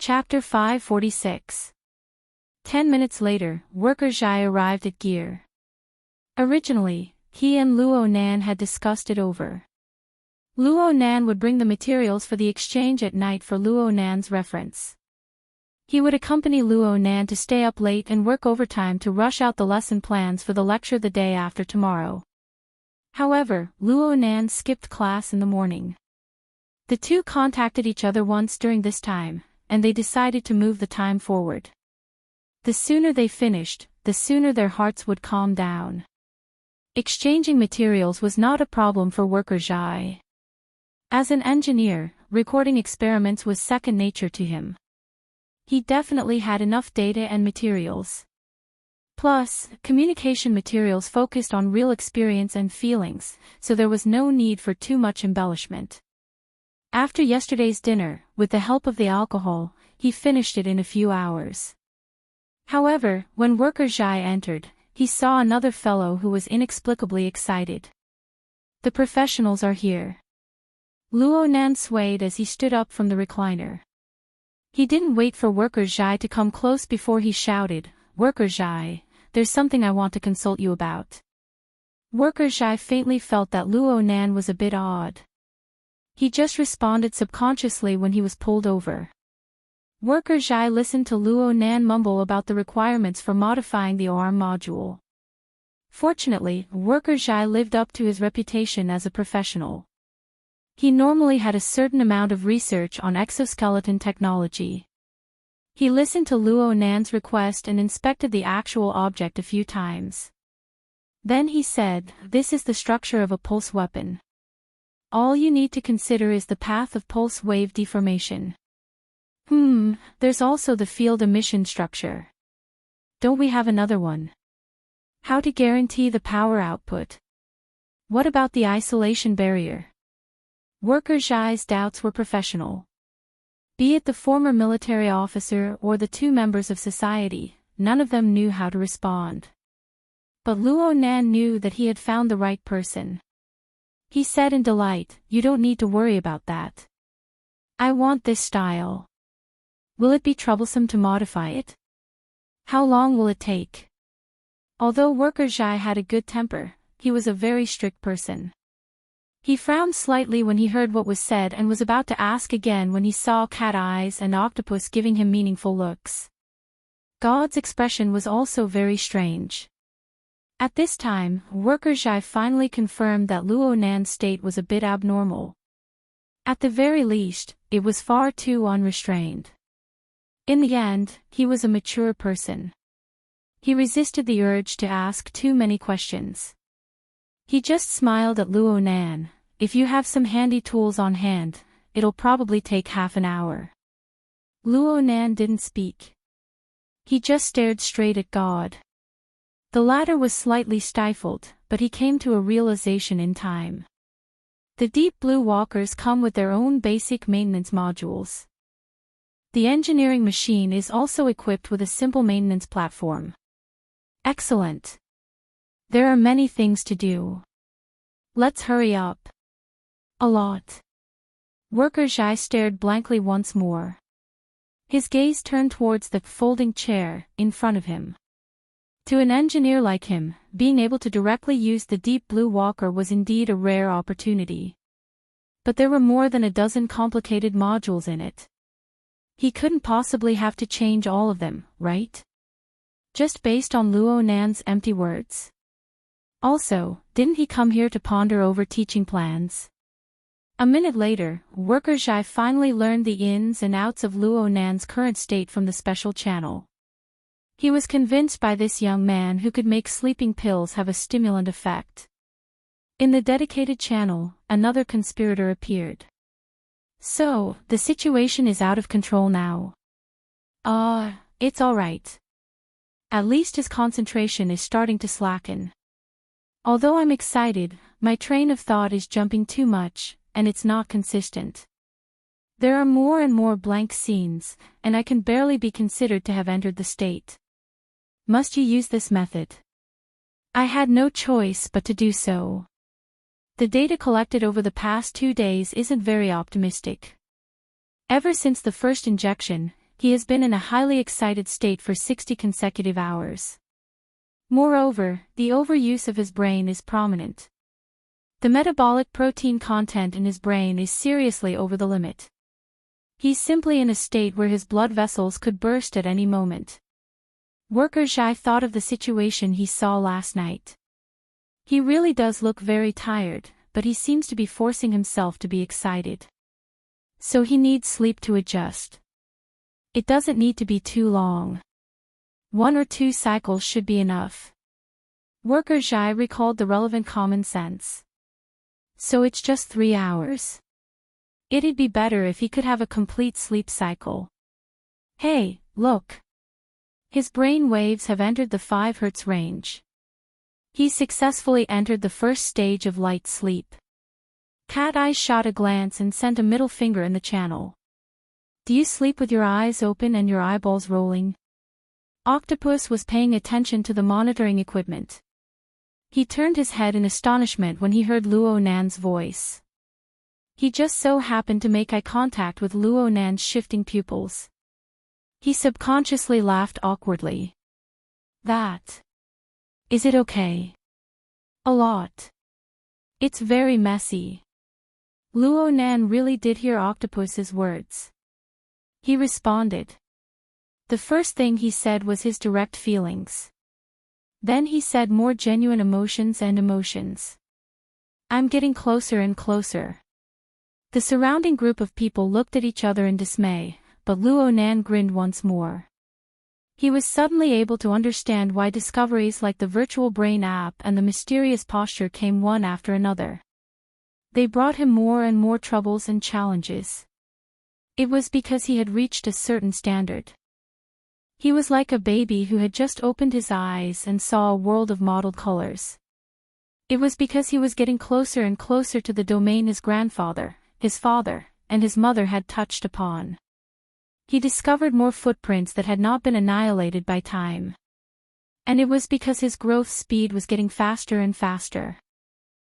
Chapter 546. 10 minutes later, worker Zhai arrived at Gear. Originally, he and Luo Nan had discussed it over. Luo Nan would bring the materials for the exchange at night for Luo Nan's reference. He would accompany Luo Nan to stay up late and work overtime to rush out the lesson plans for the lecture the day after tomorrow. However, Luo Nan skipped class in the morning. The two contacted each other once during this time, and they decided to move the time forward. The sooner they finished, the sooner their hearts would calm down. Exchanging materials was not a problem for worker Zhai. As an engineer, recording experiments was second nature to him. He definitely had enough data and materials. Plus, communication materials focused on real experience and feelings, so there was no need for too much embellishment. After yesterday's dinner, with the help of the alcohol, he finished it in a few hours. However, when worker Zhai entered, he saw another fellow who was inexplicably excited. The professionals are here. Luo Nan swayed as he stood up from the recliner. He didn't wait for worker Zhai to come close before he shouted, "Worker Zhai, there's something I want to consult you about." Worker Zhai faintly felt that Luo Nan was a bit odd. He just responded subconsciously when he was pulled over. Worker Zhai listened to Luo Nan mumble about the requirements for modifying the ORM module. Fortunately, worker Zhai lived up to his reputation as a professional. He normally had a certain amount of research on exoskeleton technology. He listened to Luo Nan's request and inspected the actual object a few times. Then he said, "This is the structure of a pulse weapon. All you need to consider is the path of pulse wave deformation. There's also the field emission structure. Don't we have another one? How to guarantee the power output? What about the isolation barrier?" Worker Zhai's doubts were professional. Be it the former military officer or the two members of society, none of them knew how to respond. But Luo Nan knew that he had found the right person. He said in delight, "You don't need to worry about that. I want this style. Will it be troublesome to modify it? How long will it take?" Although worker Zhai had a good temper, he was a very strict person. He frowned slightly when he heard what was said and was about to ask again when he saw cat eyes and octopus giving him meaningful looks. God's expression was also very strange. At this time, worker Zhai finally confirmed that Luo Nan's state was a bit abnormal. At the very least, it was far too unrestrained. In the end, he was a mature person. He resisted the urge to ask too many questions. He just smiled at Luo Nan. "If you have some handy tools on hand, it'll probably take half an hour." Luo Nan didn't speak. He just stared straight at God. The latter was slightly stifled, but he came to a realization in time. The deep blue walkers come with their own basic maintenance modules. The engineering machine is also equipped with a simple maintenance platform. Excellent. There are many things to do. Let's hurry up. A lot. Worker Zhai stared blankly once more. His gaze turned towards the folding chair in front of him. To an engineer like him, being able to directly use the deep blue walker was indeed a rare opportunity. But there were more than a dozen complicated modules in it. He couldn't possibly have to change all of them, right? Just based on Luo Nan's empty words? Also, didn't he come here to ponder over teaching plans? A minute later, worker Zhai finally learned the ins and outs of Luo Nan's current state from the special channel. He was convinced by this young man who could make sleeping pills have a stimulant effect. In the dedicated channel, another conspirator appeared. "So, the situation is out of control now." It's alright. At least his concentration is starting to slacken. Although I'm excited, my train of thought is jumping too much, and it's not consistent. There are more and more blank scenes, and I can barely be considered to have entered the state. Must you use this method? I had no choice but to do so. The data collected over the past 2 days isn't very optimistic. Ever since the first injection, he has been in a highly excited state for 60 consecutive hours. Moreover, the overuse of his brain is prominent. The metabolic protein content in his brain is seriously over the limit. He's simply in a state where his blood vessels could burst at any moment. Worker Zhai thought of the situation he saw last night. He really does look very tired, but he seems to be forcing himself to be excited. So he needs sleep to adjust. It doesn't need to be too long. 1 or 2 cycles should be enough. Worker Zhai recalled the relevant common sense. So it's just 3 hours. It'd be better if he could have a complete sleep cycle. Hey, look. His brain waves have entered the 5 Hz range. He's successfully entered the first stage of light sleep. Cat Eye shot a glance and sent a middle finger in the channel. Do you sleep with your eyes open and your eyeballs rolling? Octopus was paying attention to the monitoring equipment. He turned his head in astonishment when he heard Luo Nan's voice. He just so happened to make eye contact with Luo Nan's shifting pupils. He subconsciously laughed awkwardly. Is it okay? A lot. It's very messy. Luo Nan really did hear Octopus's words. He responded. The first thing he said was his direct feelings. Then he said more genuine emotions. I'm getting closer and closer. The surrounding group of people looked at each other in dismay, but Luo Nan grinned once more. He was suddenly able to understand why discoveries like the virtual brain app and the mysterious posture came one after another. They brought him more and more troubles and challenges. It was because he had reached a certain standard. He was like a baby who had just opened his eyes and saw a world of mottled colors. It was because he was getting closer and closer to the domain his grandfather, his father, and his mother had touched upon. He discovered more footprints that had not been annihilated by time. And it was because his growth speed was getting faster and faster.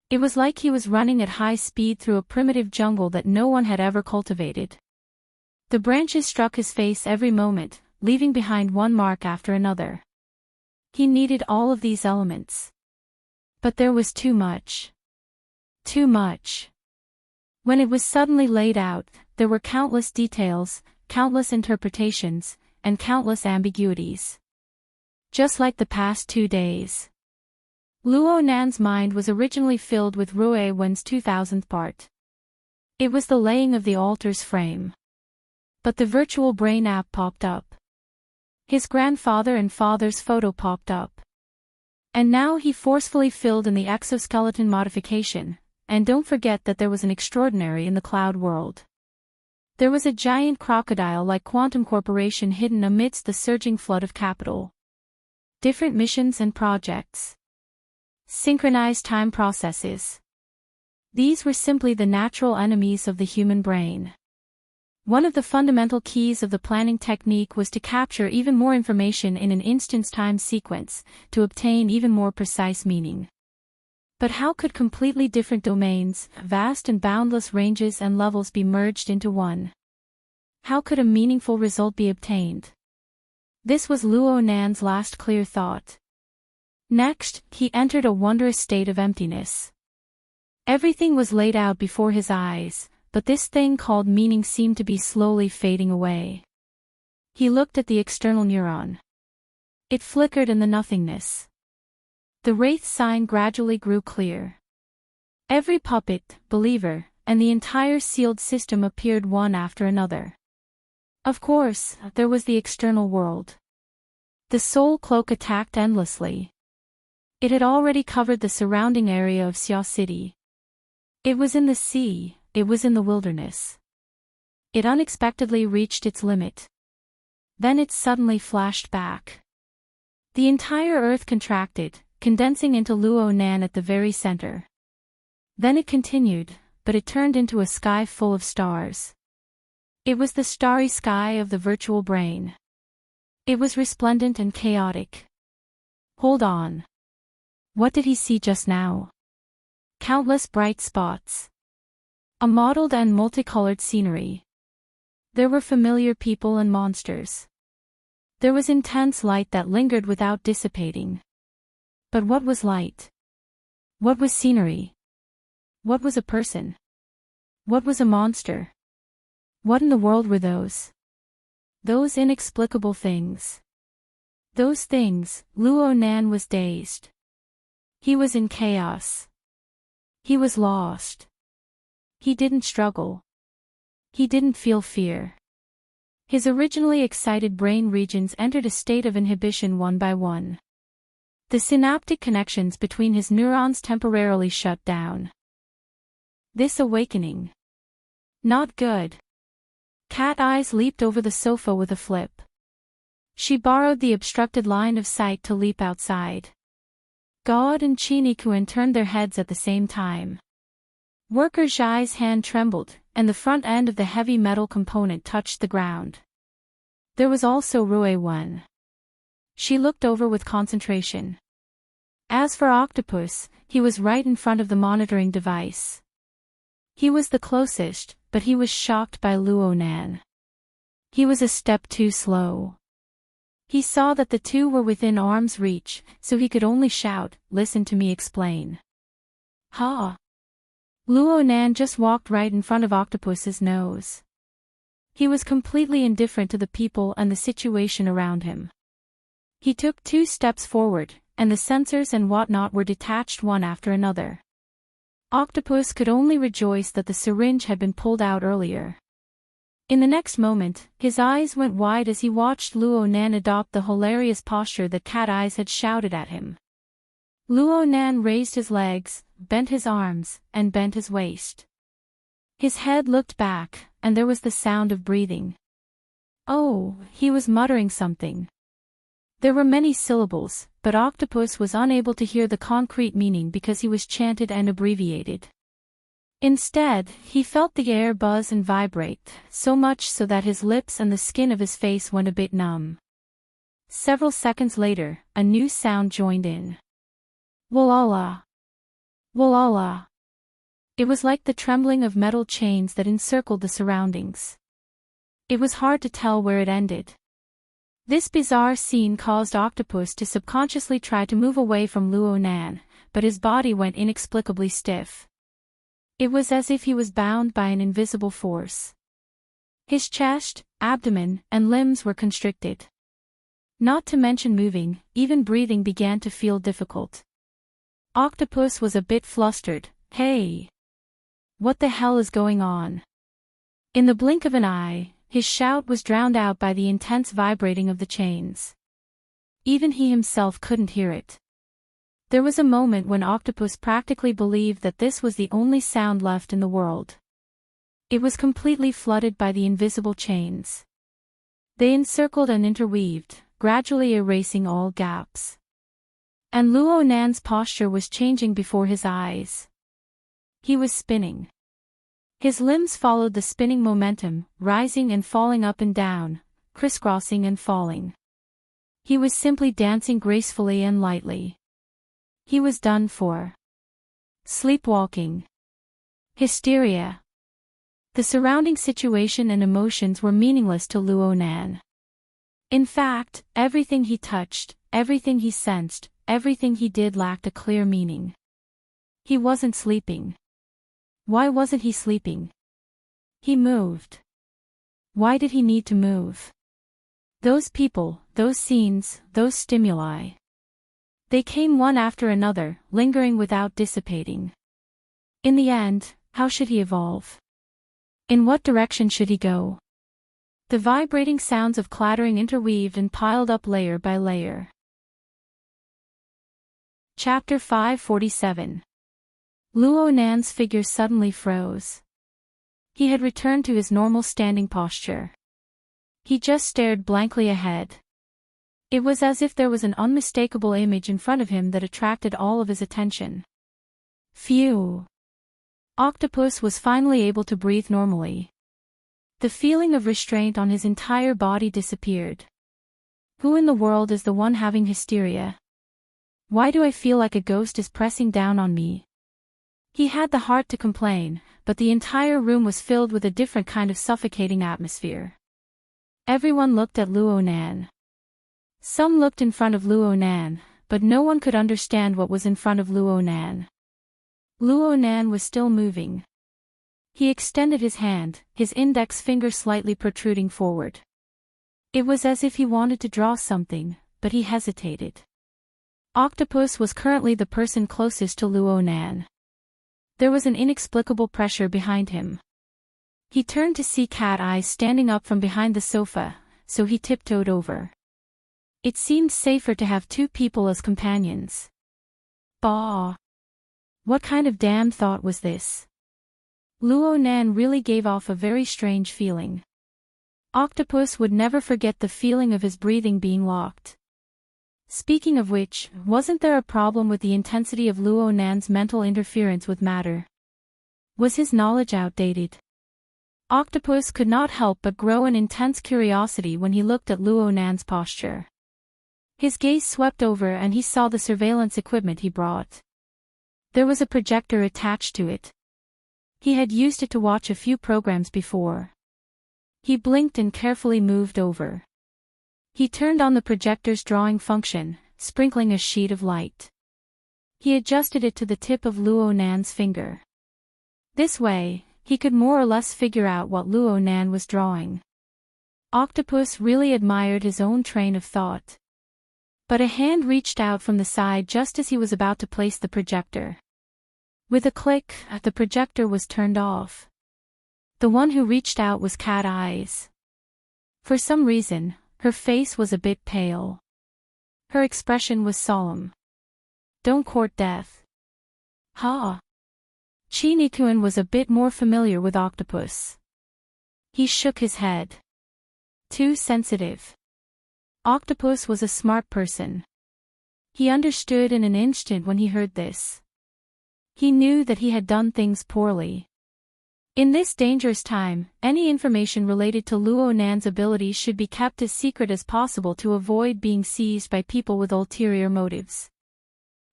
It was like he was running at high speed through a primitive jungle that no one had ever cultivated. The branches struck his face every moment, leaving behind one mark after another. He needed all of these elements. But there was too much. Too much. When it was suddenly laid out, there were countless details, countless interpretations, and countless ambiguities. Just like the past 2 days. Luo Nan's mind was originally filled with Rue Wen's 2000th part. It was the laying of the altar's frame. But the virtual brain app popped up. His grandfather and father's photo popped up. And now he forcefully filled in the exoskeleton modification, and don't forget that there was an extraordinary in the cloud world. There was a giant crocodile-like quantum corporation hidden amidst the surging flood of capital. Different missions and projects. Synchronized time processes. These were simply the natural enemies of the human brain. One of the fundamental keys of the planning technique was to capture even more information in an instant's time sequence, to obtain even more precise meaning. But how could completely different domains, vast and boundless ranges and levels be merged into one? How could a meaningful result be obtained? This was Luo Nan's last clear thought. Next, he entered a wondrous state of emptiness. Everything was laid out before his eyes, but this thing called meaning seemed to be slowly fading away. He looked at the external neuron. It flickered in the nothingness. The wraith sign gradually grew clear. Every puppet, believer, and the entire sealed system appeared one after another. Of course, there was the external world. The soul cloak attacked endlessly. It had already covered the surrounding area of Xia City. It was in the sea, it was in the wilderness. It unexpectedly reached its limit. Then it suddenly flashed back. The entire earth contracted, condensing into Luo Nan at the very center. Then it continued, but it turned into a sky full of stars. It was the starry sky of the virtual brain. It was resplendent and chaotic. Hold on. What did he see just now? Countless bright spots. A mottled and multicolored scenery. There were familiar people and monsters. There was intense light that lingered without dissipating. But what was light? What was scenery? What was a person? What was a monster? What in the world were those? Those inexplicable things. Those things, Luo Nan was dazed. He was in chaos. He was lost. He didn't struggle. He didn't feel fear. His originally excited brain regions entered a state of inhibition one by one. The synaptic connections between his neurons temporarily shut down. This awakening. Not good. Cat Eyes leaped over the sofa with a flip. She borrowed the obstructed line of sight to leap outside. God and Chinikuan turned their heads at the same time. Worker Zhai's hand trembled, and the front end of the heavy metal component touched the ground. There was also Rue Wen. She looked over with concentration. As for Octopus, he was right in front of the monitoring device. He was the closest, but he was shocked by Luo Nan. He was a step too slow. He saw that the two were within arm's reach, so he could only shout, "Listen to me explain." Ha! Luo Nan just walked right in front of Octopus's nose. He was completely indifferent to the people and the situation around him. He took 2 steps forward, and the sensors and whatnot were detached one after another. Octopus could only rejoice that the syringe had been pulled out earlier. In the next moment, his eyes went wide as he watched Luo Nan adopt the hilarious posture that Cat Eyes had shouted at him. Luo Nan raised his legs, bent his arms, and bent his waist. His head looked back, and there was the sound of breathing. Oh, he was muttering something. There were many syllables, but Octopus was unable to hear the concrete meaning because he was chanted and abbreviated. Instead, he felt the air buzz and vibrate, so much so that his lips and the skin of his face went a bit numb. Several seconds later, a new sound joined in. Wolala. Wolala. It was like the trembling of metal chains that encircled the surroundings. It was hard to tell where it ended. This bizarre scene caused Octopus to subconsciously try to move away from Luo Nan, but his body went inexplicably stiff. It was as if he was bound by an invisible force. His chest, abdomen, and limbs were constricted. Not to mention moving, even breathing began to feel difficult. Octopus was a bit flustered. Hey! What the hell is going on? In the blink of an eye, his shout was drowned out by the intense vibrating of the chains. Even he himself couldn't hear it. There was a moment when Octopus practically believed that this was the only sound left in the world. It was completely flooded by the invisible chains. They encircled and interweaved, gradually erasing all gaps. And Luo Nan's posture was changing before his eyes. He was spinning. His limbs followed the spinning momentum, rising and falling up and down, crisscrossing and falling. He was simply dancing gracefully and lightly. He was done for. Sleepwalking. Hysteria. The surrounding situation and emotions were meaningless to Luo Nan. In fact, everything he touched, everything he sensed, everything he did lacked a clear meaning. He wasn't sleeping. Why wasn't he sleeping? He moved. Why did he need to move? Those people, those scenes, those stimuli. They came one after another, lingering without dissipating. In the end, how should he evolve? In what direction should he go? The vibrating sounds of clattering interweaved and piled up layer by layer. Chapter 547. Luo Nan's figure suddenly froze. He had returned to his normal standing posture. He just stared blankly ahead. It was as if there was an unmistakable image in front of him that attracted all of his attention. Phew! Octopus was finally able to breathe normally. The feeling of restraint on his entire body disappeared. Who in the world is the one having hysteria? Why do I feel like a ghost is pressing down on me? He had the heart to complain, but the entire room was filled with a different kind of suffocating atmosphere. Everyone looked at Luo Nan. Some looked in front of Luo Nan, but no one could understand what was in front of Luo Nan. Luo Nan was still moving. He extended his hand, his index finger slightly protruding forward. It was as if he wanted to draw something, but he hesitated. Octopus was currently the person closest to Luo Nan. There was an inexplicable pressure behind him. He turned to see Cat Eyes standing up from behind the sofa, so he tiptoed over. It seemed safer to have two people as companions. Bah! What kind of damn thought was this? Luo Nan really gave off a very strange feeling. Octopus would never forget the feeling of his breathing being locked. Speaking of which, wasn't there a problem with the intensity of Luo Nan's mental interference with matter? Was his knowledge outdated? Octopus could not help but grow an intense curiosity when he looked at Luo Nan's posture. His gaze swept over and he saw the surveillance equipment he brought. There was a projector attached to it. He had used it to watch a few programs before. He blinked and carefully moved over. He turned on the projector's drawing function, sprinkling a sheet of light. He adjusted it to the tip of Luo Nan's finger. This way, he could more or less figure out what Luo Nan was drawing. Octopus really admired his own train of thought. But a hand reached out from the side just as he was about to place the projector. With a click, the projector was turned off. The one who reached out was Cat Eyes. For some reason, her face was a bit pale. Her expression was solemn. Don't court death. Ha! Chinikuan was a bit more familiar with Octopus. He shook his head. Too sensitive. Octopus was a smart person. He understood in an instant when he heard this. He knew that he had done things poorly. In this dangerous time, any information related to Luo Nan's abilities should be kept as secret as possible to avoid being seized by people with ulterior motives.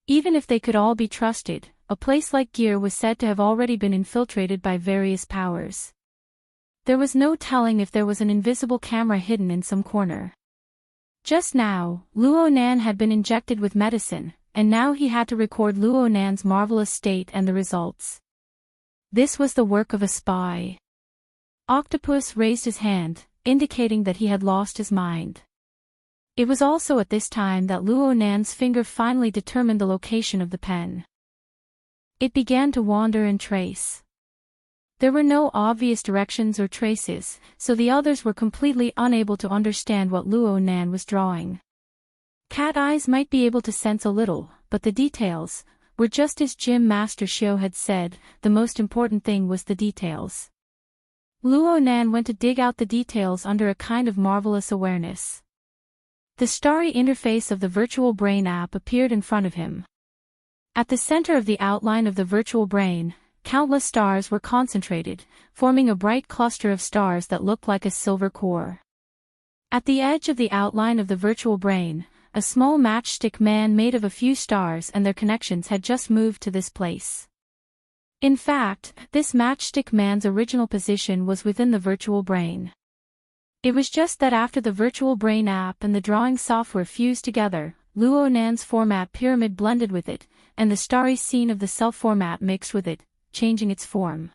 Even if they could all be trusted, a place like Gear was said to have already been infiltrated by various powers. There was no telling if there was an invisible camera hidden in some corner. Just now, Luo Nan had been injected with medicine, and now he had to record Luo Nan's marvelous state and the results. This was the work of a spy. Octopus raised his hand, indicating that he had lost his mind. It was also at this time that Luo Nan's finger finally determined the location of the pen. It began to wander and trace. There were no obvious directions or traces, so the others were completely unable to understand what Luo Nan was drawing. Cat Eyes might be able to sense a little, but the details, were just as Gym Master Xiao had said, the most important thing was the details. Luo Nan went to dig out the details under a kind of marvelous awareness. The starry interface of the virtual brain app appeared in front of him. At the center of the outline of the virtual brain, countless stars were concentrated, forming a bright cluster of stars that looked like a silver core. At the edge of the outline of the virtual brain, a small matchstick man made of a few stars and their connections had just moved to this place. In fact, this matchstick man's original position was within the virtual brain. It was just that after the virtual brain app and the drawing software fused together, Luo Nan's format pyramid blended with it, and the starry scene of the self format mixed with it, changing its form.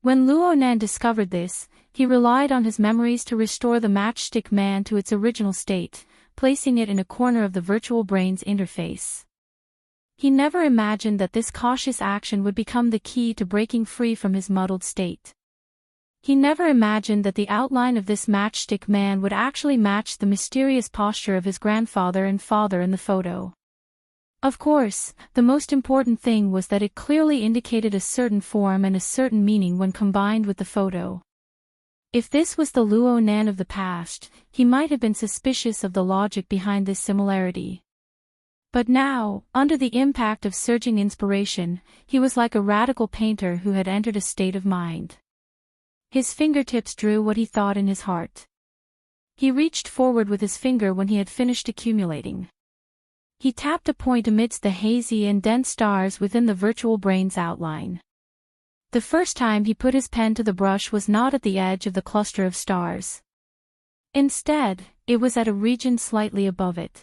When Luo Nan discovered this, he relied on his memories to restore the matchstick man to its original state, placing it in a corner of the virtual brain's interface. He never imagined that this cautious action would become the key to breaking free from his muddled state. He never imagined that the outline of this matchstick man would actually match the mysterious posture of his grandfather and father in the photo. Of course, the most important thing was that it clearly indicated a certain form and a certain meaning when combined with the photo. If this was the Luo Nan of the past, he might have been suspicious of the logic behind this similarity. But now, under the impact of surging inspiration, he was like a radical painter who had entered a state of mind. His fingertips drew what he thought in his heart. He reached forward with his finger when he had finished accumulating. He tapped a point amidst the hazy and dense stars within the virtual brain's outline. The first time he put his pen to the brush was not at the edge of the cluster of stars. Instead, it was at a region slightly above it.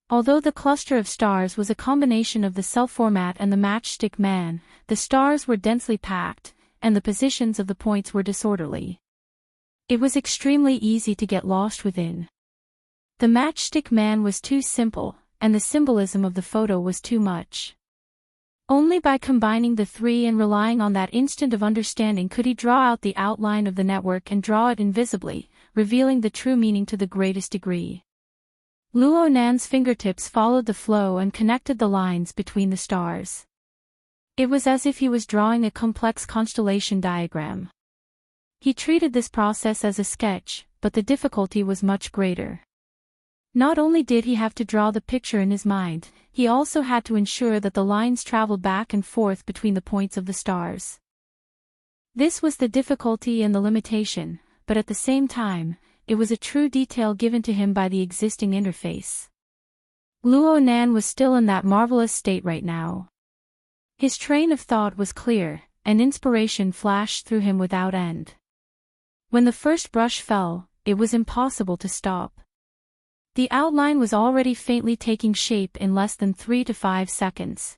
Although the cluster of stars was a combination of the self-format and the matchstick man, the stars were densely packed, and the positions of the points were disorderly. It was extremely easy to get lost within. The matchstick man was too simple, and the symbolism of the photo was too much. Only by combining the three and relying on that instant of understanding could he draw out the outline of the network and draw it invisibly, revealing the true meaning to the greatest degree. Luo Nan's fingertips followed the flow and connected the lines between the stars. It was as if he was drawing a complex constellation diagram. He treated this process as a sketch, but the difficulty was much greater. Not only did he have to draw the picture in his mind, he also had to ensure that the lines traveled back and forth between the points of the stars. This was the difficulty and the limitation, but at the same time, it was a true detail given to him by the existing interface. Luo Nan was still in that marvelous state right now. His train of thought was clear, and inspiration flashed through him without end. When the first brush fell, it was impossible to stop. The outline was already faintly taking shape in less than 3 to 5 seconds.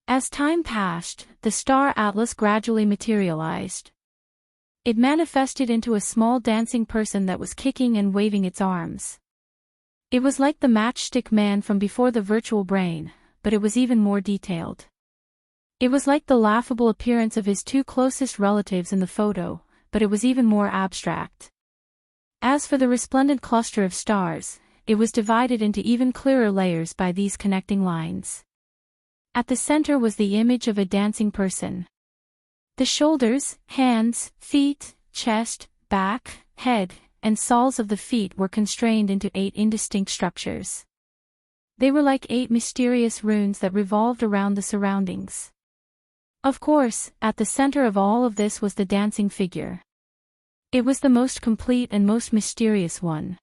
As time passed, the star atlas gradually materialized. It manifested into a small dancing person that was kicking and waving its arms. It was like the matchstick man from before the virtual brain, but it was even more detailed. It was like the laughable appearance of his two closest relatives in the photo, but it was even more abstract. As for the resplendent cluster of stars, it was divided into even clearer layers by these connecting lines. At the center was the image of a dancing person. The shoulders, hands, feet, chest, back, head, and soles of the feet were constrained into 8 indistinct structures. They were like 8 mysterious runes that revolved around the surroundings. Of course, at the center of all of this was the dancing figure. It was the most complete and most mysterious one.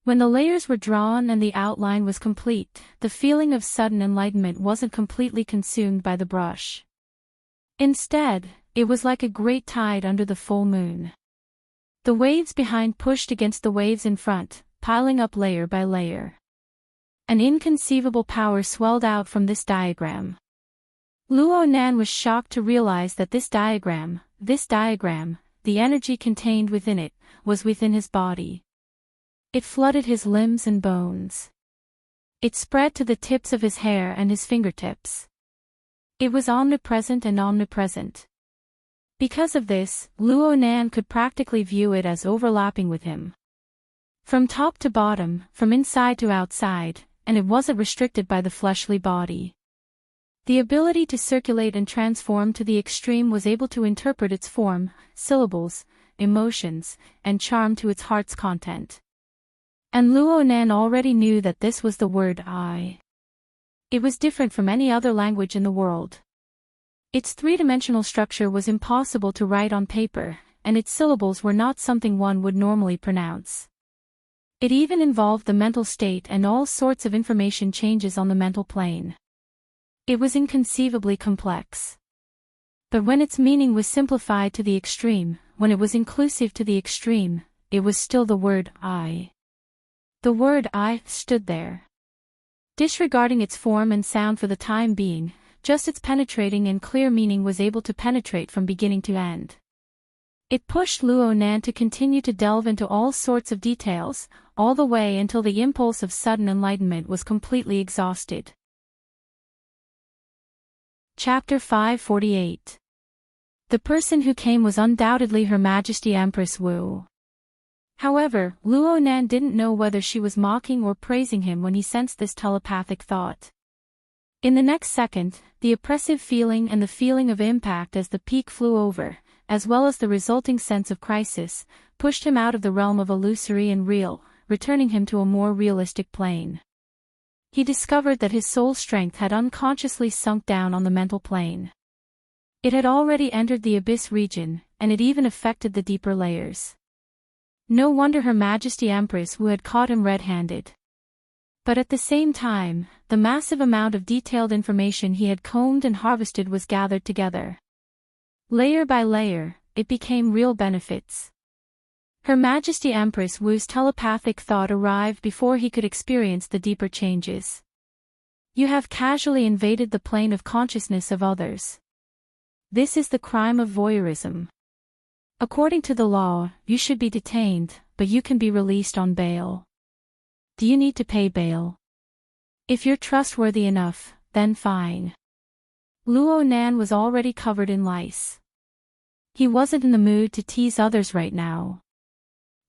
When the layers were drawn and the outline was complete, the feeling of sudden enlightenment wasn't completely consumed by the brush. Instead, it was like a great tide under the full moon. The waves behind pushed against the waves in front, piling up layer by layer. An inconceivable power swelled out from this diagram. Luo Nan was shocked to realize that this diagram, the energy contained within it, was within his body. It flooded his limbs and bones. It spread to the tips of his hair and his fingertips. It was omnipresent and omnipresent. Because of this, Luo Nan could practically view it as overlapping with him. From top to bottom, from inside to outside, and it wasn't restricted by the fleshly body. The ability to circulate and transform to the extreme was able to interpret its form, syllables, emotions, and charm to its heart's content. And Luo Nan already knew that this was the word I. It was different from any other language in the world. Its three-dimensional structure was impossible to write on paper, and its syllables were not something one would normally pronounce. It even involved the mental state and all sorts of information changes on the mental plane. It was inconceivably complex. But when its meaning was simplified to the extreme, when it was inclusive to the extreme, it was still the word I. The word I stood there. Disregarding its form and sound for the time being, just its penetrating and clear meaning was able to penetrate from beginning to end. It pushed Luo Nan to continue to delve into all sorts of details, all the way until the impulse of sudden enlightenment was completely exhausted. Chapter 548. The person who came was undoubtedly Her Majesty Empress Wu. However, Luo Nan didn't know whether she was mocking or praising him when he sensed this telepathic thought. In the next second, the oppressive feeling and the feeling of impact as the peak flew over, as well as the resulting sense of crisis, pushed him out of the realm of illusory and real, returning him to a more realistic plane. He discovered that his soul strength had unconsciously sunk down on the mental plane. It had already entered the abyss region, and it even affected the deeper layers. No wonder Her Majesty Empress Wu had caught him red-handed. But at the same time, the massive amount of detailed information he had combed and harvested was gathered together. Layer by layer, it became real benefits. Her Majesty Empress Wu's telepathic thought arrived before he could experience the deeper changes. You have casually invaded the plane of consciousness of others. This is the crime of voyeurism. According to the law, you should be detained, but you can be released on bail. Do you need to pay bail? If you're trustworthy enough, then fine. Luo Nan was already covered in lice. He wasn't in the mood to tease others right now.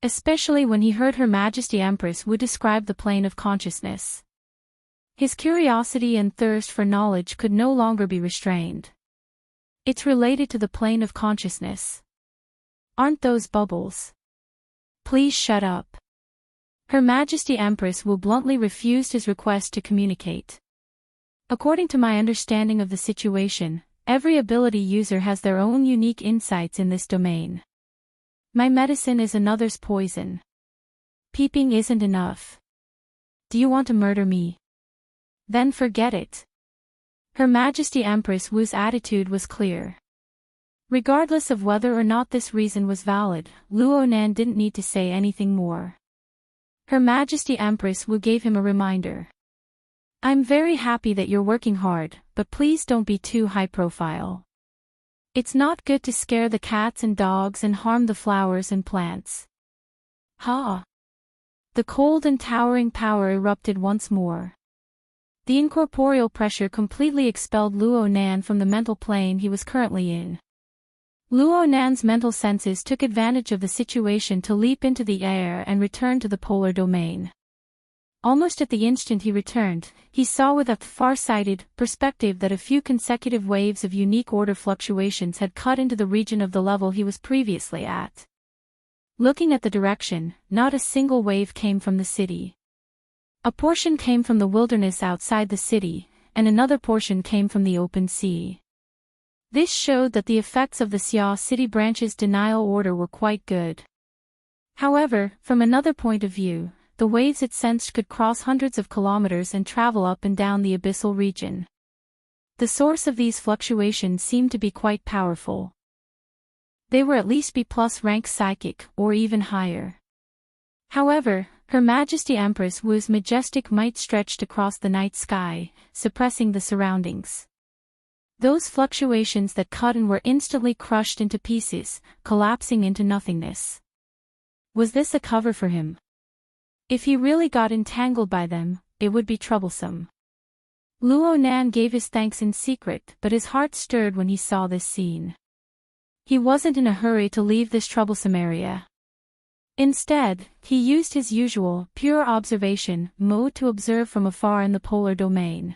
Especially when he heard Her Majesty Empress Wu describe the plane of consciousness. His curiosity and thirst for knowledge could no longer be restrained. It's related to the plane of consciousness. Aren't those bubbles? Please shut up. Her Majesty Empress Wu bluntly refused his request to communicate. According to my understanding of the situation, every ability user has their own unique insights in this domain. My medicine is another's poison. Peeping isn't enough. Do you want to murder me? Then forget it. Her Majesty Empress Wu's attitude was clear. Regardless of whether or not this reason was valid, Luo Nan didn't need to say anything more. Her Majesty Empress Wu gave him a reminder. I'm very happy that you're working hard, but please don't be too high profile. It's not good to scare the cats and dogs and harm the flowers and plants. Ha! The cold and towering power erupted once more. The incorporeal pressure completely expelled Luo Nan from the mental plane he was currently in. Luo Nan's mental senses took advantage of the situation to leap into the air and return to the polar domain. Almost at the instant he returned, he saw with a far-sighted perspective that a few consecutive waves of unique order fluctuations had cut into the region of the level he was previously at. Looking at the direction, not a single wave came from the city. A portion came from the wilderness outside the city, and another portion came from the open sea. This showed that the effects of the Xia City branch's denial order were quite good. However, from another point of view, the waves it sensed could cross hundreds of kilometers and travel up and down the abyssal region. The source of these fluctuations seemed to be quite powerful. They were at least B+ rank psychic, or even higher. However, Her Majesty Empress Wu's majestic might stretched across the night sky, suppressing the surroundings. Those fluctuations that cut and were instantly crushed into pieces, collapsing into nothingness. Was this a cover for him? If he really got entangled by them, it would be troublesome. Luo Nan gave his thanks in secret, but his heart stirred when he saw this scene. He wasn't in a hurry to leave this troublesome area. Instead, he used his usual, pure observation mode to observe from afar in the polar domain.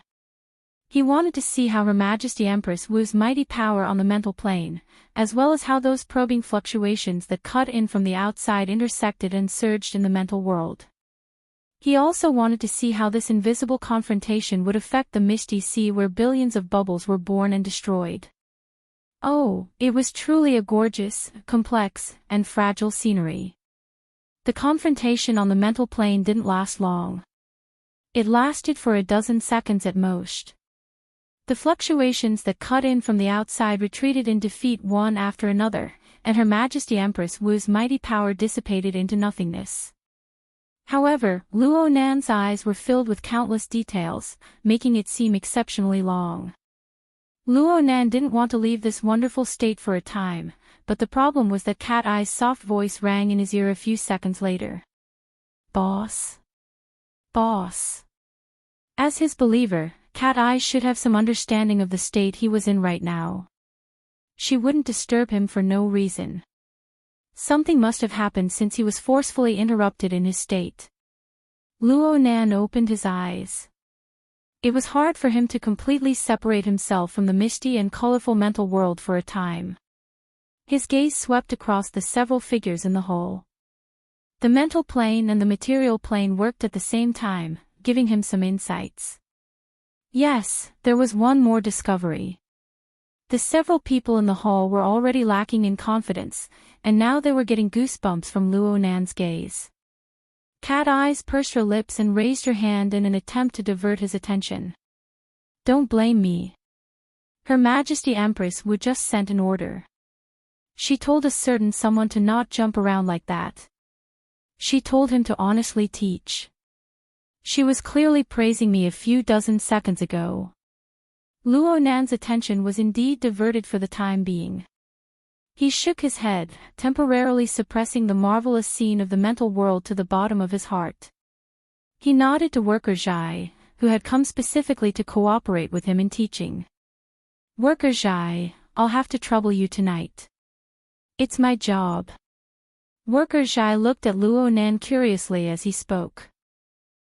He wanted to see how Her Majesty Empress Wu's mighty power on the mental plane, as well as how those probing fluctuations that cut in from the outside intersected and surged in the mental world. He also wanted to see how this invisible confrontation would affect the misty sea where billions of bubbles were born and destroyed. Oh, it was truly a gorgeous, complex, and fragile scenery. The confrontation on the mental plane didn't last long. It lasted for a dozen seconds at most. The fluctuations that cut in from the outside retreated in defeat one after another, and Her Majesty Empress Wu's mighty power dissipated into nothingness. However, Luo Nan's eyes were filled with countless details, making it seem exceptionally long. Luo Nan didn't want to leave this wonderful state for a time, but the problem was that Cat Eye's soft voice rang in his ear a few seconds later. Boss? Boss? As his believer, Cat Eye should have some understanding of the state he was in right now. She wouldn't disturb him for no reason. Something must have happened since he was forcefully interrupted in his state. Luo Nan opened his eyes. It was hard for him to completely separate himself from the misty and colorful mental world for a time. His gaze swept across the several figures in the hall. The mental plane and the material plane worked at the same time, giving him some insights. Yes, there was one more discovery. The several people in the hall were already lacking in confidence, and now they were getting goosebumps from Luo Nan's gaze. Cat Eyes pursed her lips and raised her hand in an attempt to divert his attention. Don't blame me. Her Majesty Empress would just sent an order. She told a certain someone to not jump around like that. She told him to honestly teach. She was clearly praising me a few dozen seconds ago. Luo Nan's attention was indeed diverted for the time being. He shook his head, temporarily suppressing the marvelous scene of the mental world to the bottom of his heart. He nodded to Worker Zhai, who had come specifically to cooperate with him in teaching. Worker Zhai, I'll have to trouble you tonight. It's my job. Worker Zhai looked at Luo Nan curiously as he spoke.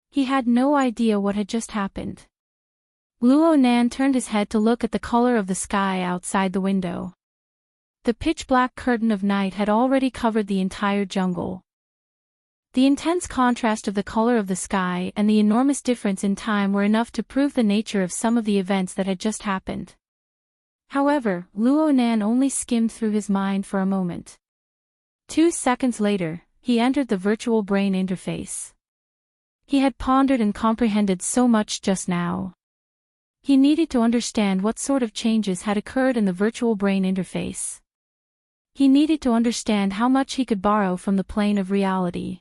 He had no idea what had just happened. Luo Nan turned his head to look at the color of the sky outside the window. The pitch-black curtain of night had already covered the entire jungle. The intense contrast of the color of the sky and the enormous difference in time were enough to prove the nature of some of the events that had just happened. However, Luo Nan only skimmed through his mind for a moment. 2 seconds later, he entered the virtual brain interface. He had pondered and comprehended so much just now. He needed to understand what sort of changes had occurred in the virtual brain interface. He needed to understand how much he could borrow from the plane of reality.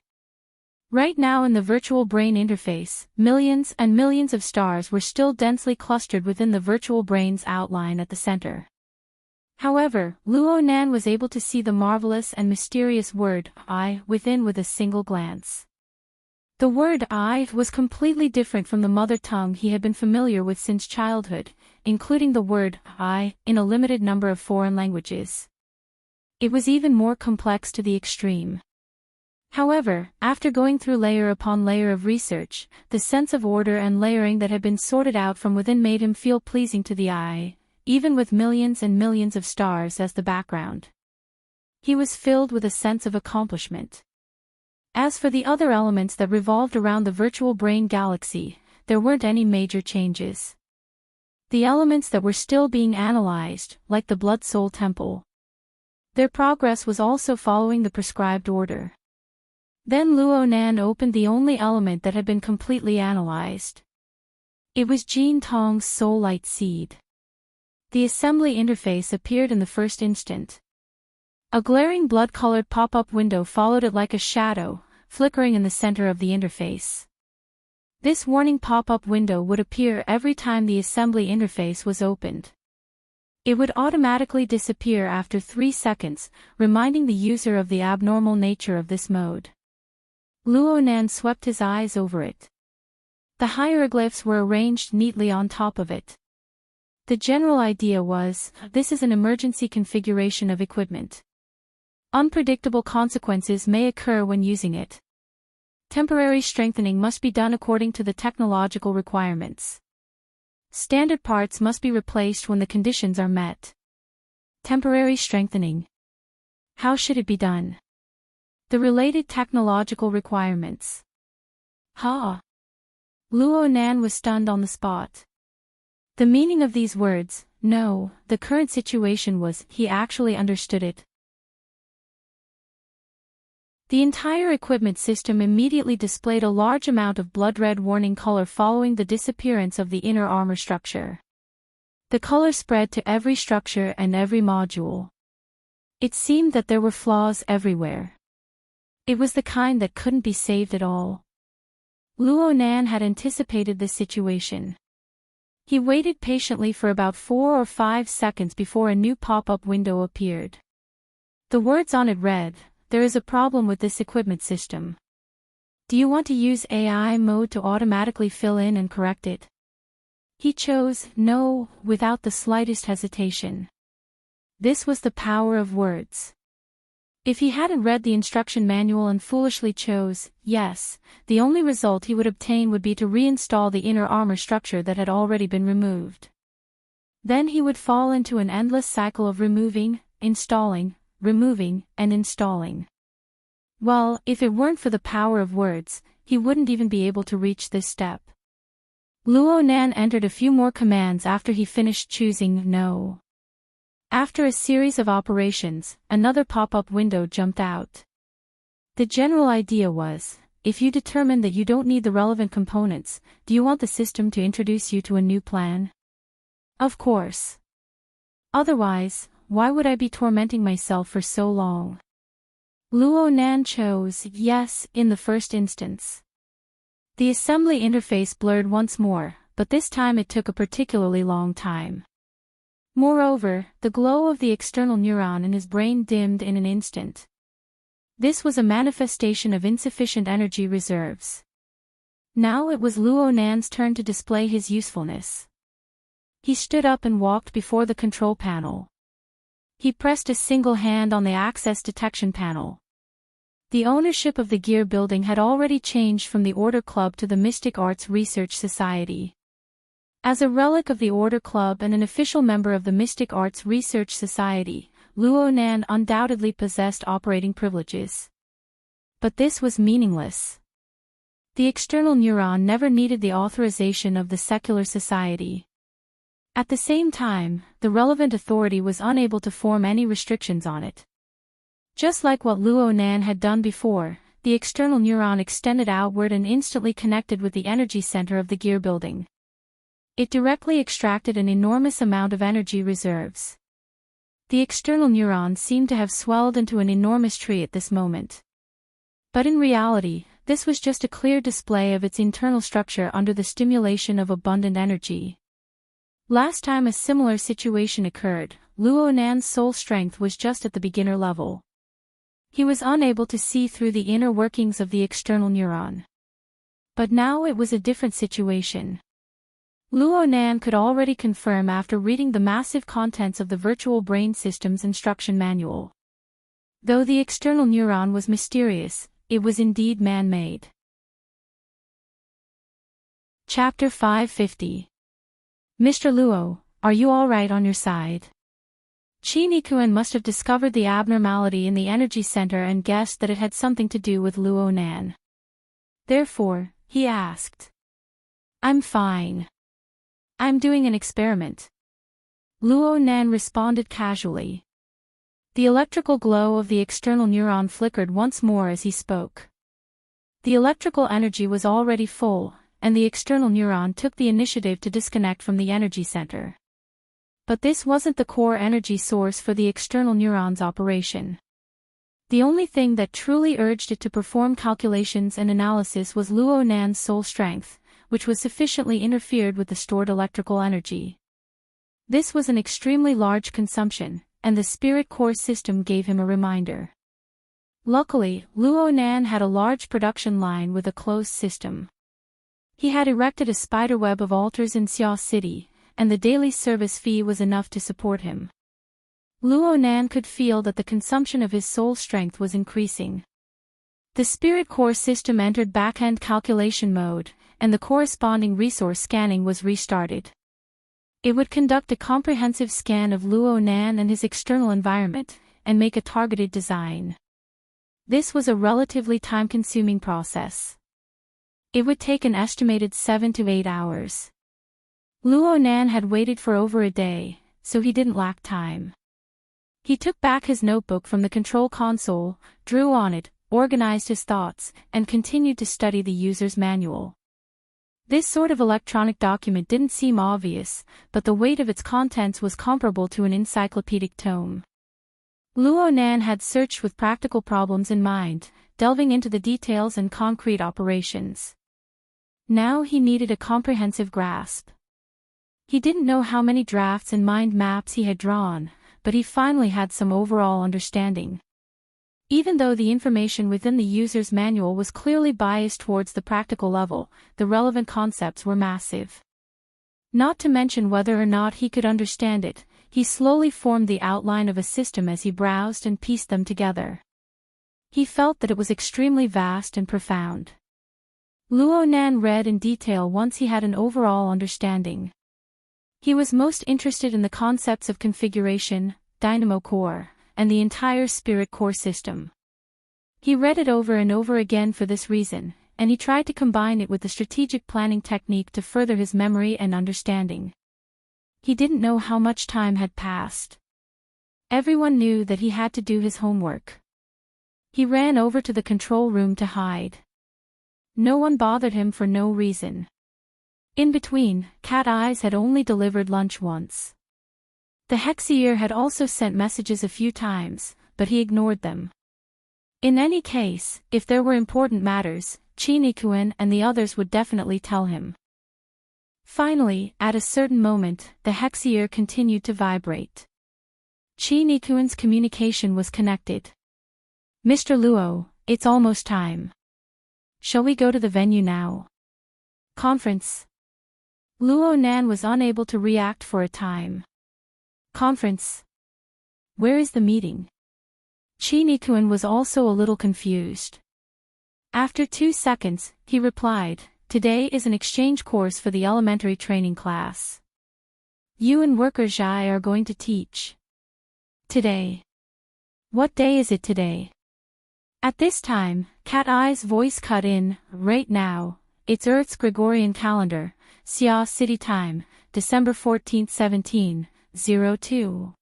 Right now in the virtual brain interface, millions and millions of stars were still densely clustered within the virtual brain's outline at the center. However, Luo Nan was able to see the marvelous and mysterious word I within with a single glance. The word I was completely different from the mother tongue he had been familiar with since childhood, including the word I in a limited number of foreign languages. It was even more complex to the extreme. However, after going through layer upon layer of research, the sense of order and layering that had been sorted out from within made him feel pleasing to the eye, even with millions and millions of stars as the background. He was filled with a sense of accomplishment. As for the other elements that revolved around the virtual brain galaxy, there weren't any major changes. The elements that were still being analyzed, like the Blood Soul Temple. Their progress was also following the prescribed order. Then Luo Nan opened the only element that had been completely analyzed. It was Jin Tong's Soul Light Seed. The assembly interface appeared in the first instant. A glaring blood-colored pop-up window followed it like a shadow, flickering in the center of the interface. This warning pop-up window would appear every time the assembly interface was opened. It would automatically disappear after 3 seconds, reminding the user of the abnormal nature of this mode. Luo Nan swept his eyes over it. The hieroglyphs were arranged neatly on top of it. The general idea was, this is an emergency configuration of equipment. Unpredictable consequences may occur when using it. Temporary strengthening must be done according to the technological requirements. Standard parts must be replaced when the conditions are met. Temporary strengthening. How should it be done? The related technological requirements. Luo Nan was stunned on the spot. The meaning of these words, no, the current situation was, he actually understood it. The entire equipment system immediately displayed a large amount of blood-red warning color following the disappearance of the inner armor structure. The color spread to every structure and every module. It seemed that there were flaws everywhere. It was the kind that couldn't be saved at all. Luo Nan had anticipated this situation. He waited patiently for about 4 or 5 seconds before a new pop-up window appeared. The words on it read, "There is a problem with this equipment system. Do you want to use AI mode to automatically fill in and correct it?" He chose no, without the slightest hesitation. This was the power of words. If he hadn't read the instruction manual and foolishly chose yes, the only result he would obtain would be to reinstall the inner armor structure that had already been removed. Then he would fall into an endless cycle of removing, installing, removing, and installing. Well, if it weren't for the power of words, he wouldn't even be able to reach this step. Luo Nan entered a few more commands after he finished choosing no. After a series of operations, another pop-up window jumped out. The general idea was, if you determine that you don't need the relevant components, do you want the system to introduce you to a new plan? Of course. Otherwise, why would I be tormenting myself for so long? Luo Nan chose yes in the first instance. The assembly interface blurred once more, but this time it took a particularly long time. Moreover, the glow of the external neuron in his brain dimmed in an instant. This was a manifestation of insufficient energy reserves. Now it was Luo Nan's turn to display his usefulness. He stood up and walked before the control panel. He pressed a single hand on the access detection panel. The ownership of the gear building had already changed from the Order Club to the Mystic Arts Research Society. As a relic of the Order Club and an official member of the Mystic Arts Research Society, Luo Nan undoubtedly possessed operating privileges. But this was meaningless. The external neuron never needed the authorization of the secular society. At the same time, the relevant authority was unable to form any restrictions on it. Just like what Luo Nan had done before, the external neuron extended outward and instantly connected with the energy center of the gear building. It directly extracted an enormous amount of energy reserves. The external neuron seemed to have swelled into an enormous tree at this moment. But in reality, this was just a clear display of its internal structure under the stimulation of abundant energy. Last time a similar situation occurred, Luo Nan's soul strength was just at the beginner level. He was unable to see through the inner workings of the external neuron. But now it was a different situation. Luo Nan could already confirm after reading the massive contents of the Virtual Brain System's instruction manual. Though the external neuron was mysterious, it was indeed man-made. Chapter 550. Mr. Luo, are you all right on your side? Chi Nikuan must have discovered the abnormality in the energy center and guessed that it had something to do with Luo Nan. Therefore, he asked. I'm fine. I'm doing an experiment. Luo Nan responded casually. The electrical glow of the external neuron flickered once more as he spoke. The electrical energy was already full, and the external neuron took the initiative to disconnect from the energy center. But this wasn't the core energy source for the external neuron's operation. The only thing that truly urged it to perform calculations and analysis was Luo Nan's soul strength, which was sufficiently interfered with the stored electrical energy. This was an extremely large consumption, and the spirit core system gave him a reminder. Luckily, Luo Nan had a large production line with a closed system. He had erected a spiderweb of altars in Xia City, and the daily service fee was enough to support him. Luo Nan could feel that the consumption of his soul strength was increasing. The spirit core system entered back-end calculation mode, and the corresponding resource scanning was restarted. It would conduct a comprehensive scan of Luo Nan and his external environment, and make a targeted design. This was a relatively time-consuming process. It would take an estimated 7 to 8 hours. Luo Nan had waited for over a day, so he didn't lack time. He took back his notebook from the control console, drew on it, organized his thoughts, and continued to study the user's manual. This sort of electronic document didn't seem obvious, but the weight of its contents was comparable to an encyclopedic tome. Luo Nan had searched with practical problems in mind, delving into the details and concrete operations. Now he needed a comprehensive grasp. He didn't know how many drafts and mind maps he had drawn, but he finally had some overall understanding. Even though the information within the user's manual was clearly biased towards the practical level, the relevant concepts were massive. Not to mention whether or not he could understand it, he slowly formed the outline of a system as he browsed and pieced them together. He felt that it was extremely vast and profound. Luo Nan read in detail once he had an overall understanding. He was most interested in the concepts of configuration, dynamo core, and the entire spirit core system. He read it over and over again for this reason, and he tried to combine it with the strategic planning technique to further his memory and understanding. He didn't know how much time had passed. Everyone knew that he had to do his homework. He ran over to the control room to hide. no one bothered him for no reason. In between, Cat Eyes had only delivered lunch once. The Heir had also sent messages a few times, but he ignored them. In any case, if there were important matters, Chinikuin and the others would definitely tell him. Finally, at a certain moment, the Heir continued to vibrate. Chinikuin's communication was connected. Mr. Luo, it's almost time. Shall we go to the venue now? Conference. Luo Nan was unable to react for a time. Conference. Where is the meeting? Chinikuin was also a little confused. After 2 seconds, he replied, today is an exchange course for the elementary training class. You and Worker Zhai are going to teach. Today. What day is it today? At this time, Cat Eye's voice cut in, right now, it's Earth's Gregorian calendar, Xia City Time, December 14, 1702.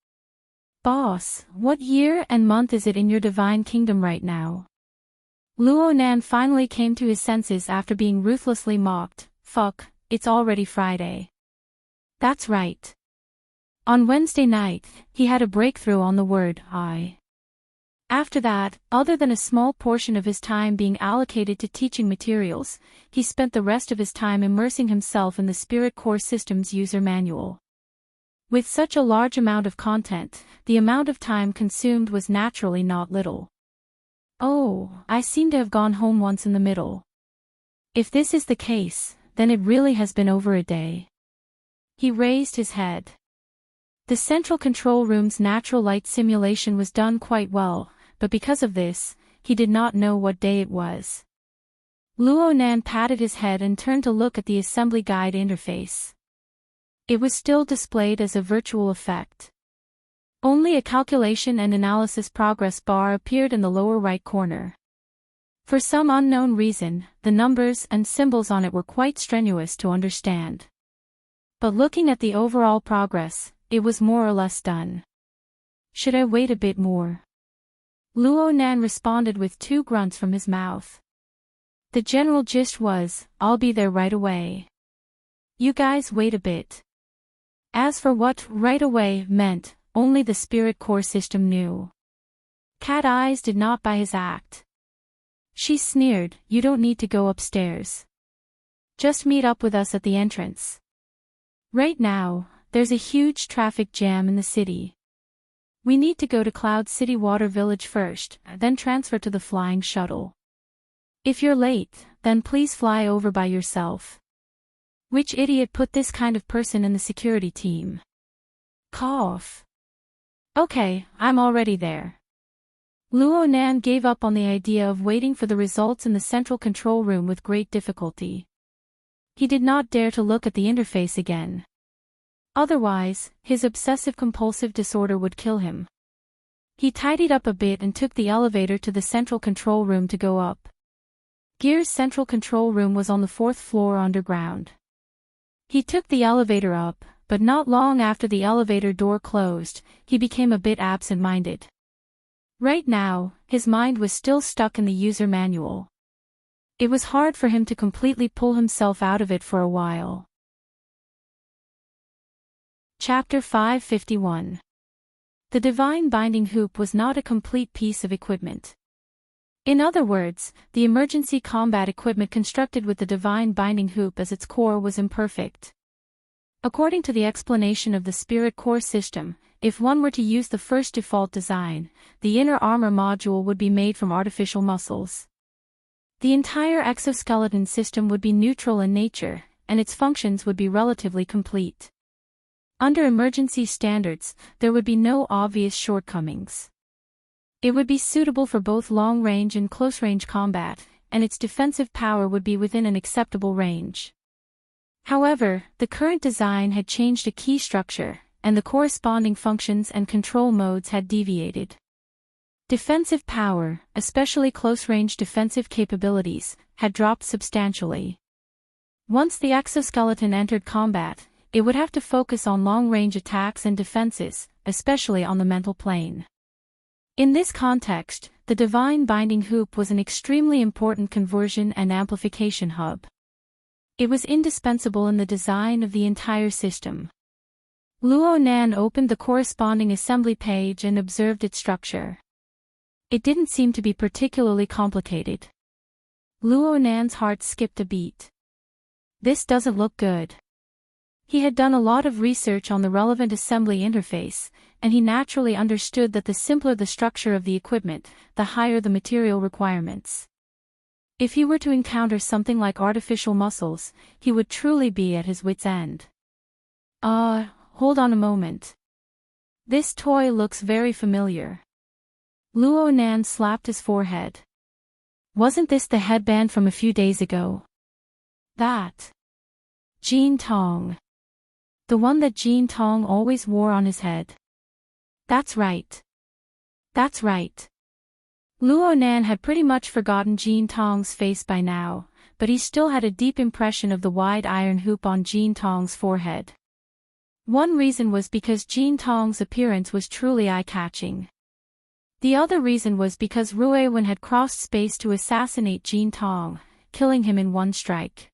Boss, what year and month is it in your divine kingdom right now? Luo Nan finally came to his senses after being ruthlessly mocked. Fuck, it's already Friday. That's right. On Wednesday night, he had a breakthrough on the word I. After that, other than a small portion of his time being allocated to teaching materials, he spent the rest of his time immersing himself in the Spirit Core System's user manual. With such a large amount of content, the amount of time consumed was naturally not little. Oh, I seem to have gone home once in the middle. If this is the case, then it really has been over a day. He raised his head. The central control room's natural light simulation was done quite well, but because of this, he did not know what day it was. Luo Nan patted his head and turned to look at the assembly guide interface. It was still displayed as a virtual effect. Only a calculation and analysis progress bar appeared in the lower right corner. For some unknown reason, the numbers and symbols on it were quite strenuous to understand. But looking at the overall progress, it was more or less done. Should I wait a bit more? Luo Nan responded with 2 grunts from his mouth. The general gist was, I'll be there right away. You guys wait a bit. As for what right away meant, only the Spirit Core System knew. Cat Eyes did not buy his act. She sneered, you don't need to go upstairs. Just meet up with us at the entrance. Right now, there's a huge traffic jam in the city. We need to go to Cloud City Water Village first, then transfer to the flying shuttle. If you're late, then please fly over by yourself. Which idiot put this kind of person in the security team? Cough. Okay, I'm already there. Luo Nan gave up on the idea of waiting for the results in the central control room with great difficulty. He did not dare to look at the interface again. Otherwise, his obsessive-compulsive disorder would kill him. He tidied up a bit and took the elevator to the central control room to go up. Gear's central control room was on the 4th floor underground. He took the elevator up, but not long after the elevator door closed, he became a bit absent-minded. Right now, his mind was still stuck in the user manual. It was hard for him to completely pull himself out of it for a while. Chapter 551. The divine binding hoop was not a complete piece of equipment. In other words, the emergency combat equipment constructed with the divine binding hoop as its core was imperfect. According to the explanation of the Spirit Core System, if one were to use the first default design, the inner armor module would be made from artificial muscles. The entire exoskeleton system would be neutral in nature, and its functions would be relatively complete. Under emergency standards, there would be no obvious shortcomings. It would be suitable for both long-range and close-range combat, and its defensive power would be within an acceptable range. However, the current design had changed a key structure, and the corresponding functions and control modes had deviated. Defensive power, especially close-range defensive capabilities, had dropped substantially. Once the exoskeleton entered combat, it would have to focus on long-range attacks and defenses, especially on the mental plane. In this context, the divine binding hoop was an extremely important conversion and amplification hub. It was indispensable in the design of the entire system. Luo Nan opened the corresponding assembly page and observed its structure. It didn't seem to be particularly complicated. Luo Nan's heart skipped a beat. This doesn't look good. He had done a lot of research on the relevant assembly interface, and he naturally understood that the simpler the structure of the equipment, the higher the material requirements. If he were to encounter something like artificial muscles, he would truly be at his wit's end. Hold on a moment. This toy looks very familiar. Luo Nan slapped his forehead. Wasn't this the headband from a few days ago? That. Jean Tong. The one that Jean Tong always wore on his head. That's right. That's right. Luo Nan had pretty much forgotten Jean Tong's face by now, but he still had a deep impression of the wide iron hoop on Jean Tong's forehead. One reason was because Jean Tong's appearance was truly eye-catching. The other reason was because Rui Wen had crossed space to assassinate Jean Tong, killing him in one strike.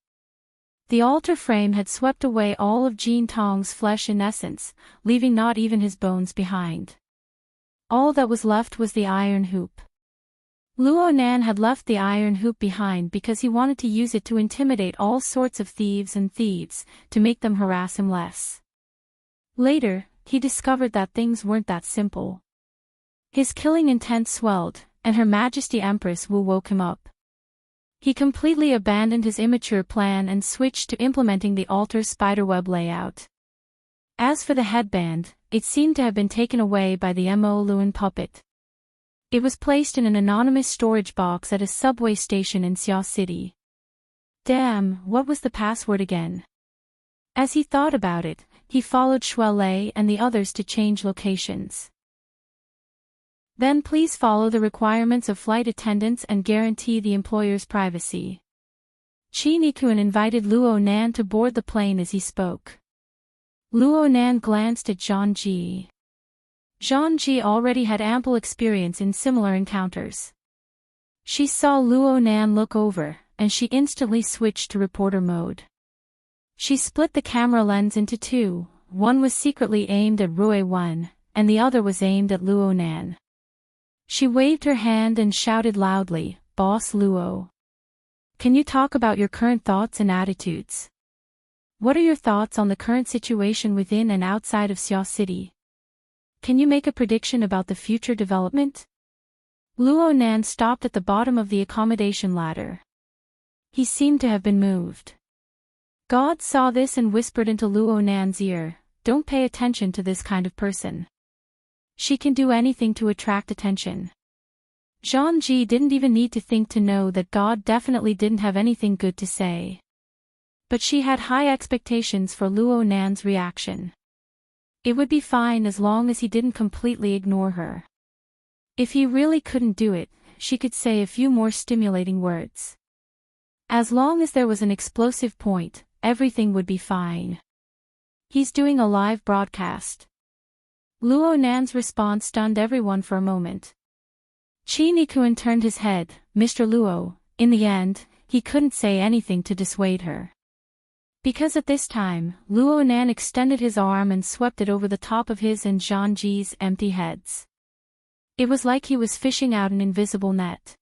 The altar frame had swept away all of Jean Tong's flesh in essence, leaving not even his bones behind. All that was left was the iron hoop. Luo Nan had left the iron hoop behind because he wanted to use it to intimidate all sorts of thieves, to make them harass him less. Later, he discovered that things weren't that simple. His killing intent swelled, and Her Majesty Empress Wu woke him up. He completely abandoned his immature plan and switched to implementing the altar's spiderweb layout. As for the headband, it seemed to have been taken away by the Mo Luan puppet. It was placed in an anonymous storage box at a subway station in Xia City. Damn, what was the password again? As he thought about it, he followed Shui Lei and the others to change locations. Then please follow the requirements of flight attendants and guarantee the employer's privacy. Qi Nikuan invited Luo Nan to board the plane as he spoke. Luo Nan glanced at Zhang Ji. Zhang Ji already had ample experience in similar encounters. She saw Luo Nan look over, and she instantly switched to reporter mode. She split the camera lens into two, one was secretly aimed at Rui Wen, and the other was aimed at Luo Nan. She waved her hand and shouted loudly, "Boss Luo. Can you talk about your current thoughts and attitudes? What are your thoughts on the current situation within and outside of Xia City? Can you make a prediction about the future development?" Luo Nan stopped at the bottom of the accommodation ladder. He seemed to have been moved. God saw this and whispered into Luo Nan's ear, "Don't pay attention to this kind of person. She can do anything to attract attention." Zhang Ji didn't even need to think to know that God definitely didn't have anything good to say. But she had high expectations for Luo Nan's reaction. It would be fine as long as he didn't completely ignore her. If he really couldn't do it, she could say a few more stimulating words. As long as there was an explosive point, everything would be fine. He's doing a live broadcast. Luo Nan's response stunned everyone for a moment. Qi Nikuan turned his head, "Mr. Luo." In the end, he couldn't say anything to dissuade her. Because at this time, Luo Nan extended his arm and swept it over the top of his and Zhang Ji's empty heads. It was like he was fishing out an invisible net.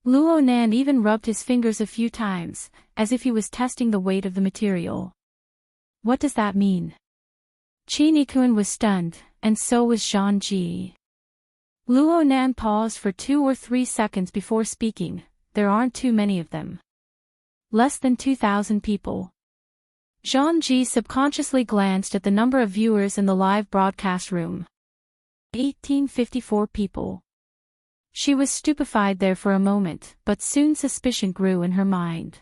Luo Nan even rubbed his fingers a few times, as if he was testing the weight of the material. What does that mean? Qi Nikuan was stunned, and so was Zhang Ji. Luo Nan paused for 2 or 3 seconds before speaking. There aren't too many of them. Less than 2,000 people. Zhang Ji subconsciously glanced at the number of viewers in the live broadcast room. 1854 people. She was stupefied there for a moment, but soon suspicion grew in her mind.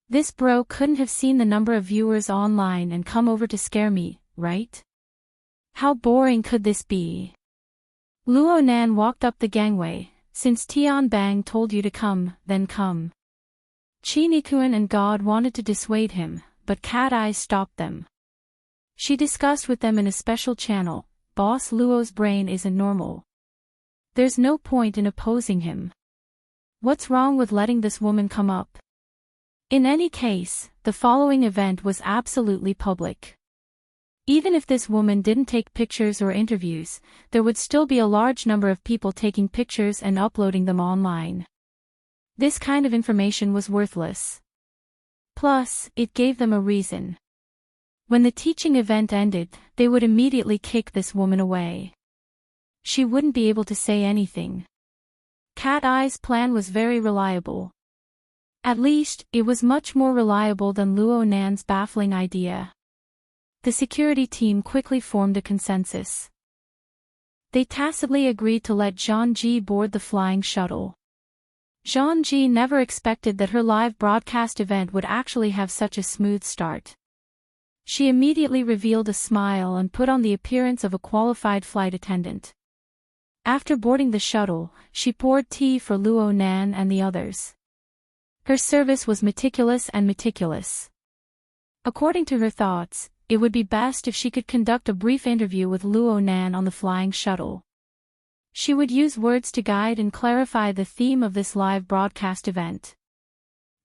This bro couldn't have seen the number of viewers online and come over to scare me, right? How boring could this be? Luo Nan walked up the gangway. "Since Tian Bang told you to come, then come." Qi Nikuan and God wanted to dissuade him, but Cat Eyes stopped them. She discussed with them in a special channel, "Boss Luo's brain isn't normal. There's no point in opposing him. What's wrong with letting this woman come up? In any case, the following event was absolutely public. Even if this woman didn't take pictures or interviews, there would still be a large number of people taking pictures and uploading them online. This kind of information was worthless. Plus, it gave them a reason. When the teaching event ended, they would immediately kick this woman away. She wouldn't be able to say anything. Cat Eye's plan was very reliable. At least, it was much more reliable than Luo Nan's baffling idea. The security team quickly formed a consensus. They tacitly agreed to let Zhangji board the flying shuttle. Zhangji never expected that her live broadcast event would actually have such a smooth start. She immediately revealed a smile and put on the appearance of a qualified flight attendant. After boarding the shuttle, she poured tea for Luo Nan and the others. Her service was meticulous and meticulous. According to her thoughts, it would be best if she could conduct a brief interview with Luo Nan on the flying shuttle. She would use words to guide and clarify the theme of this live broadcast event.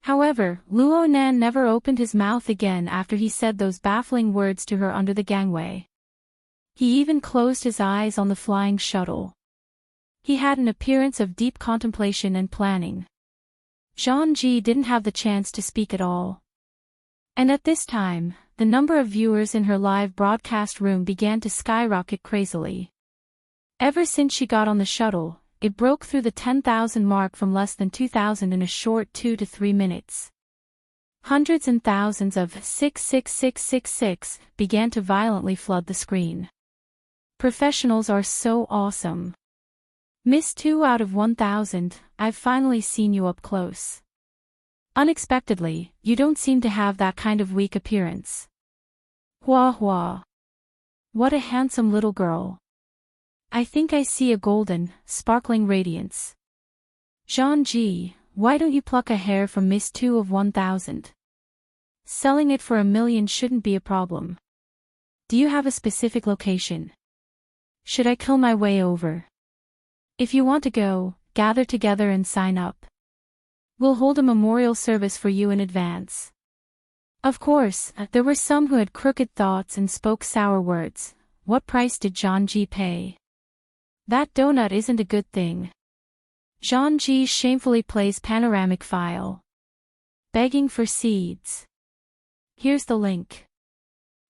However, Luo Nan never opened his mouth again after he said those baffling words to her under the gangway. He even closed his eyes on the flying shuttle. He had an appearance of deep contemplation and planning. Zhangji didn't have the chance to speak at all. And at this time, the number of viewers in her live broadcast room began to skyrocket crazily. Ever since she got on the shuttle, it broke through the 10,000 mark from less than 2,000 in a short 2 to 3 minutes. Hundreds and thousands of 66666 began to violently flood the screen. Professionals are so awesome. Miss 2 out of 1,000, I've finally seen you up close. Unexpectedly, you don't seem to have that kind of weak appearance. Hua hua. What a handsome little girl. I think I see a golden, sparkling radiance. Zhangji, why don't you pluck a hair from Miss 2 of 1,000? Selling it for $1 million shouldn't be a problem. Do you have a specific location? Should I kill my way over? If you want to go, gather together and sign up. We'll hold a memorial service for you in advance. Of course, there were some who had crooked thoughts and spoke sour words. What price did Zhangji pay? That donut isn't a good thing. Zhangji shamefully plays panoramic file. Begging for seeds. Here's the link.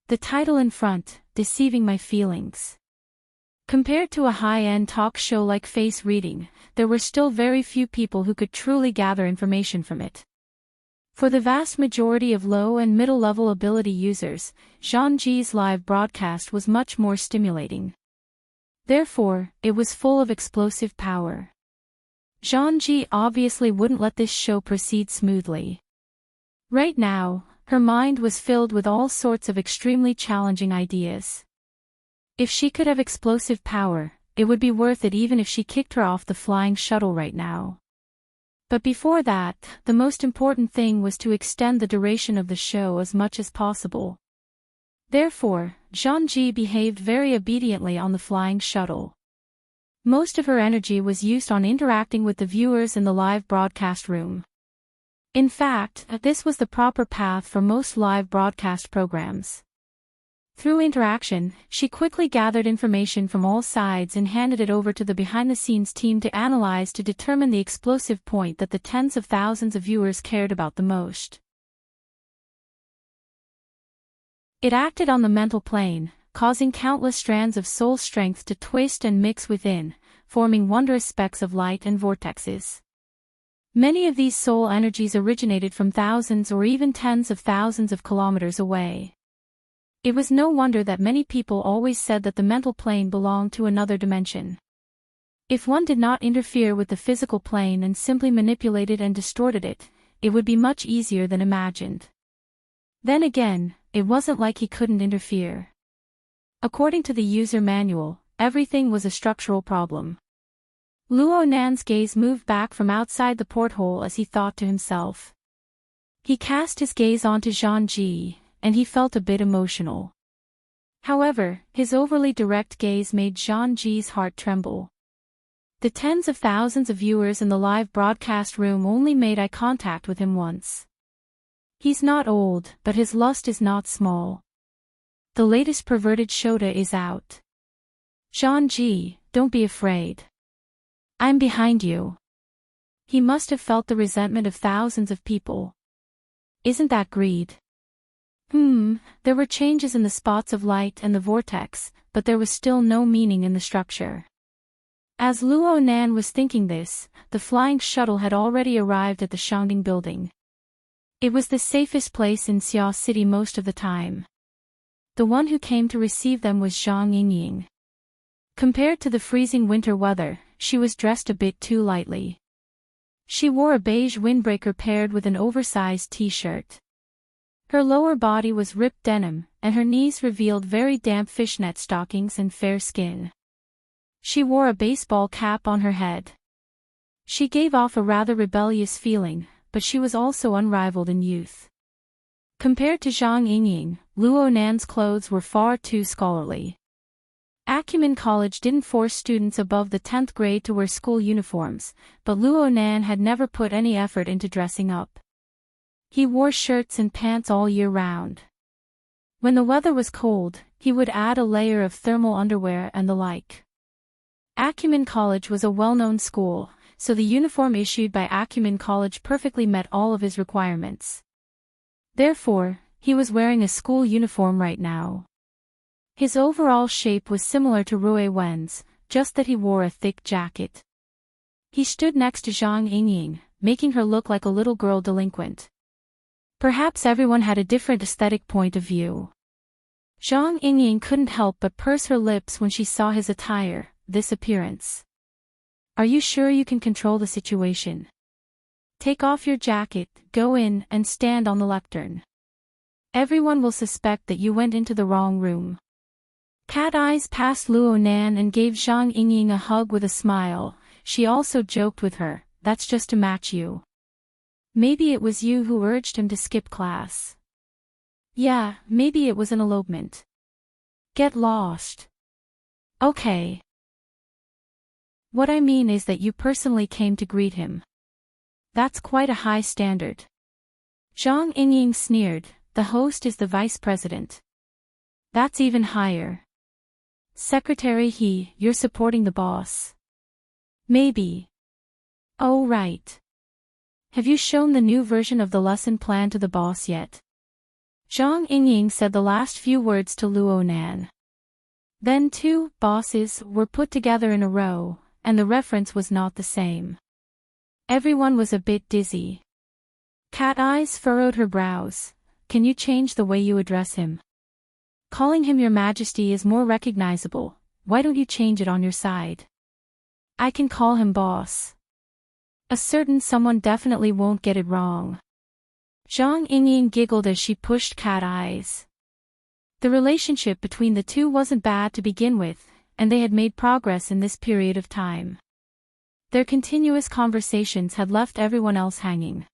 The title in front, Deceiving My Feelings. Compared to a high-end talk show like Face Reading, there were still very few people who could truly gather information from it. For the vast majority of low and middle-level ability users, Zhangji's live broadcast was much more stimulating. Therefore, it was full of explosive power. Zhangji obviously wouldn't let this show proceed smoothly. Right now, her mind was filled with all sorts of extremely challenging ideas. If she could have explosive power, it would be worth it even if she kicked her off the flying shuttle right now. But before that, the most important thing was to extend the duration of the show as much as possible. Therefore, Zhangji behaved very obediently on the flying shuttle. Most of her energy was used on interacting with the viewers in the live broadcast room. In fact, this was the proper path for most live broadcast programs. Through interaction, she quickly gathered information from all sides and handed it over to the behind-the-scenes team to analyze to determine the explosive point that the tens of thousands of viewers cared about the most. It acted on the mental plane, causing countless strands of soul strength to twist and mix within, forming wondrous specks of light and vortexes. Many of these soul energies originated from thousands or even tens of thousands of kilometers away. It was no wonder that many people always said that the mental plane belonged to another dimension. If one did not interfere with the physical plane and simply manipulated and distorted it, it would be much easier than imagined. Then again, it wasn't like he couldn't interfere. According to the user manual, everything was a structural problem. Luo Nan's gaze moved back from outside the porthole as he thought to himself. He cast his gaze onto Zhangji, and he felt a bit emotional. However, his overly direct gaze made Zhangji's heart tremble. The tens of thousands of viewers in the live broadcast room only made eye contact with him once. He's not old, but his lust is not small. The latest perverted shota is out. Zhangji, don't be afraid. I'm behind you. He must have felt the resentment of thousands of people. Isn't that greed? There were changes in the spots of light and the vortex, but there was still no meaning in the structure. As Luo Nan was thinking this, the flying shuttle had already arrived at the Shangding building. It was the safest place in Xia City most of the time. The one who came to receive them was Zhang Yingying. Compared to the freezing winter weather, she was dressed a bit too lightly. She wore a beige windbreaker paired with an oversized t-shirt. Her lower body was ripped denim, and her knees revealed very damp fishnet stockings and fair skin. She wore a baseball cap on her head. She gave off a rather rebellious feeling, but she was also unrivaled in youth. Compared to Zhang Yingying, Luo Nan's clothes were far too scholarly. Acumen College didn't force students above the 10th grade to wear school uniforms, but Luo Nan had never put any effort into dressing up. He wore shirts and pants all year round. When the weather was cold, he would add a layer of thermal underwear and the like. Acumen College was a well-known school, so the uniform issued by Acumen College perfectly met all of his requirements. Therefore, he was wearing a school uniform right now. His overall shape was similar to Rui Wen's, just that he wore a thick jacket. He stood next to Zhang Yingying, making her look like a little girl delinquent. Perhaps everyone had a different aesthetic point of view. Zhang Yingying couldn't help but purse her lips when she saw his attire, this appearance. Are you sure you can control the situation? Take off your jacket, go in, and stand on the lectern. Everyone will suspect that you went into the wrong room. Cat Eyes passed Luo Nan and gave Zhang Yingying a hug with a smile. She also joked with her, that's just to match you. Maybe it was you who urged him to skip class. Yeah, maybe it was an elopement. Get lost. Okay. What I mean is that you personally came to greet him. That's quite a high standard. Zhang Yingying sneered, the host is the vice president. That's even higher. Secretary He, you're supporting the boss. Maybe. Oh right. Have you shown the new version of the lesson plan to the boss yet? Zhang Yingying said the last few words to Luo Nan. Then two bosses were put together in a row, and the reference was not the same. Everyone was a bit dizzy. Cat Eyes furrowed her brows. Can you change the way you address him? Calling him Your Majesty is more recognizable, why don't you change it on your side? I can call him boss. A certain someone definitely won't get it wrong. Zhang Yingying giggled as she pushed Cat Eyes. The relationship between the two wasn't bad to begin with, and they had made progress in this period of time. Their continuous conversations had left everyone else hanging.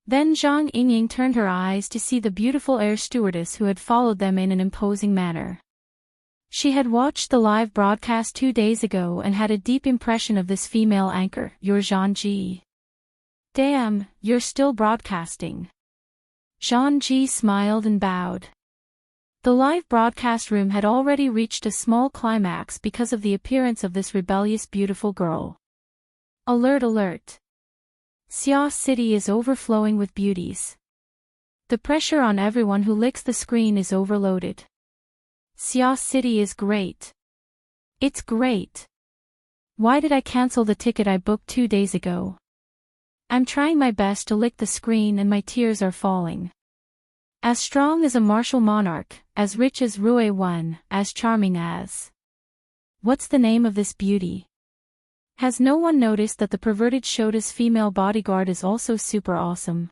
Then Zhang Yingying turned her eyes to see the beautiful air stewardess who had followed them in an imposing manner. She had watched the live broadcast 2 days ago and had a deep impression of this female anchor, your Zhangji. Damn, you're still broadcasting. Zhangji smiled and bowed. The live broadcast room had already reached a small climax because of the appearance of this rebellious beautiful girl. Alert alert. Xia City is overflowing with beauties. The pressure on everyone who licks the screen is overloaded. Xia City is great. It's great. Why did I cancel the ticket I booked 2 days ago? I'm trying my best to lick the screen and my tears are falling. As strong as a martial monarch, as rich as Rui Wen, as charming as... What's the name of this beauty? Has no one noticed that the perverted Shota's female bodyguard is also super awesome?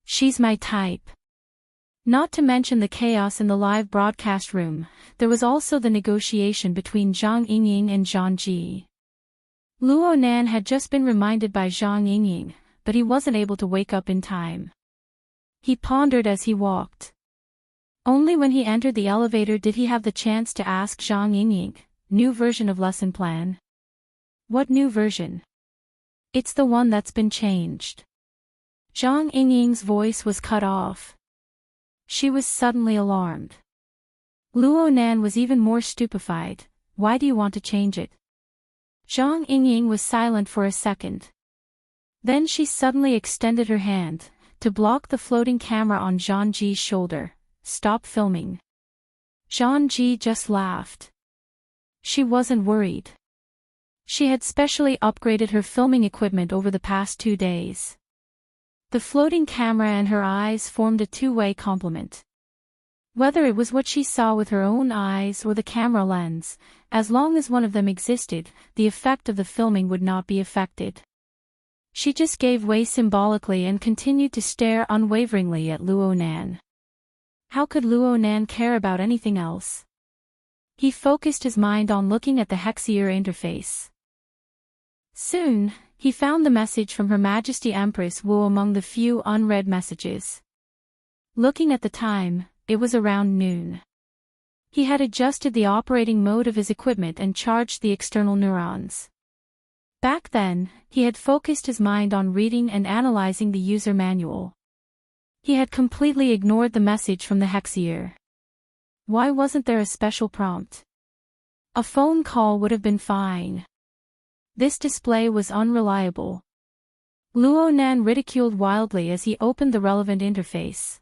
She's my type. Not to mention the chaos in the live broadcast room, there was also the negotiation between Zhang Yingying and Zhangji. Luo Nan had just been reminded by Zhang Yingying, but he wasn't able to wake up in time. He pondered as he walked. Only when he entered the elevator did he have the chance to ask Zhang Yingying, new version of lesson plan. What new version? It's the one that's been changed. Zhang Yingying's voice was cut off. She was suddenly alarmed. Luo Nan was even more stupefied. Why do you want to change it? Zhang Yingying was silent for a second. Then she suddenly extended her hand, to block the floating camera on Zhang Ji's shoulder. Stop filming. Zhang Ji just laughed. She wasn't worried. She had specially upgraded her filming equipment over the past 2 days. The floating camera and her eyes formed a two-way complement. Whether it was what she saw with her own eyes or the camera lens, as long as one of them existed, the effect of the filming would not be affected. She just gave way symbolically and continued to stare unwaveringly at Luo Nan. How could Luo Nan care about anything else? He focused his mind on looking at the Heir interface. Soon, he found the message from Her Majesty Empress Wu among the few unread messages. Looking at the time, it was around noon. He had adjusted the operating mode of his equipment and charged the external neurons. Back then, he had focused his mind on reading and analyzing the user manual. He had completely ignored the message from the Heir. Why wasn't there a special prompt? A phone call would have been fine. This display was unreliable. Luo Nan ridiculed wildly as he opened the relevant interface.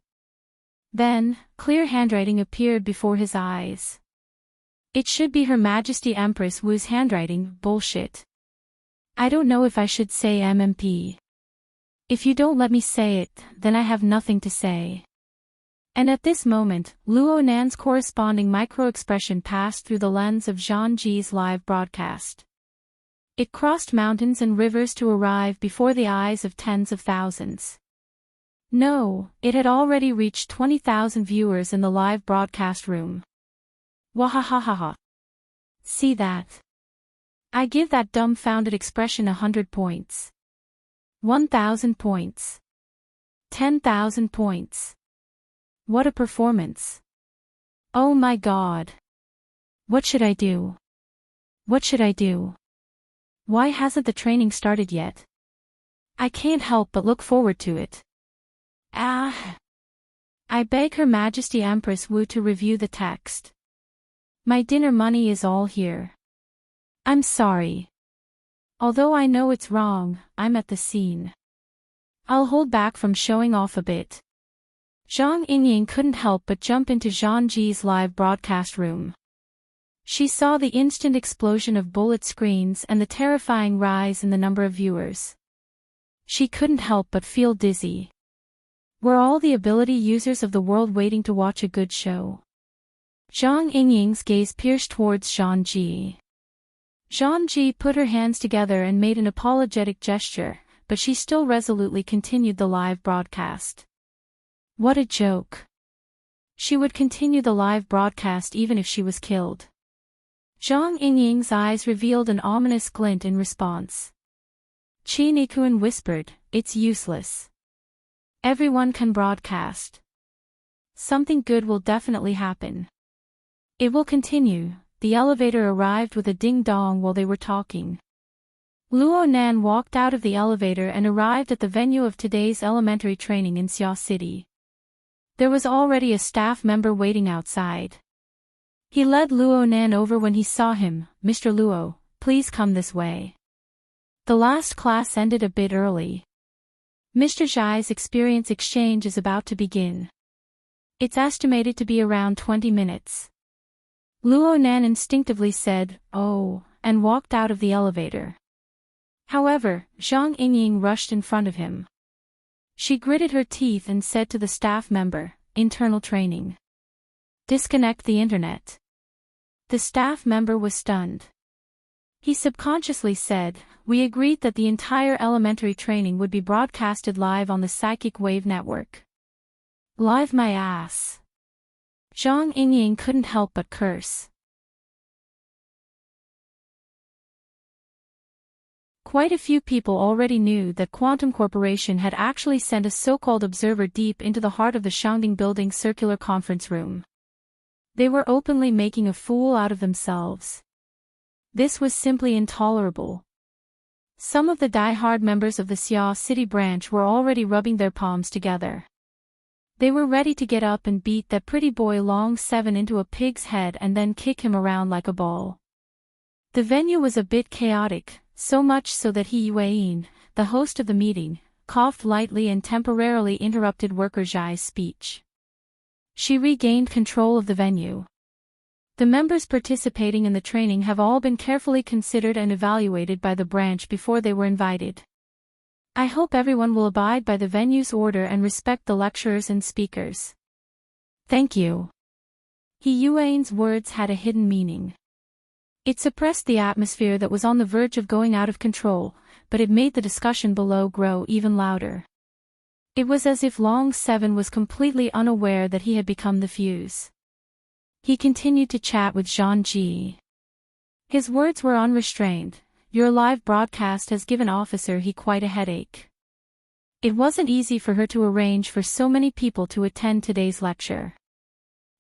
Then, clear handwriting appeared before his eyes. It should be Her Majesty Empress Wu's handwriting. Bullshit. I don't know if I should say MMP. If you don't let me say it, then I have nothing to say. And at this moment, Luo Nan's corresponding micro-expression passed through the lens of Zhang Ji's live broadcast. It crossed mountains and rivers to arrive before the eyes of tens of thousands. No, it had already reached 20,000 viewers in the live broadcast room. Wahahaha. See that? I give that dumbfounded expression 100 points. 1,000 points. 10,000 points. What a performance. Oh my God. What should I do? What should I do? Why hasn't the training started yet? I can't help but look forward to it. I beg Her Majesty Empress Wu to review the text. My dinner money is all here. I'm sorry. Although I know it's wrong, I'm at the scene. I'll hold back from showing off a bit. Zhang Yingying couldn't help but jump into Zhang Ji's live broadcast room. She saw the instant explosion of bullet screens and the terrifying rise in the number of viewers. She couldn't help but feel dizzy. Were all the ability users of the world waiting to watch a good show? Zhang Yingying's gaze pierced towards Zhang Ji. Zhang Ji put her hands together and made an apologetic gesture, but she still resolutely continued the live broadcast. What a joke. She would continue the live broadcast even if she was killed. Zhang Yingying's eyes revealed an ominous glint in response. Qi Nikuan whispered, "It's useless. Everyone can broadcast. Something good will definitely happen. It will continue." The elevator arrived with a ding-dong while they were talking. Luo Nan walked out of the elevator and arrived at the venue of today's elementary training in Xia City. There was already a staff member waiting outside. He led Luo Nan over when he saw him. "Mr. Luo, please come this way. The last class ended a bit early. Mr. Zhai's experience exchange is about to begin. It's estimated to be around 20 minutes. Luo Nan instinctively said, "Oh," and walked out of the elevator. However, Zhang Yingying rushed in front of him. She gritted her teeth and said to the staff member, "Internal training. Disconnect the internet." The staff member was stunned. He subconsciously said, "We agreed that the entire elementary training would be broadcasted live on the psychic wave network." Live my ass. Zhang Yingying couldn't help but curse. Quite a few people already knew that Quantum Corporation had actually sent a so-called observer deep into the heart of the Shangding Building circular conference room. They were openly making a fool out of themselves. This was simply intolerable. Some of the die-hard members of the Sia City branch were already rubbing their palms together. They were ready to get up and beat that pretty boy Long 7 into a pig's head and then kick him around like a ball. The venue was a bit chaotic, so much so that Yuan, the host of the meeting, coughed lightly and temporarily interrupted Worker Zhai's speech. She regained control of the venue. The members participating in the training have all been carefully considered and evaluated by the branch before they were invited. I hope everyone will abide by the venue's order and respect the lecturers and speakers. Thank you. Yuan's words had a hidden meaning. It suppressed the atmosphere that was on the verge of going out of control, but it made the discussion below grow even louder. It was as if Long 7 was completely unaware that he had become the fuse. He continued to chat with Zhang Ji. His words were unrestrained. Your live broadcast has given Officer He quite a headache. It wasn't easy for her to arrange for so many people to attend today's lecture.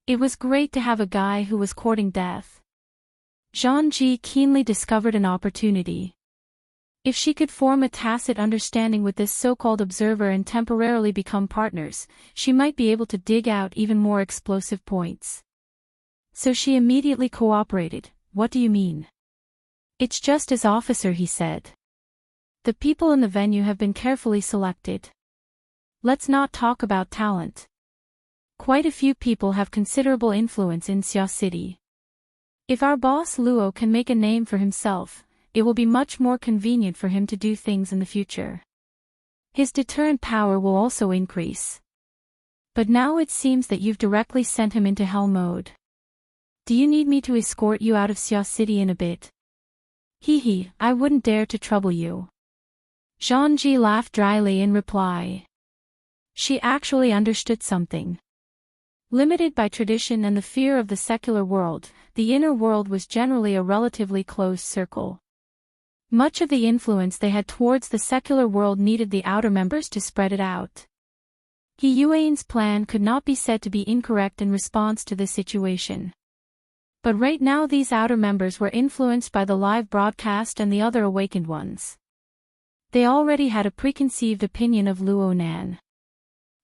It was great to have a guy who was courting death. Zhang Ji keenly discovered an opportunity. If she could form a tacit understanding with this so-called observer and temporarily become partners, she might be able to dig out even more explosive points. So she immediately cooperated. What do you mean? It's just as Officer He said. The people in the venue have been carefully selected. Let's not talk about talent. Quite a few people have considerable influence in Xia City. If our boss Luo can make a name for himself, it will be much more convenient for him to do things in the future. His deterrent power will also increase. But now it seems that you've directly sent him into hell mode. Do you need me to escort you out of Xia City in a bit? I wouldn't dare to trouble you. Zhang Ji laughed dryly in reply. She actually understood something. Limited by tradition and the fear of the secular world, the inner world was generally a relatively closed circle. Much of the influence they had towards the secular world needed the outer members to spread it out. Yuan's plan could not be said to be incorrect in response to this situation. But right now these outer members were influenced by the live broadcast and the other awakened ones. They already had a preconceived opinion of Luo Nan.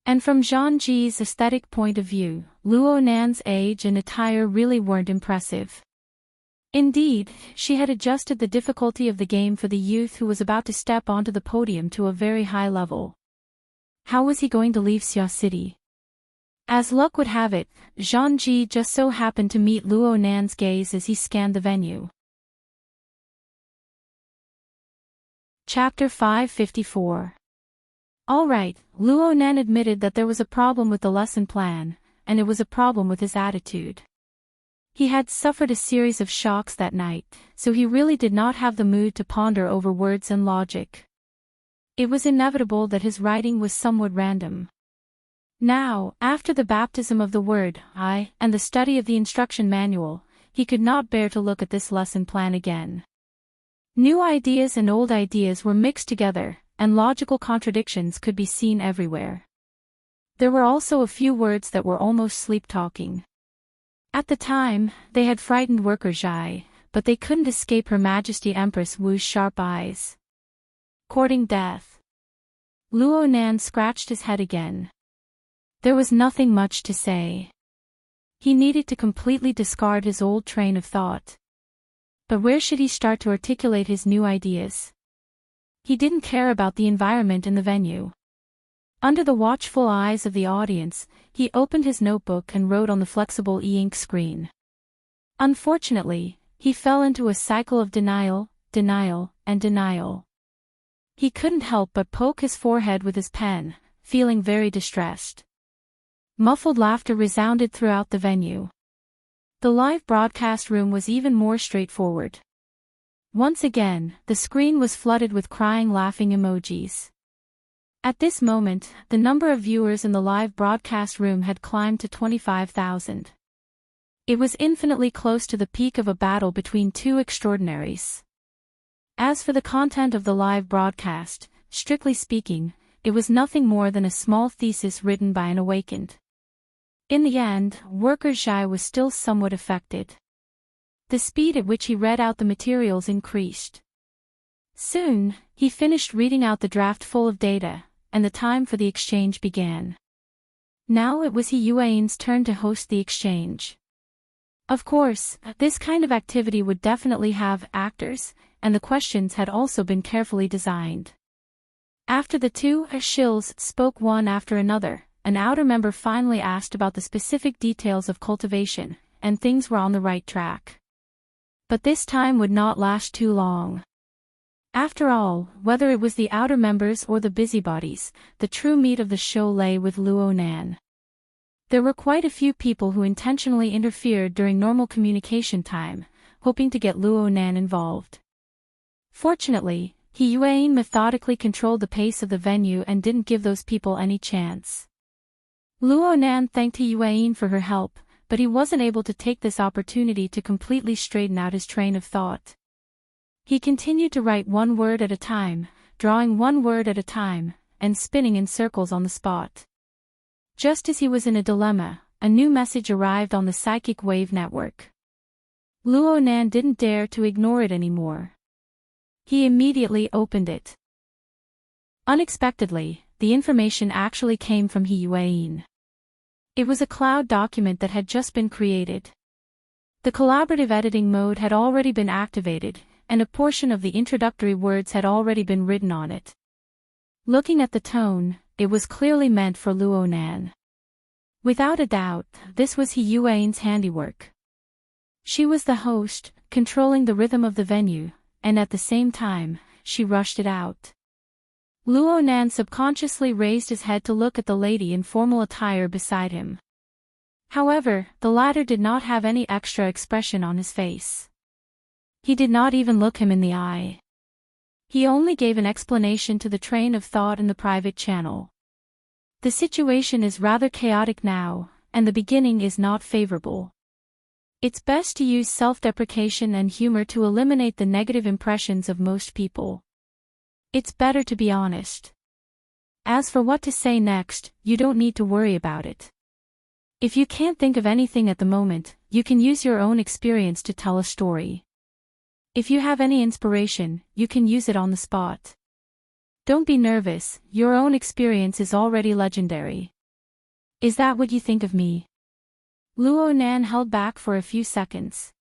And from Zhang Ji's aesthetic point of view, Luo Nan's age and attire really weren't impressive. Indeed, she had adjusted the difficulty of the game for the youth who was about to step onto the podium to a very high level. How was he going to leave Xia City? As luck would have it, Zhang Ji just so happened to meet Luo Nan's gaze as he scanned the venue. Chapter 554. All right, Luo Nan admitted that there was a problem with the lesson plan, and it was a problem with his attitude. He had suffered a series of shocks that night, so he really did not have the mood to ponder over words and logic. It was inevitable that his writing was somewhat random. Now, after the baptism of the word, I, and the study of the instruction manual, he could not bear to look at this lesson plan again. New ideas and old ideas were mixed together, and logical contradictions could be seen everywhere. There were also a few words that were almost sleep-talking. At the time, they had frightened Worker Zhai, but they couldn't escape Her Majesty Empress Wu's sharp eyes. Courting death. Luo Nan scratched his head again. There was nothing much to say. He needed to completely discard his old train of thought. But where should he start to articulate his new ideas? He didn't care about the environment in the venue. Under the watchful eyes of the audience, he opened his notebook and wrote on the flexible e-ink screen. Unfortunately, he fell into a cycle of denial, and denial. He couldn't help but poke his forehead with his pen, feeling very distressed. Muffled laughter resounded throughout the venue. The live broadcast room was even more straightforward. Once again, the screen was flooded with crying laughing emojis. At this moment, the number of viewers in the live broadcast room had climbed to 25,000. It was infinitely close to the peak of a battle between two extraordinaries. As for the content of the live broadcast, strictly speaking, it was nothing more than a small thesis written by an awakened. In the end, Worker Zhai was still somewhat affected. The speed at which he read out the materials increased. Soon, he finished reading out the draft full of data, and the time for the exchange began. Now it was Yuan's turn to host the exchange. Of course, this kind of activity would definitely have actors, and the questions had also been carefully designed. After the two shills spoke one after another, an outer member finally asked about the specific details of cultivation, and things were on the right track. But this time would not last too long. After all, whether it was the outer members or the busybodies, the true meat of the show lay with Luonan. There were quite a few people who intentionally interfered during normal communication time, hoping to get Luonan involved. Fortunately, Yuan methodically controlled the pace of the venue and didn't give those people any chance. Luonan thanked Yuan for her help, but he wasn't able to take this opportunity to completely straighten out his train of thought. He continued to write one word at a time, drawing one word at a time, and spinning in circles on the spot. Just as he was in a dilemma, a new message arrived on the psychic wave network. Luonan didn't dare to ignore it anymore. He immediately opened it. Unexpectedly, the information actually came from Yuan. It was a cloud document that had just been created. The collaborative editing mode had already been activated, and a portion of the introductory words had already been written on it. Looking at the tone, it was clearly meant for Luonan. Without a doubt, this was Yuan's handiwork. She was the host, controlling the rhythm of the venue, and at the same time, she rushed it out. Luonan subconsciously raised his head to look at the lady in formal attire beside him. However, the latter did not have any extra expression on his face. He did not even look him in the eye. He only gave an explanation to the train of thought in the private channel. The situation is rather chaotic now, and the beginning is not favorable. It's best to use self-deprecation and humor to eliminate the negative impressions of most people. It's better to be honest. As for what to say next, you don't need to worry about it. If you can't think of anything at the moment, you can use your own experience to tell a story. If you have any inspiration, you can use it on the spot. Don't be nervous, your own experience is already legendary. Is that what you think of me? Luonan held back for a few seconds.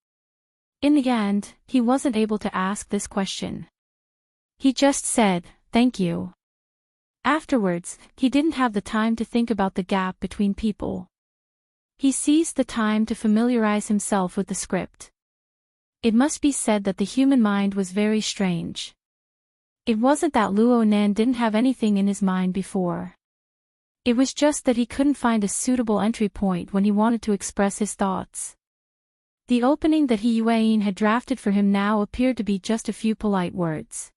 In the end, he wasn't able to ask this question. He just said, "Thank you." Afterwards, he didn't have the time to think about the gap between people. He seized the time to familiarize himself with the script. It must be said that the human mind was very strange. It wasn't that Luonan didn't have anything in his mind before. It was just that he couldn't find a suitable entry point when he wanted to express his thoughts. The opening that Yuan had drafted for him now appeared to be just a few polite words.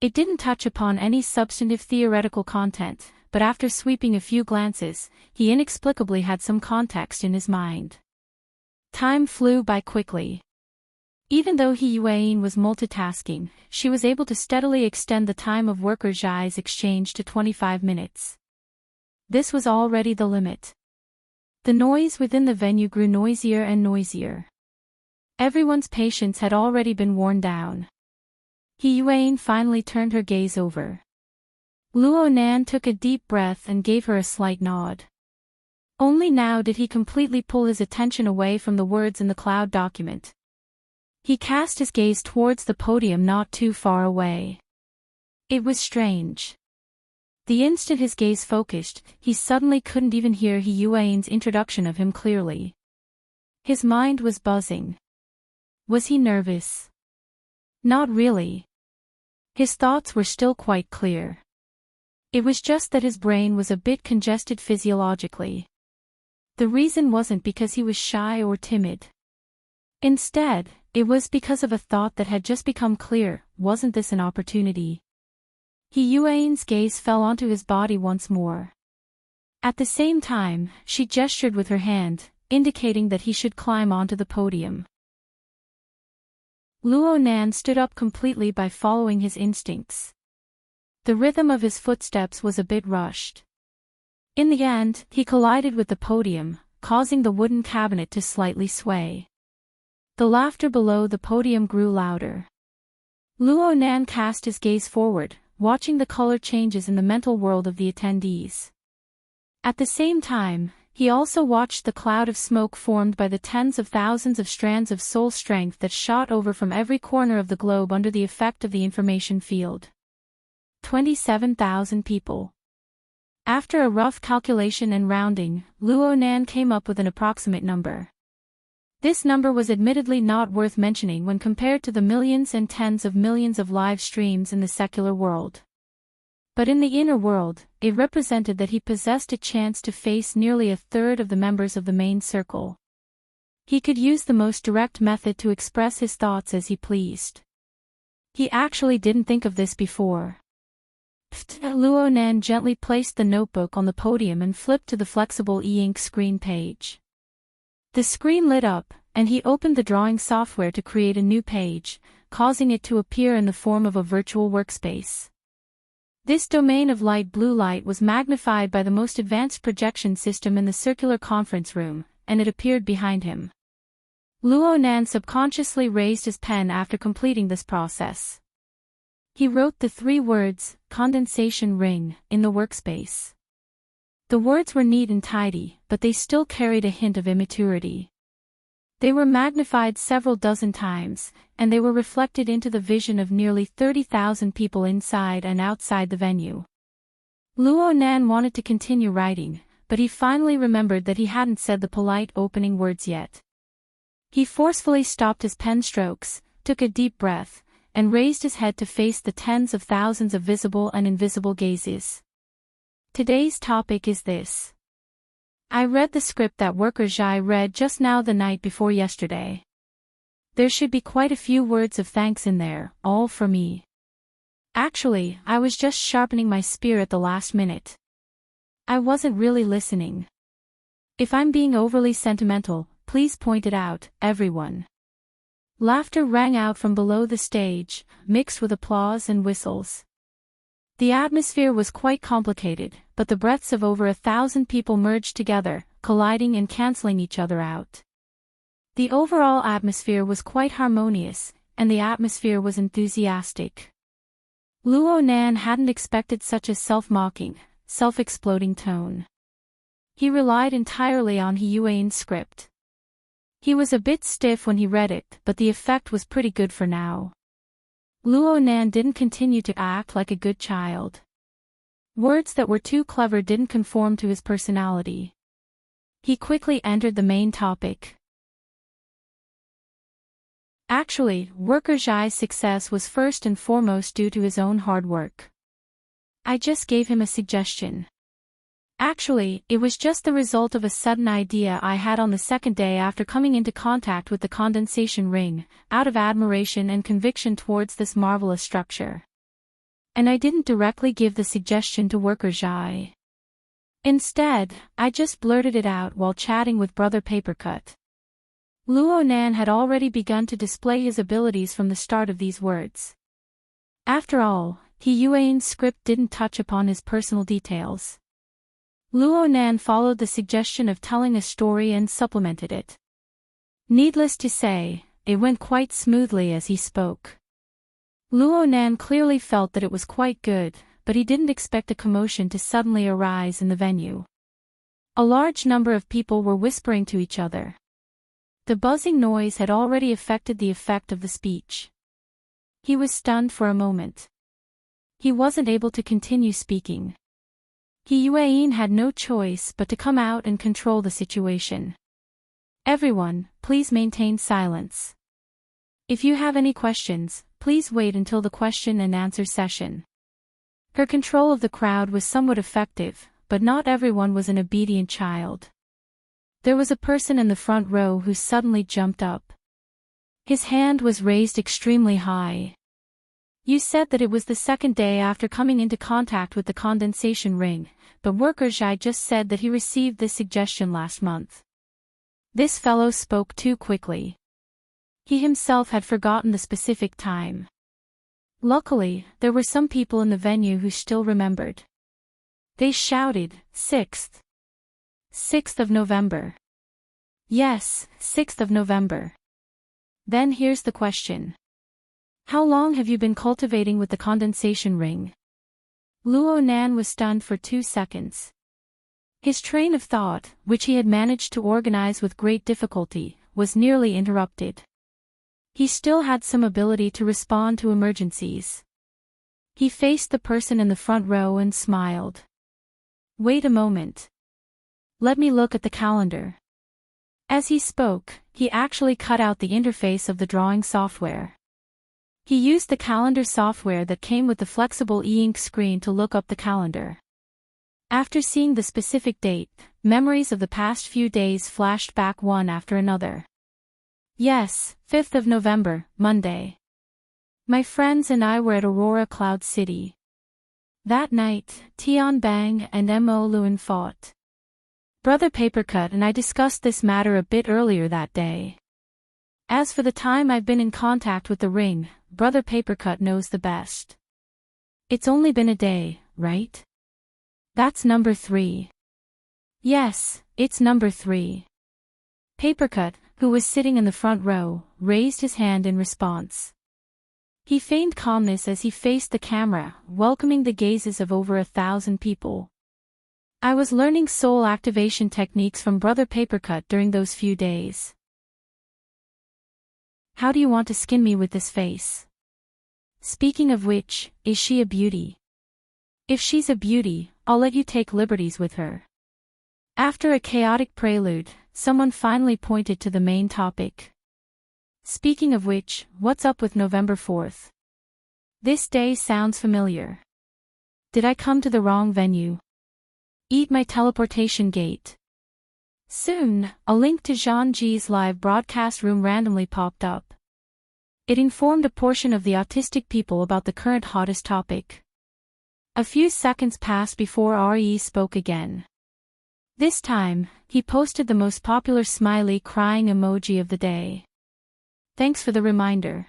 It didn't touch upon any substantive theoretical content, but after sweeping a few glances, he inexplicably had some context in his mind. Time flew by quickly. Even though Yuan was multitasking, she was able to steadily extend the time of worker Zhai's exchange to 25 minutes. This was already the limit. The noise within the venue grew noisier and noisier. Everyone's patience had already been worn down. Yuan finally turned her gaze over. Luonan took a deep breath and gave her a slight nod. Only now did he completely pull his attention away from the words in the cloud document. He cast his gaze towards the podium not too far away. It was strange. The instant his gaze focused, he suddenly couldn't even hear Yuan's introduction of him clearly. His mind was buzzing. Was he nervous? Not really. His thoughts were still quite clear. It was just that his brain was a bit congested physiologically. The reason wasn't because he was shy or timid. Instead, it was because of a thought that had just become clear. Wasn't this an opportunity? Yuan's gaze fell onto his body once more. At the same time, she gestured with her hand, indicating that he should climb onto the podium. Luonan stood up completely by following his instincts. The rhythm of his footsteps was a bit rushed. In the end, he collided with the podium, causing the wooden cabinet to slightly sway. The laughter below the podium grew louder. Luo Nan cast his gaze forward, watching the color changes in the mental world of the attendees. At the same time, he also watched the cloud of smoke formed by the tens of thousands of strands of soul strength that shot over from every corner of the globe under the effect of the information field. 27,000 people. After a rough calculation and rounding, Luo Nan came up with an approximate number. This number was admittedly not worth mentioning when compared to the millions and tens of millions of live streams in the secular world. But in the inner world, it represented that he possessed a chance to face nearly a third of the members of the main circle. He could use the most direct method to express his thoughts as he pleased. He actually didn't think of this before. Luo Nan gently placed the notebook on the podium and flipped to the flexible e-ink screen page. The screen lit up, and he opened the drawing software to create a new page, causing it to appear in the form of a virtual workspace. This domain of light blue light was magnified by the most advanced projection system in the circular conference room, and it appeared behind him. Luo Nan subconsciously raised his pen after completing this process. He wrote the 3 words, condensation ring, in the workspace. The words were neat and tidy, but they still carried a hint of immaturity. They were magnified several dozen times, and they were reflected into the vision of nearly 30,000 people inside and outside the venue. Luo Nan wanted to continue writing, but he finally remembered that he hadn't said the polite opening words yet. He forcefully stopped his pen strokes, took a deep breath, and raised his head to face the tens of thousands of visible and invisible gazes. Today's topic is this. I read the script that Worker Jai read just now the night before yesterday. There should be quite a few words of thanks in there, all for me. Actually, I was just sharpening my spear at the last minute. I wasn't really listening. If I'm being overly sentimental, please point it out, everyone. Laughter rang out from below the stage, mixed with applause and whistles. The atmosphere was quite complicated, but the breaths of over 1,000 people merged together, colliding and canceling each other out. The overall atmosphere was quite harmonious, and the atmosphere was enthusiastic. Luo Nan hadn't expected such a self-mocking, self-exploding tone. He relied entirely on Yuan's script. He was a bit stiff when he read it, but the effect was pretty good for now. Luo Nan didn't continue to act like a good child. Words that were too clever didn't conform to his personality. He quickly entered the main topic. Actually, Worker Jai's success was first and foremost due to his own hard work. I just gave him a suggestion. Actually, it was just the result of a sudden idea I had on the second day after coming into contact with the condensation ring, out of admiration and conviction towards this marvelous structure. And I didn't directly give the suggestion to Worker Jai. Instead, I just blurted it out while chatting with Brother Papercut. Luo Nan had already begun to display his abilities from the start of these words. After all, Yuan's script didn't touch upon his personal details. Luo Nan followed the suggestion of telling a story and supplemented it. Needless to say, it went quite smoothly as he spoke. Luo Nan clearly felt that it was quite good, but he didn't expect a commotion to suddenly arise in the venue. A large number of people were whispering to each other. The buzzing noise had already affected the effect of the speech. He was stunned for a moment. He wasn't able to continue speaking. Yuan had no choice but to come out and control the situation. Everyone, please maintain silence. If you have any questions, please wait until the question and answer session. Her control of the crowd was somewhat effective, but not everyone was an obedient child. There was a person in the front row who suddenly jumped up. His hand was raised extremely high. You said that it was the second day after coming into contact with the condensation ring, but Worker Jai just said that he received this suggestion last month. This fellow spoke too quickly. He himself had forgotten the specific time. Luckily, there were some people in the venue who still remembered. They shouted, 6th. 6th of November. Yes, 6th of November. Then here's the question. How long have you been cultivating with the condensation ring? Luo Nan was stunned for 2 seconds. His train of thought, which he had managed to organize with great difficulty, was nearly interrupted. He still had some ability to respond to emergencies. He faced the person in the front row and smiled. Wait a moment. Let me look at the calendar. As he spoke, he actually cut out the interface of the drawing software. He used the calendar software that came with the flexible e-ink screen to look up the calendar. After seeing the specific date, memories of the past few days flashed back one after another. Yes, 5th of November, Monday. My friends and I were at Aurora Cloud City. That night, Tian Bang and Mo Luan fought. Brother Papercut and I discussed this matter a bit earlier that day. As for the time I've been in contact with the ring, Brother Papercut knows the best. It's only been a day, right? That's number 3. Yes, it's number 3. Papercut, who was sitting in the front row, raised his hand in response. He feigned calmness as he faced the camera, welcoming the gazes of over 1,000 people. I was learning soul activation techniques from Brother Papercut during those few days. How do you want to skin me with this face? Speaking of which, is she a beauty? If she's a beauty, I'll let you take liberties with her. After a chaotic prelude, someone finally pointed to the main topic. Speaking of which, what's up with November 4th? This day sounds familiar. Did I come to the wrong venue? Eat my teleportation gate. Soon, a link to Zhang Ji's live broadcast room randomly popped up. It informed a portion of the autistic people about the current hottest topic. A few seconds passed before RE spoke again. This time, he posted the most popular smiley crying emoji of the day. Thanks for the reminder.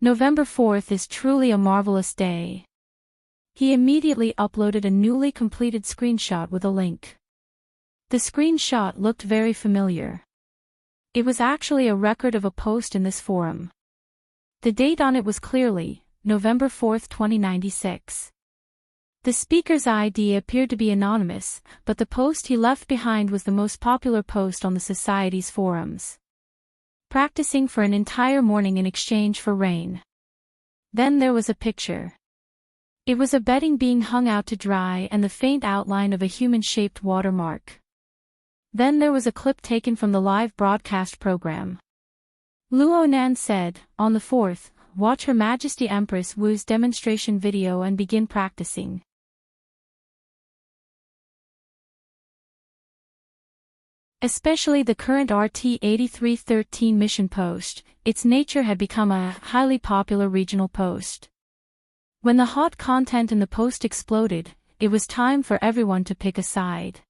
November 4th is truly a marvelous day. He immediately uploaded a newly completed screenshot with a link. The screenshot looked very familiar. It was actually a record of a post in this forum. The date on it was clearly November 4th, 2096. The speaker's ID appeared to be anonymous, but the post he left behind was the most popular post on the Society's forums. Practicing for an entire morning in exchange for rain. Then there was a picture. It was a bedding being hung out to dry and the faint outline of a human-shaped watermark. Then there was a clip taken from the live broadcast program. Luo Nan said, on the 4th, watch Her Majesty Empress Wu's demonstration video and begin practicing. Especially the current RT-8313 mission post, its nature had become a highly popular regional post. When the hot content in the post exploded, it was time for everyone to pick a side.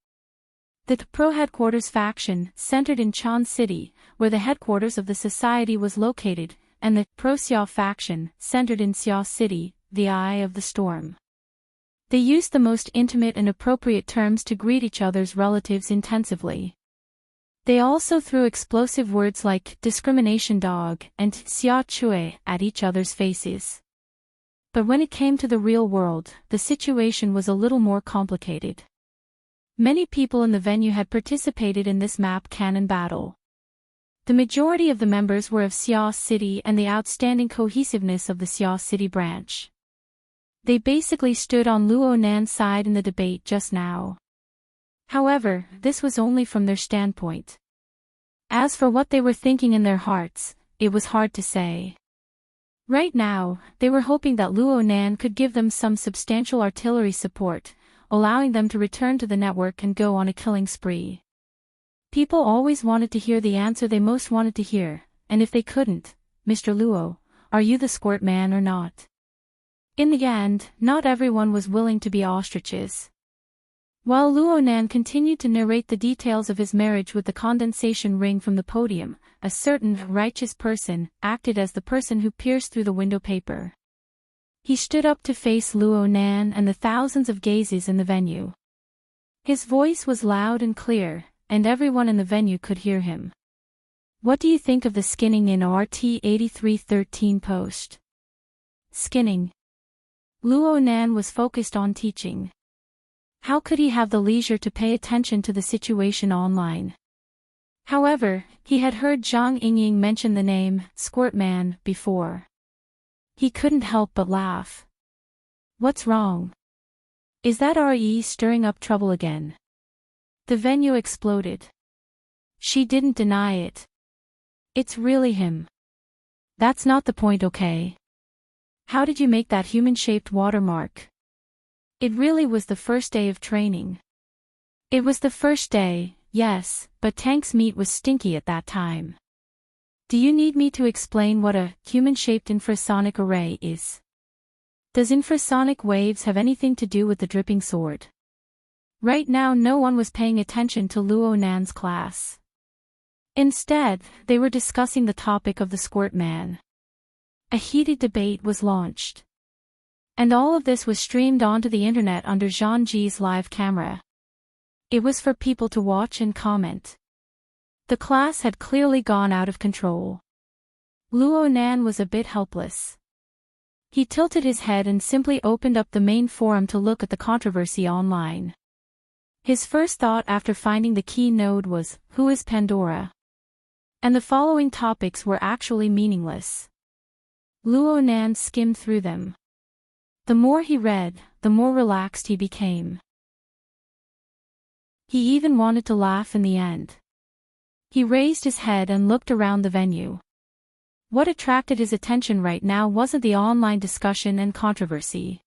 The Pro Headquarters faction, centered in Chan City, where the headquarters of the society was located, and the Pro Xia faction, centered in Xia City, the Eye of the Storm. They used the most intimate and appropriate terms to greet each other's relatives intensively. They also threw explosive words like discrimination dog and xia chui at each other's faces. But when it came to the real world, the situation was a little more complicated. Many people in the venue had participated in this map cannon battle. The majority of the members were of Xia City and the outstanding cohesiveness of the Xia City branch. They basically stood on Luo Nan's side in the debate just now. However, this was only from their standpoint. As for what they were thinking in their hearts, it was hard to say. Right now, they were hoping that Luo Nan could give them some substantial artillery support, allowing them to return to the network and go on a killing spree. People always wanted to hear the answer they most wanted to hear, and if they couldn't, Mr. Luo, are you the squirt man or not? In the end, not everyone was willing to be ostriches. While Luo Nan continued to narrate the details of his marriage with the condensation ring from the podium, a certain righteous person acted as the person who pierced through the window paper. He stood up to face Luo Nan and the thousands of gazes in the venue. His voice was loud and clear, and everyone in the venue could hear him. What do you think of the skinning in RT-8313 post? skinning. Luo Nan was focused on teaching. How could he have the leisure to pay attention to the situation online? However, he had heard Zhang Yingying mention the name, Squirt Man, before. He couldn't help but laugh. What's wrong? Is that Re stirring up trouble again? The venue exploded. She didn't deny it. It's really him. That's not the point, okay? How did you make that human-shaped watermark? It really was the first day of training. It was the first day, yes, but Tank's meat was stinky at that time. Do you need me to explain what a human-shaped infrasonic array is? Does infrasonic waves have anything to do with the dripping sword? Right now no one was paying attention to Luo Nan's class. Instead, they were discussing the topic of the Squirt Man. A heated debate was launched. And all of this was streamed onto the internet under Zhang Ji's live camera. It was for people to watch and comment. The class had clearly gone out of control. Luo Nan was a bit helpless. He tilted his head and simply opened up the main forum to look at the controversy online. His first thought after finding the key node was, who is Pandora? And the following topics were actually meaningless. Luo Nan skimmed through them. The more he read, the more relaxed he became. He even wanted to laugh in the end. He raised his head and looked around the venue. What attracted his attention right now wasn't the online discussion and controversy.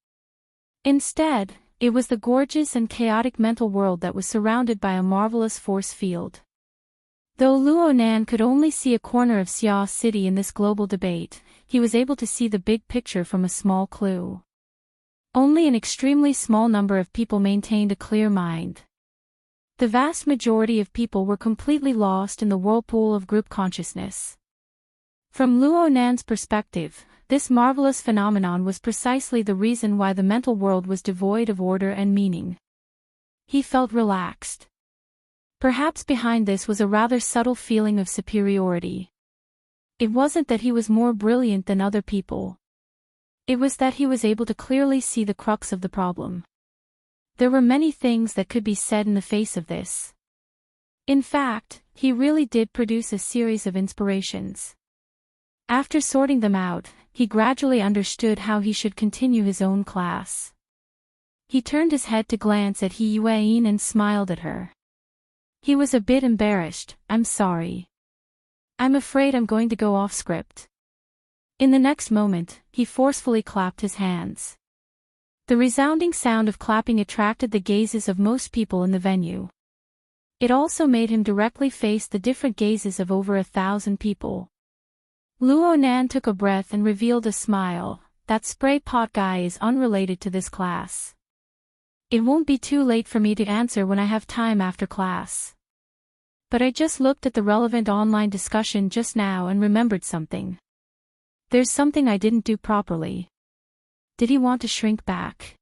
Instead, it was the gorgeous and chaotic mental world that was surrounded by a marvelous force field. Though Luo Nan could only see a corner of Xia City in this global debate, he was able to see the big picture from a small clue. Only an extremely small number of people maintained a clear mind. The vast majority of people were completely lost in the whirlpool of group consciousness. From Luo Nan's perspective, this marvelous phenomenon was precisely the reason why the mental world was devoid of order and meaning. He felt relaxed. Perhaps behind this was a rather subtle feeling of superiority. It wasn't that he was more brilliant than other people. It was that he was able to clearly see the crux of the problem. There were many things that could be said in the face of this. In fact, he really did produce a series of inspirations. After sorting them out, he gradually understood how he should continue his own class. He turned his head to glance at He Yueyin and smiled at her. He was a bit embarrassed. I'm sorry. I'm afraid I'm going to go off script. In the next moment, he forcefully clapped his hands. The resounding sound of clapping attracted the gazes of most people in the venue. It also made him directly face the different gazes of over 1,000 people. Luo Nan took a breath and revealed a smile. That spray pot guy is unrelated to this class. It won't be too late for me to answer when I have time after class. But I just looked at the relevant online discussion just now and remembered something. There's something I didn't do properly. Did he want to shrink back?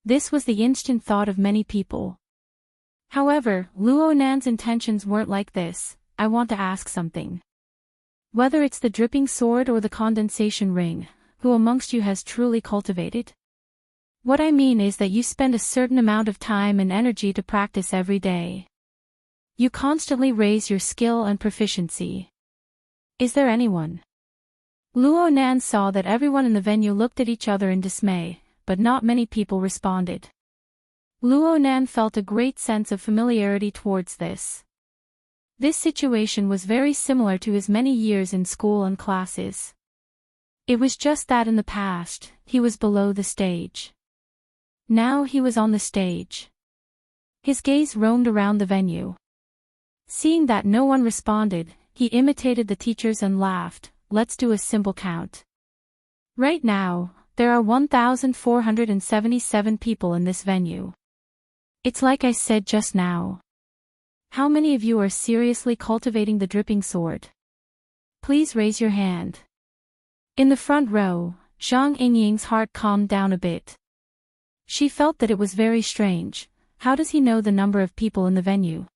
This was the instant thought of many people. However, Luo Nan's intentions weren't like this. I want to ask something. Whether it's the dripping sword or the condensation ring, who amongst you has truly cultivated? What I mean is that you spend a certain amount of time and energy to practice every day. You constantly raise your skill and proficiency. Is there anyone? Luo Nan saw that everyone in the venue looked at each other in dismay, but not many people responded. Luo Nan felt a great sense of familiarity towards this. This situation was very similar to his many years in school and classes. It was just that in the past, he was below the stage. Now he was on the stage. His gaze roamed around the venue. Seeing that no one responded, he imitated the teachers and laughed. Let's do a simple count. Right now, there are 1,477 people in this venue. It's like I said just now. How many of you are seriously cultivating the dripping sword? Please raise your hand. In the front row, Zhang Yingying's heart calmed down a bit. She felt that it was very strange. How does he know the number of people in the venue?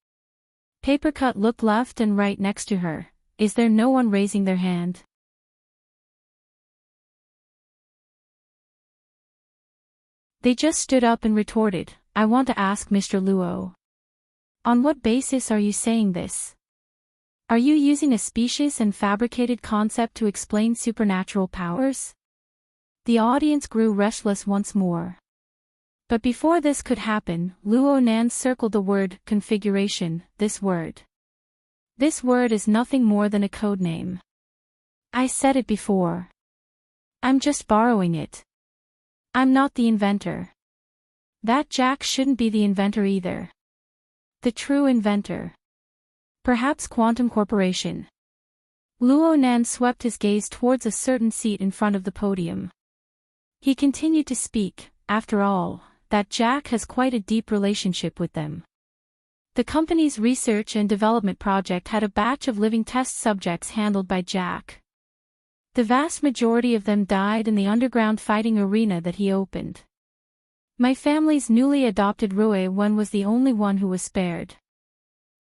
Papercut looked left and right next to her. Is there no one raising their hand? They just stood up and retorted, "I want to ask Mr. Luo. On what basis are you saying this? Are you using a specious and fabricated concept to explain supernatural powers?" The audience grew restless once more. But before this could happen, Luo Nan circled the word configuration. This word is nothing more than a code name. I said it before. I'm just borrowing it. I'm not the inventor. That Jack shouldn't be the inventor either. The true inventor. Perhaps Quantum Corporation. Luo Nan swept his gaze towards a certain seat in front of the podium. He continued to speak. After all, that Jack has quite a deep relationship with them. The company's research and development project had a batch of living test subjects handled by Jack. The vast majority of them died in the underground fighting arena that he opened. My family's newly adopted Rue Wen was the only one who was spared.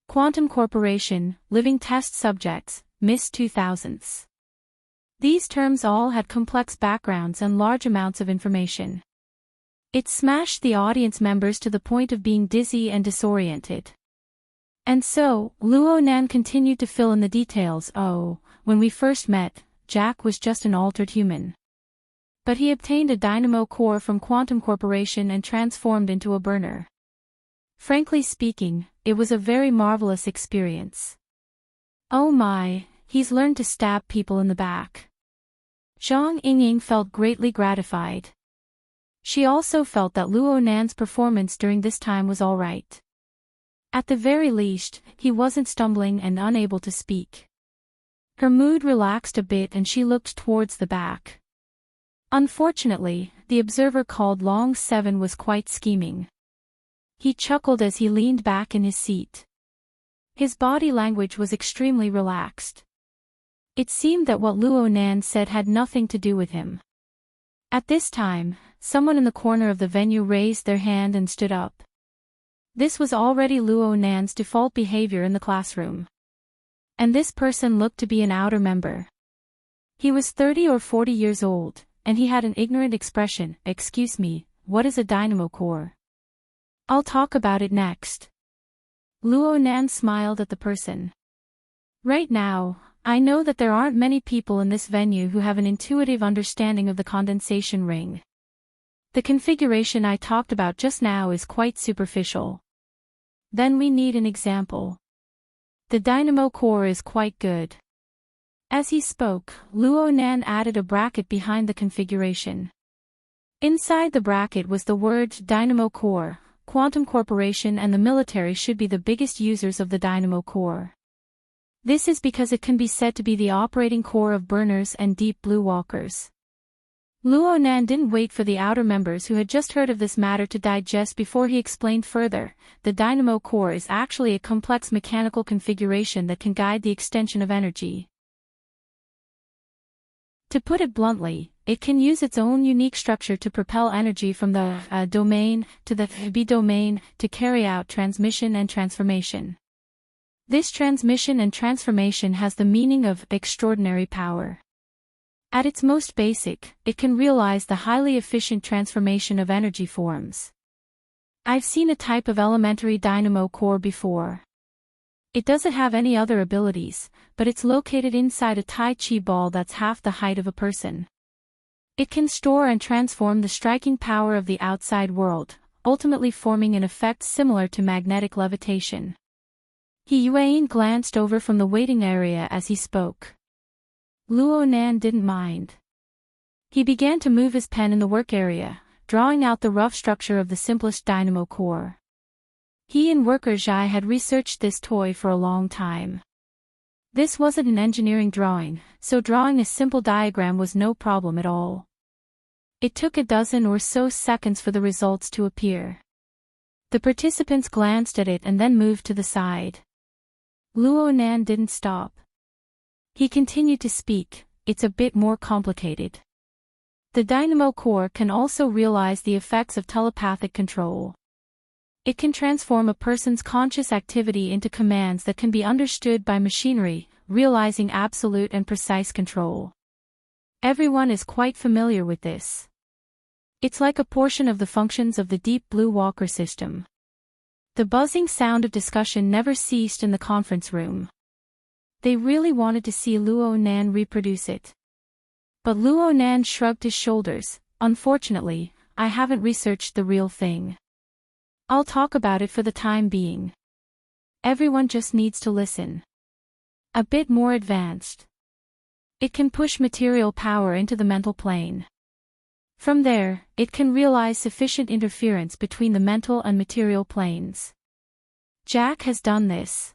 Quantum Corporation, living test subjects, Miss 2000s. These terms all had complex backgrounds and large amounts of information. It smashed the audience members to the point of being dizzy and disoriented. And so, Luo Nan continued to fill in the details. "Oh, when we first met, Jack was just an altered human. But he obtained a dynamo core from Quantum Corporation and transformed into a burner. Frankly speaking, it was a very marvelous experience. Oh my, he's learned to stab people in the back." Zhang Yingying felt greatly gratified. She also felt that Luo Nan's performance during this time was all right. At the very least, he wasn't stumbling and unable to speak. Her mood relaxed a bit and she looked towards the back. Unfortunately, the observer called Long 7 was quite scheming. He chuckled as he leaned back in his seat. His body language was extremely relaxed. It seemed that what Luo Nan said had nothing to do with him. At this time, someone in the corner of the venue raised their hand and stood up. This was already Luo Nan's default behavior in the classroom. And this person looked to be an outer member. He was 30 or 40 years old, and he had an ignorant expression. "Excuse me, what is a dynamo core?" "I'll talk about it next." Luo Nan smiled at the person. "Right now, I know that there aren't many people in this venue who have an intuitive understanding of the condensation ring. The configuration I talked about just now is quite superficial. Then we need an example. The dynamo core is quite good." As he spoke, Luo Nan added a bracket behind the configuration. Inside the bracket was the word dynamo core. Quantum Corporation and the military should be the biggest users of the dynamo core. This is because it can be said to be the operating core of burners and deep blue walkers. Luo Nan didn't wait for the outer members who had just heard of this matter to digest before he explained further. The dynamo core is actually a complex mechanical configuration that can guide the extension of energy. To put it bluntly, it can use its own unique structure to propel energy from the domain to the B domain to carry out transmission and transformation. This transmission and transformation has the meaning of extraordinary power. At its most basic, it can realize the highly efficient transformation of energy forms. I've seen a type of elementary dynamo core before. It doesn't have any other abilities, but it's located inside a Tai Chi ball that's half the height of a person. It can store and transform the striking power of the outside world, ultimately forming an effect similar to magnetic levitation. He Yuan glanced over from the waiting area as he spoke. Luo Nan didn't mind. He began to move his pen in the work area, drawing out the rough structure of the simplest dynamo core. He and worker Zhai had researched this toy for a long time. This wasn't an engineering drawing, so drawing a simple diagram was no problem at all. It took a dozen or so seconds for the results to appear. The participants glanced at it and then moved to the side. Luo Nan didn't stop. He continued to speak. "It's a bit more complicated. The dynamo core can also realize the effects of telepathic control. It can transform a person's conscious activity into commands that can be understood by machinery, realizing absolute and precise control. Everyone is quite familiar with this. It's like a portion of the functions of the deep blue walker system. The buzzing sound of discussion never ceased in the conference room. They really wanted to see Luo Nan reproduce it. But Luo Nan shrugged his shoulders. Unfortunately, I haven't researched the real thing. I'll talk about it for the time being. Everyone just needs to listen. A bit more advanced. It can push material power into the mental plane. From there, it can realize sufficient interference between the mental and material planes. Jack has done this.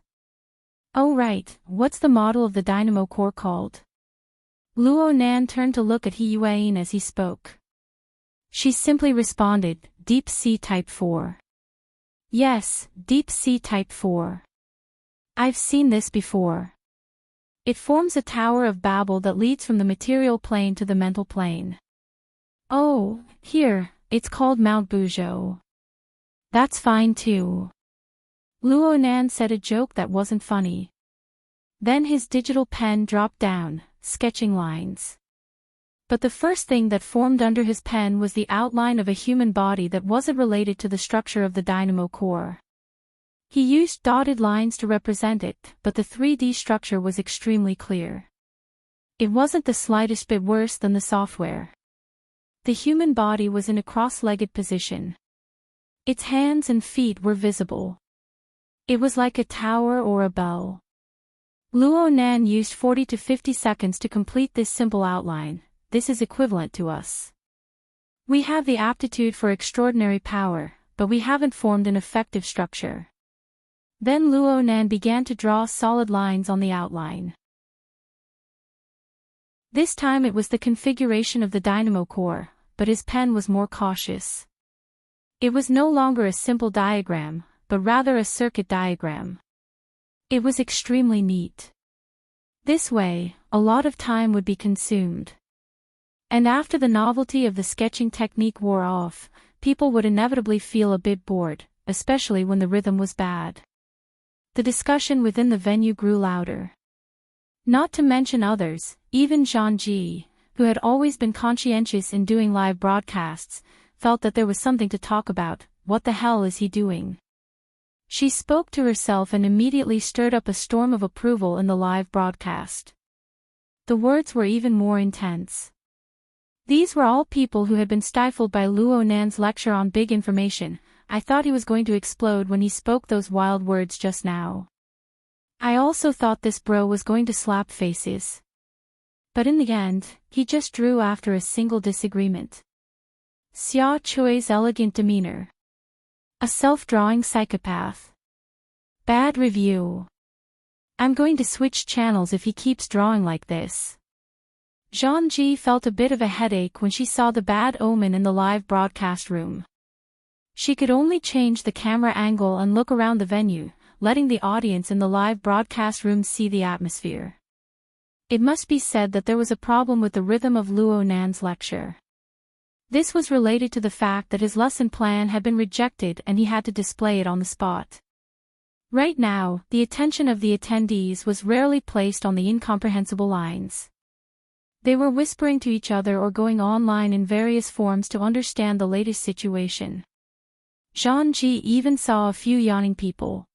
Oh right, what's the model of the dynamo core called? Luo Nan turned to look at He Yuan as he spoke. She simply responded, Deep Sea Type 4. Yes, Deep Sea Type 4. I've seen this before. It forms a Tower of Babel that leads from the material plane to the mental plane. Oh, here, it's called Mount Buzhou. That's fine too. Luo Nan said a joke that wasn't funny. Then his digital pen dropped down, sketching lines. But the first thing that formed under his pen was the outline of a human body that wasn't related to the structure of the dynamo core. He used dotted lines to represent it, but the 3D structure was extremely clear. It wasn't the slightest bit worse than the software. The human body was in a cross-legged position. Its hands and feet were visible. It was like a tower or a bell. Luo Nan used 40 to 50 seconds to complete this simple outline. This is equivalent to us. We have the aptitude for extraordinary power, but we haven't formed an effective structure. Then Luo Nan began to draw solid lines on the outline. This time it was the configuration of the dynamo core, but his pen was more cautious. It was no longer a simple diagram, but rather a circuit diagram. It was extremely neat. This way, a lot of time would be consumed. And after the novelty of the sketching technique wore off, people would inevitably feel a bit bored, especially when the rhythm was bad. The discussion within the venue grew louder. Not to mention others, even Zhang Ji, who had always been conscientious in doing live broadcasts, felt that there was something to talk about. What the hell is he doing? She spoke to herself and immediately stirred up a storm of approval in the live broadcast. The words were even more intense. These were all people who had been stifled by Luo Nan's lecture on big information. I thought he was going to explode when he spoke those wild words just now. I also thought this bro was going to slap faces. But in the end, he just drew after a single disagreement. Xia Chui's elegant demeanor. A self-drawing psychopath. Bad review. I'm going to switch channels if he keeps drawing like this. Zhang Ji felt a bit of a headache when she saw the bad omen in the live broadcast room. She could only change the camera angle and look around the venue, letting the audience in the live broadcast room see the atmosphere. It must be said that there was a problem with the rhythm of Luo Nan's lecture. This was related to the fact that his lesson plan had been rejected and he had to display it on the spot. Right now, the attention of the attendees was rarely placed on the incomprehensible lines. They were whispering to each other or going online in various forms to understand the latest situation. Zhang Ji even saw a few yawning people.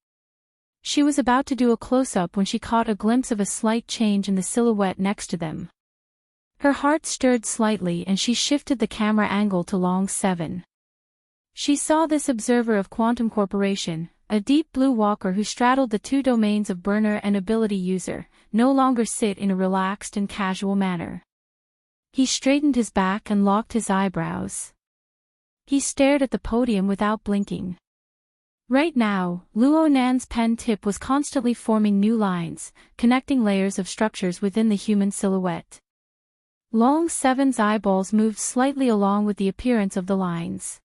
She was about to do a close-up when she caught a glimpse of a slight change in the silhouette next to them. Her heart stirred slightly and she shifted the camera angle to long 7. She saw this observer of Quantum Corporation, a deep blue walker who straddled the two domains of burner and ability user, no longer sit in a relaxed and casual manner. He straightened his back and locked his eyebrows. He stared at the podium without blinking. Right now, Luo Nan's pen tip was constantly forming new lines, connecting layers of structures within the human silhouette. Long 7's eyeballs moved slightly along with the appearance of the lines.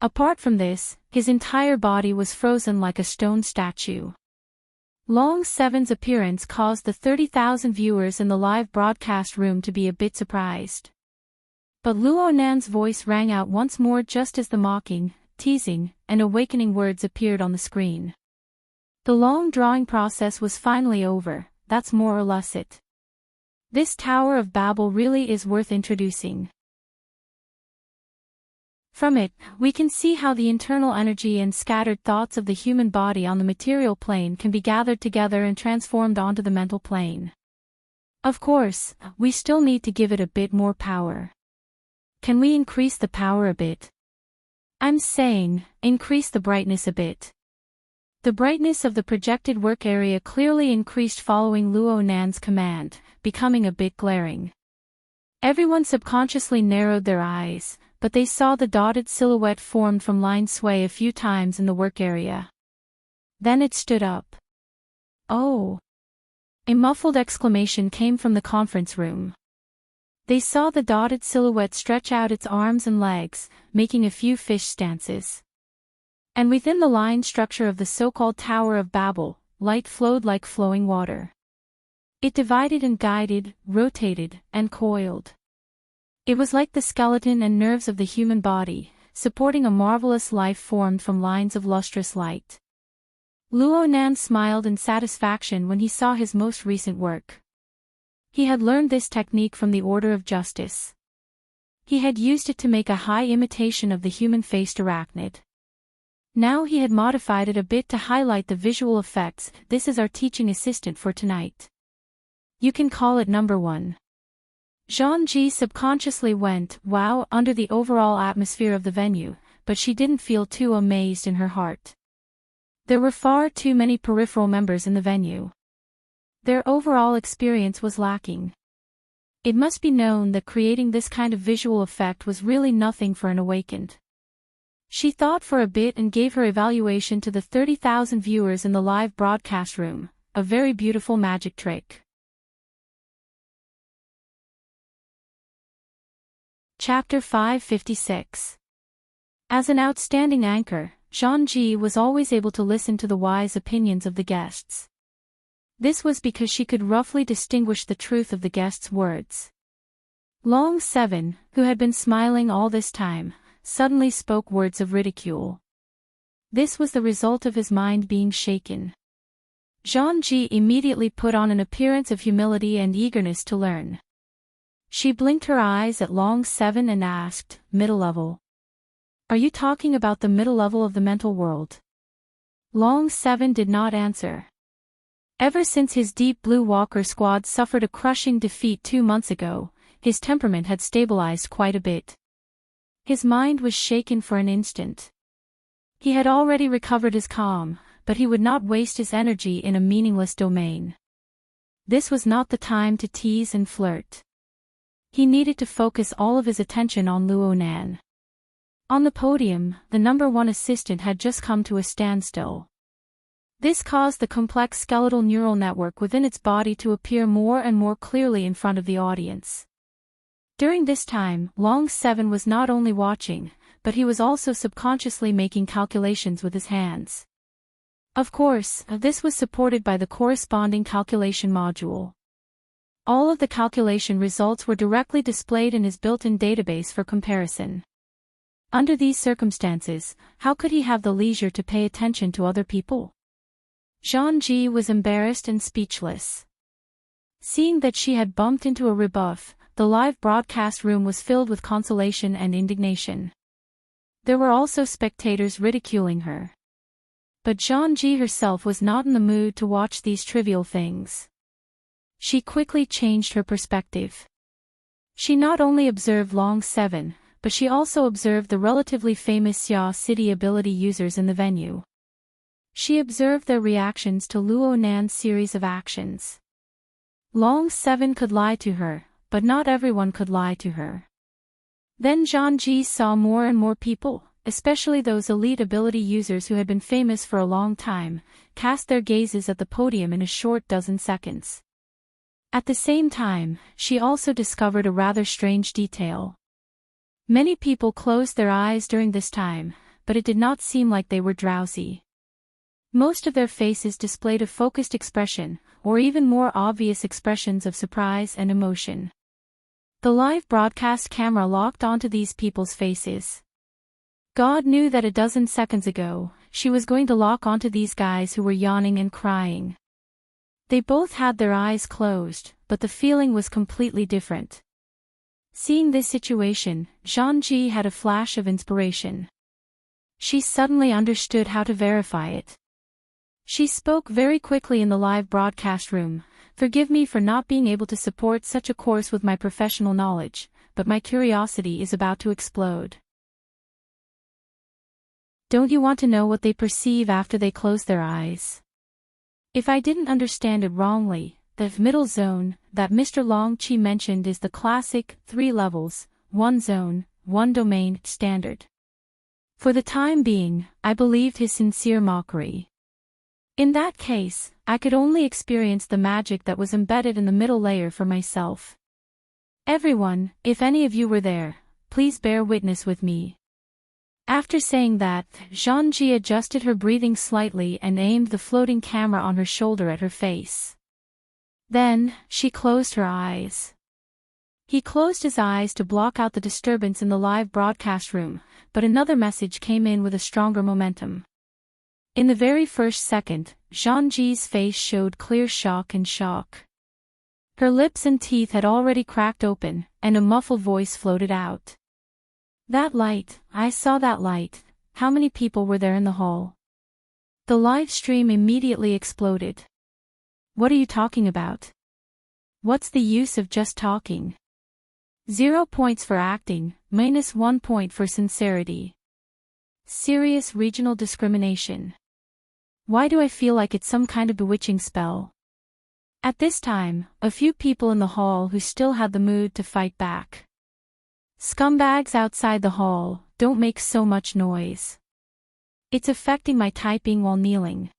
Apart from this, his entire body was frozen like a stone statue. Long 7's appearance caused the 30,000 viewers in the live broadcast room to be a bit surprised. But Luo Nan's voice rang out once more just as the mocking, teasing, and awakening words appeared on the screen. The long drawing process was finally over. That's more or less it. This Tower of Babel really is worth introducing. From it, we can see how the internal energy and scattered thoughts of the human body on the material plane can be gathered together and transformed onto the mental plane. Of course, we still need to give it a bit more power. Can we increase the power a bit? I'm saying, increase the brightness a bit. The brightness of the projected work area clearly increased following Luo Nan's command, becoming a bit glaring. Everyone subconsciously narrowed their eyes, but they saw the dotted silhouette formed from line sway a few times in the work area. Then it stood up. Oh! A muffled exclamation came from the conference room. They saw the dotted silhouette stretch out its arms and legs, making a few fish stances. And within the line structure of the so-called Tower of Babel, light flowed like flowing water. It divided and guided, rotated, and coiled. It was like the skeleton and nerves of the human body, supporting a marvelous life formed from lines of lustrous light. Luo Nan smiled in satisfaction when he saw his most recent work. He had learned this technique from the Order of Justice. He had used it to make a high imitation of the human-faced arachnid. Now he had modified it a bit to highlight the visual effects. This is our teaching assistant for tonight. You can call it number 1. Zhang Ji subconsciously went, wow, under the overall atmosphere of the venue, but she didn't feel too amazed in her heart. There were far too many peripheral members in the venue. Their overall experience was lacking. It must be known that creating this kind of visual effect was really nothing for an awakened. She thought for a bit and gave her evaluation to the 30,000 viewers in the live broadcast room, a very beautiful magic trick. Chapter 556. As an outstanding anchor, Zhang Ji was always able to listen to the wise opinions of the guests. This was because she could roughly distinguish the truth of the guests' words. Long Seven, who had been smiling all this time, suddenly spoke words of ridicule. This was the result of his mind being shaken. Zhang Ji immediately put on an appearance of humility and eagerness to learn. She blinked her eyes at Long Seven and asked, "Middle level? Are you talking about the middle level of the mental world?" Long Seven did not answer. Ever since his Deep Blue Walker squad suffered a crushing defeat 2 months ago, his temperament had stabilized quite a bit. His mind was shaken for an instant. He had already recovered his calm, but he would not waste his energy in a meaningless domain. This was not the time to tease and flirt. He needed to focus all of his attention on Luo Nan. On the podium, the number 1 assistant had just come to a standstill. This caused the complex skeletal neural network within its body to appear more and more clearly in front of the audience. During this time, Long Seven was not only watching, but he was also subconsciously making calculations with his hands. Of course, this was supported by the corresponding calculation module. All of the calculation results were directly displayed in his built-in database for comparison. Under these circumstances, how could he have the leisure to pay attention to other people? Zhang Ji was embarrassed and speechless. Seeing that she had bumped into a rebuff, the live broadcast room was filled with consolation and indignation. There were also spectators ridiculing her. But Zhang Ji herself was not in the mood to watch these trivial things. She quickly changed her perspective. She not only observed Long Seven, but she also observed the relatively famous Xia City ability users in the venue. She observed their reactions to Luo Nan's series of actions. Long Seven could lie to her, but not everyone could lie to her. Then Zhang Ji saw more and more people, especially those elite ability users who had been famous for a long time, cast their gazes at the podium in a short dozen seconds. At the same time, she also discovered a rather strange detail. Many people closed their eyes during this time, but it did not seem like they were drowsy. Most of their faces displayed a focused expression, or even more obvious expressions of surprise and emotion. The live broadcast camera locked onto these people's faces. God knew that a dozen seconds ago, she was going to lock onto these guys who were yawning and crying. They both had their eyes closed, but the feeling was completely different. Seeing this situation, Zhangji had a flash of inspiration. She suddenly understood how to verify it. She spoke very quickly in the live broadcast room. "Forgive me for not being able to support such a course with my professional knowledge, but my curiosity is about to explode. Don't you want to know what they perceive after they close their eyes? If I didn't understand it wrongly, the middle zone that Mr. Long Chi mentioned is the classic 3 levels, 1 zone, 1 domain standard." For the time being, I believed his sincere mockery. In that case, I could only experience the magic that was embedded in the middle layer for myself. Everyone, if any of you were there, please bear witness with me. After saying that, Zhangji adjusted her breathing slightly and aimed the floating camera on her shoulder at her face. Then, she closed her eyes. He closed his eyes to block out the disturbance in the live broadcast room, but another message came in with a stronger momentum. In the very first second, Zhangji's face showed clear shock and shock. Her lips and teeth had already cracked open, and a muffled voice floated out. "That light, I saw that light. How many people were there in the hall?" The live stream immediately exploded. "What are you talking about? What's the use of just talking? 0 points for acting, -1 point for sincerity. Serious regional discrimination. Why do I feel like it's some kind of bewitching spell?" At this time, a few people in the hall who still had the mood to fight back. "Scumbags outside the hall, don't make so much noise. It's affecting my typing while kneeling.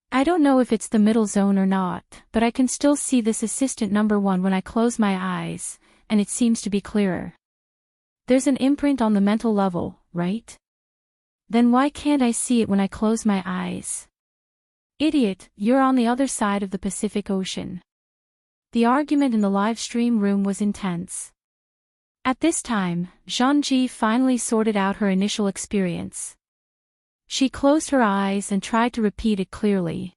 I don't know if it's the middle zone or not, but I can still see this assistant number 1 when I close my eyes, and it seems to be clearer. There's an imprint on the mental level, right? Then why can't I see it when I close my eyes? Idiot, you're on the other side of the Pacific Ocean." The argument in the live stream room was intense. At this time, Zhangji finally sorted out her initial experience. She closed her eyes and tried to repeat it clearly.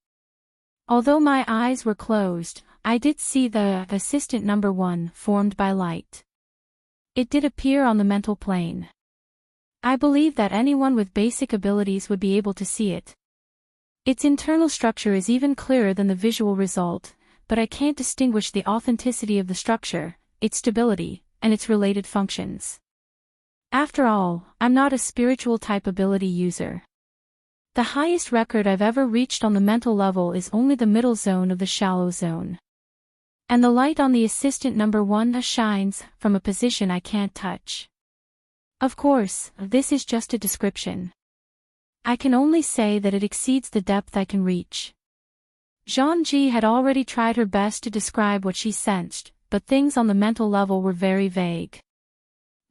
"Although my eyes were closed, I did see the assistant number 1 formed by light. It did appear on the mental plane. I believe that anyone with basic abilities would be able to see it. Its internal structure is even clearer than the visual result, but I can't distinguish the authenticity of the structure, its stability, and its related functions. After all, I'm not a spiritual type ability user. The highest record I've ever reached on the mental level is only the middle zone of the shallow zone. And the light on the assistant number 1 shines from a position I can't touch. Of course, this is just a description. I can only say that it exceeds the depth I can reach." Zhangji had already tried her best to describe what she sensed, but things on the mental level were very vague.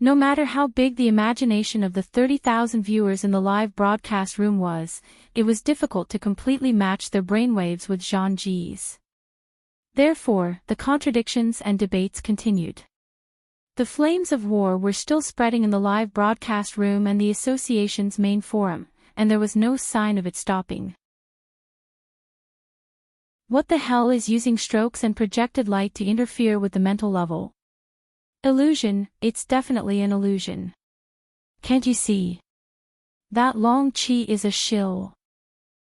No matter how big the imagination of the 30,000 viewers in the live broadcast room was, it was difficult to completely match their brainwaves with Zhangji's. Therefore, the contradictions and debates continued. The flames of war were still spreading in the live broadcast room and the association's main forum, and there was no sign of it stopping. What the hell is using strokes and projected light to interfere with the mental level? Illusion, it's definitely an illusion. Can't you see? That Long Chi is a shill.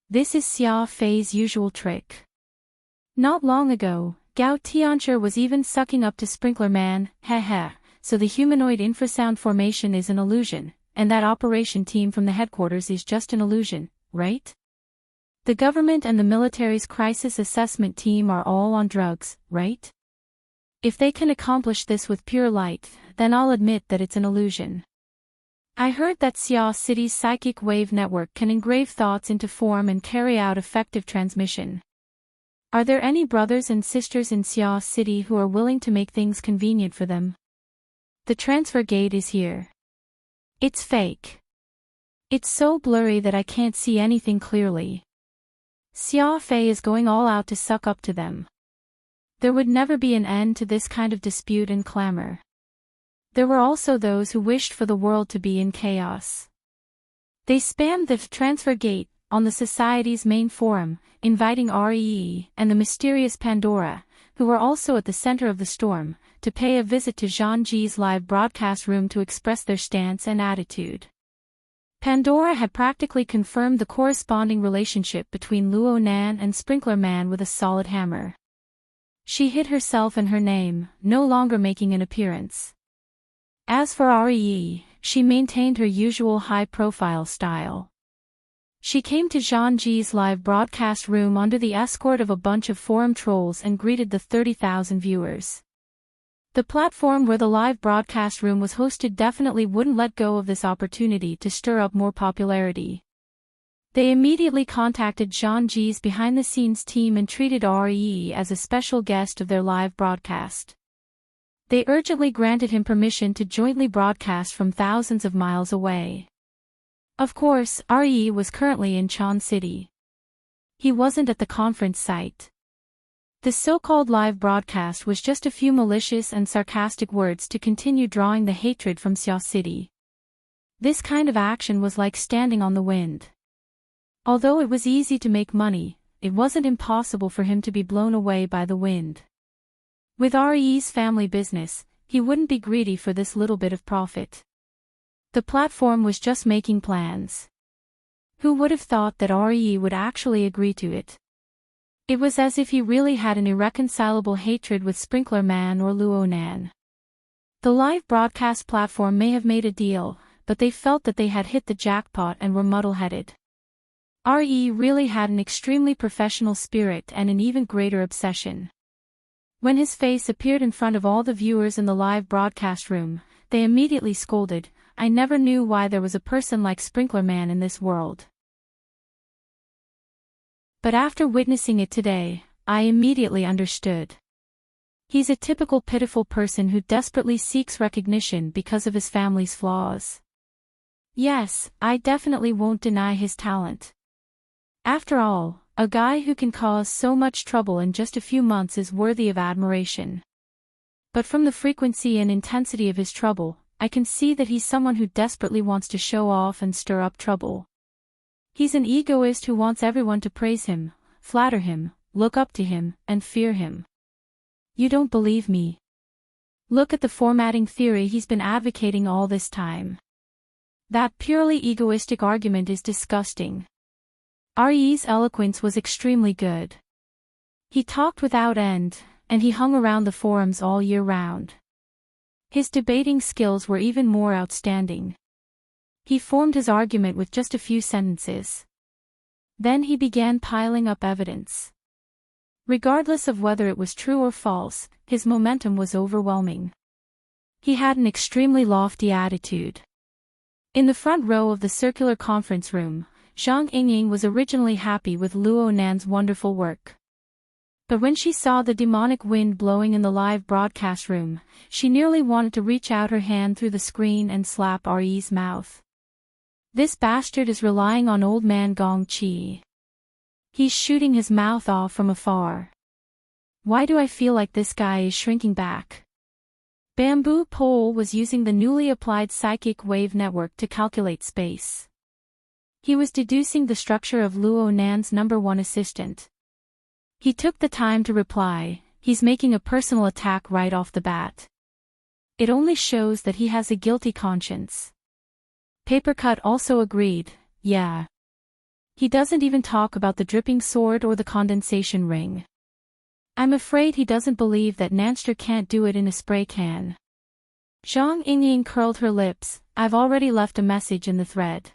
This is Xia Fei's usual trick. Not long ago, Gao Tiancher was even sucking up to Sprinkler Man, heh, so the humanoid infrasound formation is an illusion, and that operation team from the headquarters is just an illusion, right? The government and the military's crisis assessment team are all on drugs, right? If they can accomplish this with pure light, then I'll admit that it's an illusion. I heard that Xia City's psychic wave network can engrave thoughts into form and carry out effective transmission. Are there any brothers and sisters in Xia City who are willing to make things convenient for them? The transfer gate is here. It's fake. It's so blurry that I can't see anything clearly. Xia Fei is going all out to suck up to them. There would never be an end to this kind of dispute and clamor. There were also those who wished for the world to be in chaos. They spammed the transfer gate on the society's main forum, inviting REE and the mysterious Pandora, who were also at the center of the storm, to pay a visit to Zhang Ji's live broadcast room to express their stance and attitude. Pandora had practically confirmed the corresponding relationship between Luo Nan and Sprinkler Man with a solid hammer. She hid herself and her name, no longer making an appearance. As for Re, she maintained her usual high-profile style. She came to Zhang Ji's live broadcast room under the escort of a bunch of forum trolls and greeted the 30,000 viewers. The platform where the live broadcast room was hosted definitely wouldn't let go of this opportunity to stir up more popularity. They immediately contacted Zhang Ji's behind-the-scenes team and treated Re as a special guest of their live broadcast. They urgently granted him permission to jointly broadcast from thousands of miles away. Of course, Re was currently in Chan City. He wasn't at the conference site. The so-called live broadcast was just a few malicious and sarcastic words to continue drawing the hatred from Xia City. This kind of action was like standing on the wind. Although it was easy to make money, it wasn't impossible for him to be blown away by the wind. With Re's family business, he wouldn't be greedy for this little bit of profit. The platform was just making plans. Who would have thought that Re would actually agree to it? It was as if he really had an irreconcilable hatred with Sprinkler Man or Luo Nan. The live broadcast platform may have made a deal, but they felt that they had hit the jackpot and were muddle-headed. Re really had an extremely professional spirit and an even greater obsession. When his face appeared in front of all the viewers in the live broadcast room, they immediately scolded, "I never knew why there was a person like Sprinkler Man in this world. But after witnessing it today, I immediately understood. He's a typical pitiful person who desperately seeks recognition because of his family's flaws. Yes, I definitely won't deny his talent. After all, a guy who can cause so much trouble in just a few months is worthy of admiration. But from the frequency and intensity of his trouble, I can see that he's someone who desperately wants to show off and stir up trouble. He's an egoist who wants everyone to praise him, flatter him, look up to him, and fear him. You don't believe me? Look at the formatting theory he's been advocating all this time. That purely egoistic argument is disgusting. Re's eloquence was extremely good. He talked without end, and he hung around the forums all year round. His debating skills were even more outstanding. He formed his argument with just a few sentences. Then he began piling up evidence. Regardless of whether it was true or false, his momentum was overwhelming. He had an extremely lofty attitude. In the front row of the circular conference room, Zhang Yingying was originally happy with Luo Nan's wonderful work. But when she saw the demonic wind blowing in the live broadcast room, she nearly wanted to reach out her hand through the screen and slap Re's mouth. This bastard is relying on old man Gong Qi. He's shooting his mouth off from afar. Why do I feel like this guy is shrinking back? Bamboo Pole was using the newly applied psychic wave network to calculate space. He was deducing the structure of Luo Nan's #1 assistant. He took the time to reply, "He's making a personal attack right off the bat. It only shows that he has a guilty conscience." Papercut also agreed, "Yeah. He doesn't even talk about the dripping sword or the condensation ring. I'm afraid he doesn't believe that Nanster can't do it in a spray can." Zhang Yingying curled her lips, "I've already left a message in the thread.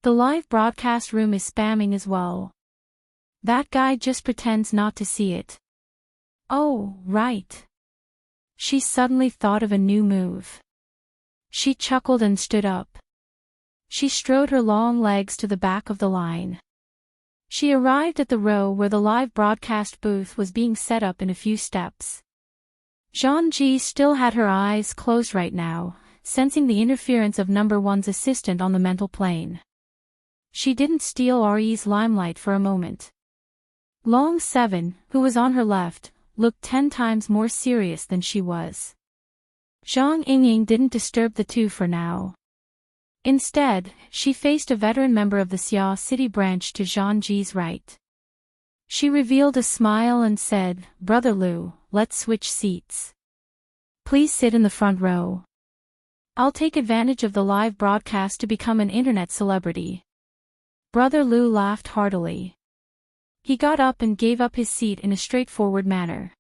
The live broadcast room is spamming as well. That guy just pretends not to see it." "Oh, right." She suddenly thought of a new move. She chuckled and stood up. She strode her long legs to the back of the line. She arrived at the row where the live broadcast booth was being set up in a few steps. Zhang Ji still had her eyes closed right now, sensing the interference of #1's assistant on the mental plane. She didn't steal Re's limelight for a moment. Long 7, who was on her left, looked 10 times more serious than she was. Zhang Yingying didn't disturb the two for now. Instead, she faced a veteran member of the Xia City branch to Zhang Ji's right. She revealed a smile and said, "Brother Lu, let's switch seats. Please sit in the front row. I'll take advantage of the live broadcast to become an internet celebrity." Brother Lu laughed heartily. He got up and gave up his seat in a straightforward manner.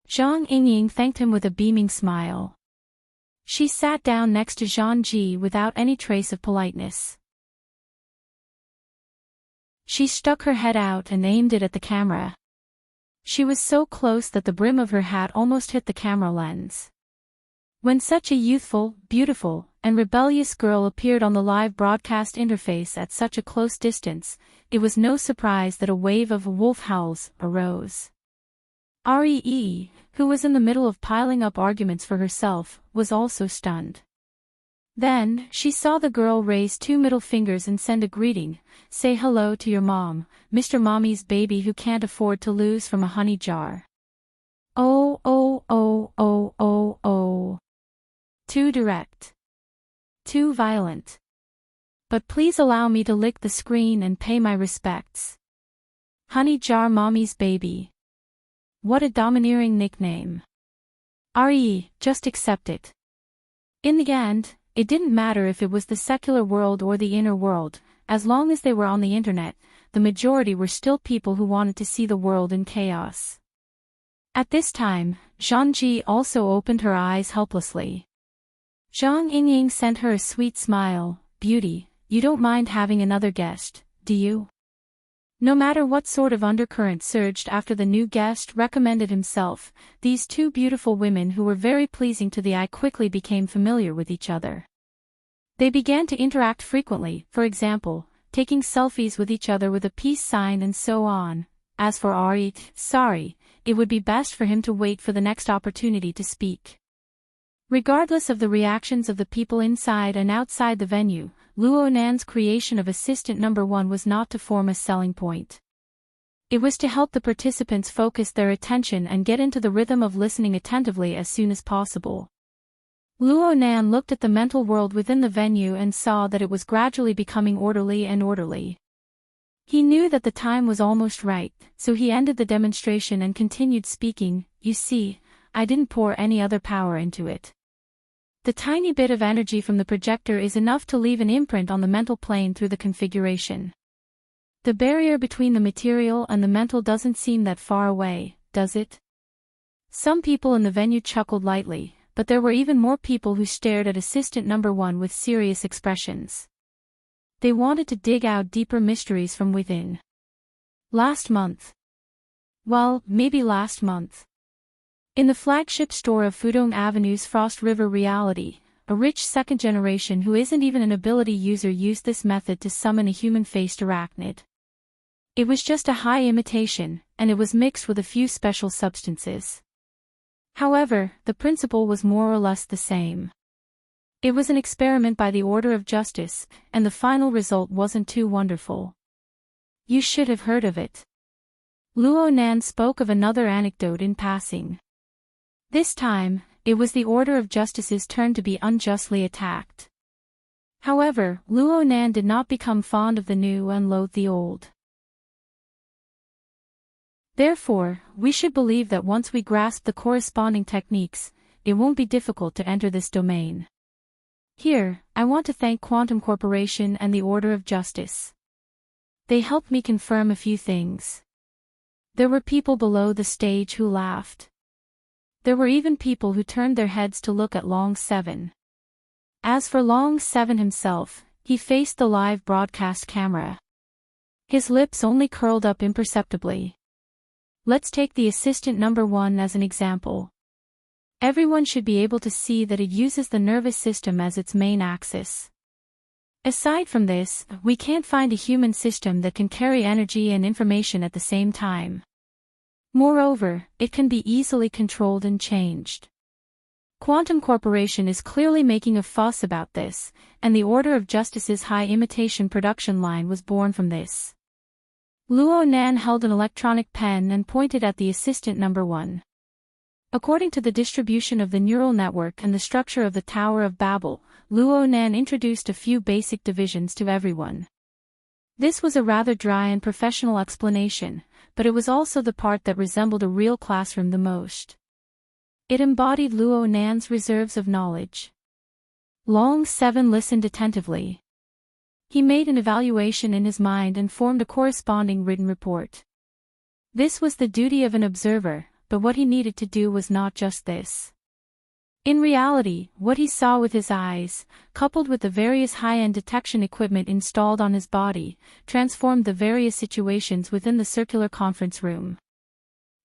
Zhang Yingying thanked him with a beaming smile. She sat down next to Zhang Ji without any trace of politeness. She stuck her head out and aimed it at the camera. She was so close that the brim of her hat almost hit the camera lens. When such a youthful, beautiful, and rebellious girl appeared on the live broadcast interface at such a close distance, it was no surprise that a wave of wolf howls arose. Ree, who was in the middle of piling up arguments for herself, was also stunned. Then, she saw the girl raise 2 middle fingers and send a greeting, "Say hello to your mom, Mr. Mommy's baby who can't afford to lose from a honey jar." Oh, oh, oh, oh, oh, oh. Too direct. Too violent. But please allow me to lick the screen and pay my respects. Honey jar Mommy's baby. What a domineering nickname. Re, just accept it. In the end, it didn't matter if it was the secular world or the inner world, as long as they were on the internet, the majority were still people who wanted to see the world in chaos. At this time, Zhang Ji also opened her eyes helplessly. Zhang Yingying sent her a sweet smile. "Beauty, you don't mind having another guest, do you?" No matter what sort of undercurrent surged after the new guest recommended himself, these two beautiful women who were very pleasing to the eye quickly became familiar with each other. They began to interact frequently, for example, taking selfies with each other with a peace sign and so on. As for Ari, sorry, it would be best for him to wait for the next opportunity to speak. Regardless of the reactions of the people inside and outside the venue, Luo Nan's creation of Assistant Number 1 was not to form a selling point. It was to help the participants focus their attention and get into the rhythm of listening attentively as soon as possible. Luo Nan looked at the mental world within the venue and saw that it was gradually becoming orderly and orderly. He knew that the time was almost right, so he ended the demonstration and continued speaking. "You see, I didn't pour any other power into it. The tiny bit of energy from the projector is enough to leave an imprint on the mental plane through the configuration. The barrier between the material and the mental doesn't seem that far away, does it?" Some people in the venue chuckled lightly, but there were even more people who stared at Assistant Number 1 with serious expressions. They wanted to dig out deeper mysteries from within. Last month. Well, maybe last month. In the flagship store of Fudong Avenue's Frost River Reality, a rich second generation who isn't even an ability user used this method to summon a human-faced arachnid. It was just a high imitation, and it was mixed with a few special substances. However, the principle was more or less the same. It was an experiment by the order of justice, and the final result wasn't too wonderful. You should have heard of it. Luo Nan spoke of another anecdote in passing. This time, it was the order of justice's turn to be unjustly attacked. However, Luo Nan did not become fond of the new and loathe the old. Therefore, we should believe that once we grasp the corresponding techniques, it won't be difficult to enter this domain. Here, I want to thank Quantum Corporation and the Order of Justice. They helped me confirm a few things. There were people below the stage who laughed. There were even people who turned their heads to look at Long 7. As for Long 7 himself, he faced the live broadcast camera. His lips only curled up imperceptibly. Let's take the Assistant Number 1 as an example. Everyone should be able to see that it uses the nervous system as its main axis. Aside from this, we can't find a human system that can carry energy and information at the same time. Moreover, it can be easily controlled and changed. Quantum Corporation is clearly making a fuss about this, and the Order of Justice's high imitation production line was born from this. Luo Nan held an electronic pen and pointed at the Assistant Number 1. According to the distribution of the neural network and the structure of the Tower of Babel, Luo Nan introduced a few basic divisions to everyone. This was a rather dry and professional explanation, but it was also the part that resembled a real classroom the most. It embodied Luo Nan's reserves of knowledge. Long 7 listened attentively. He made an evaluation in his mind and formed a corresponding written report. This was the duty of an observer, but what he needed to do was not just this. In reality, what he saw with his eyes, coupled with the various high-end detection equipment installed on his body, transformed the various situations within the circular conference room.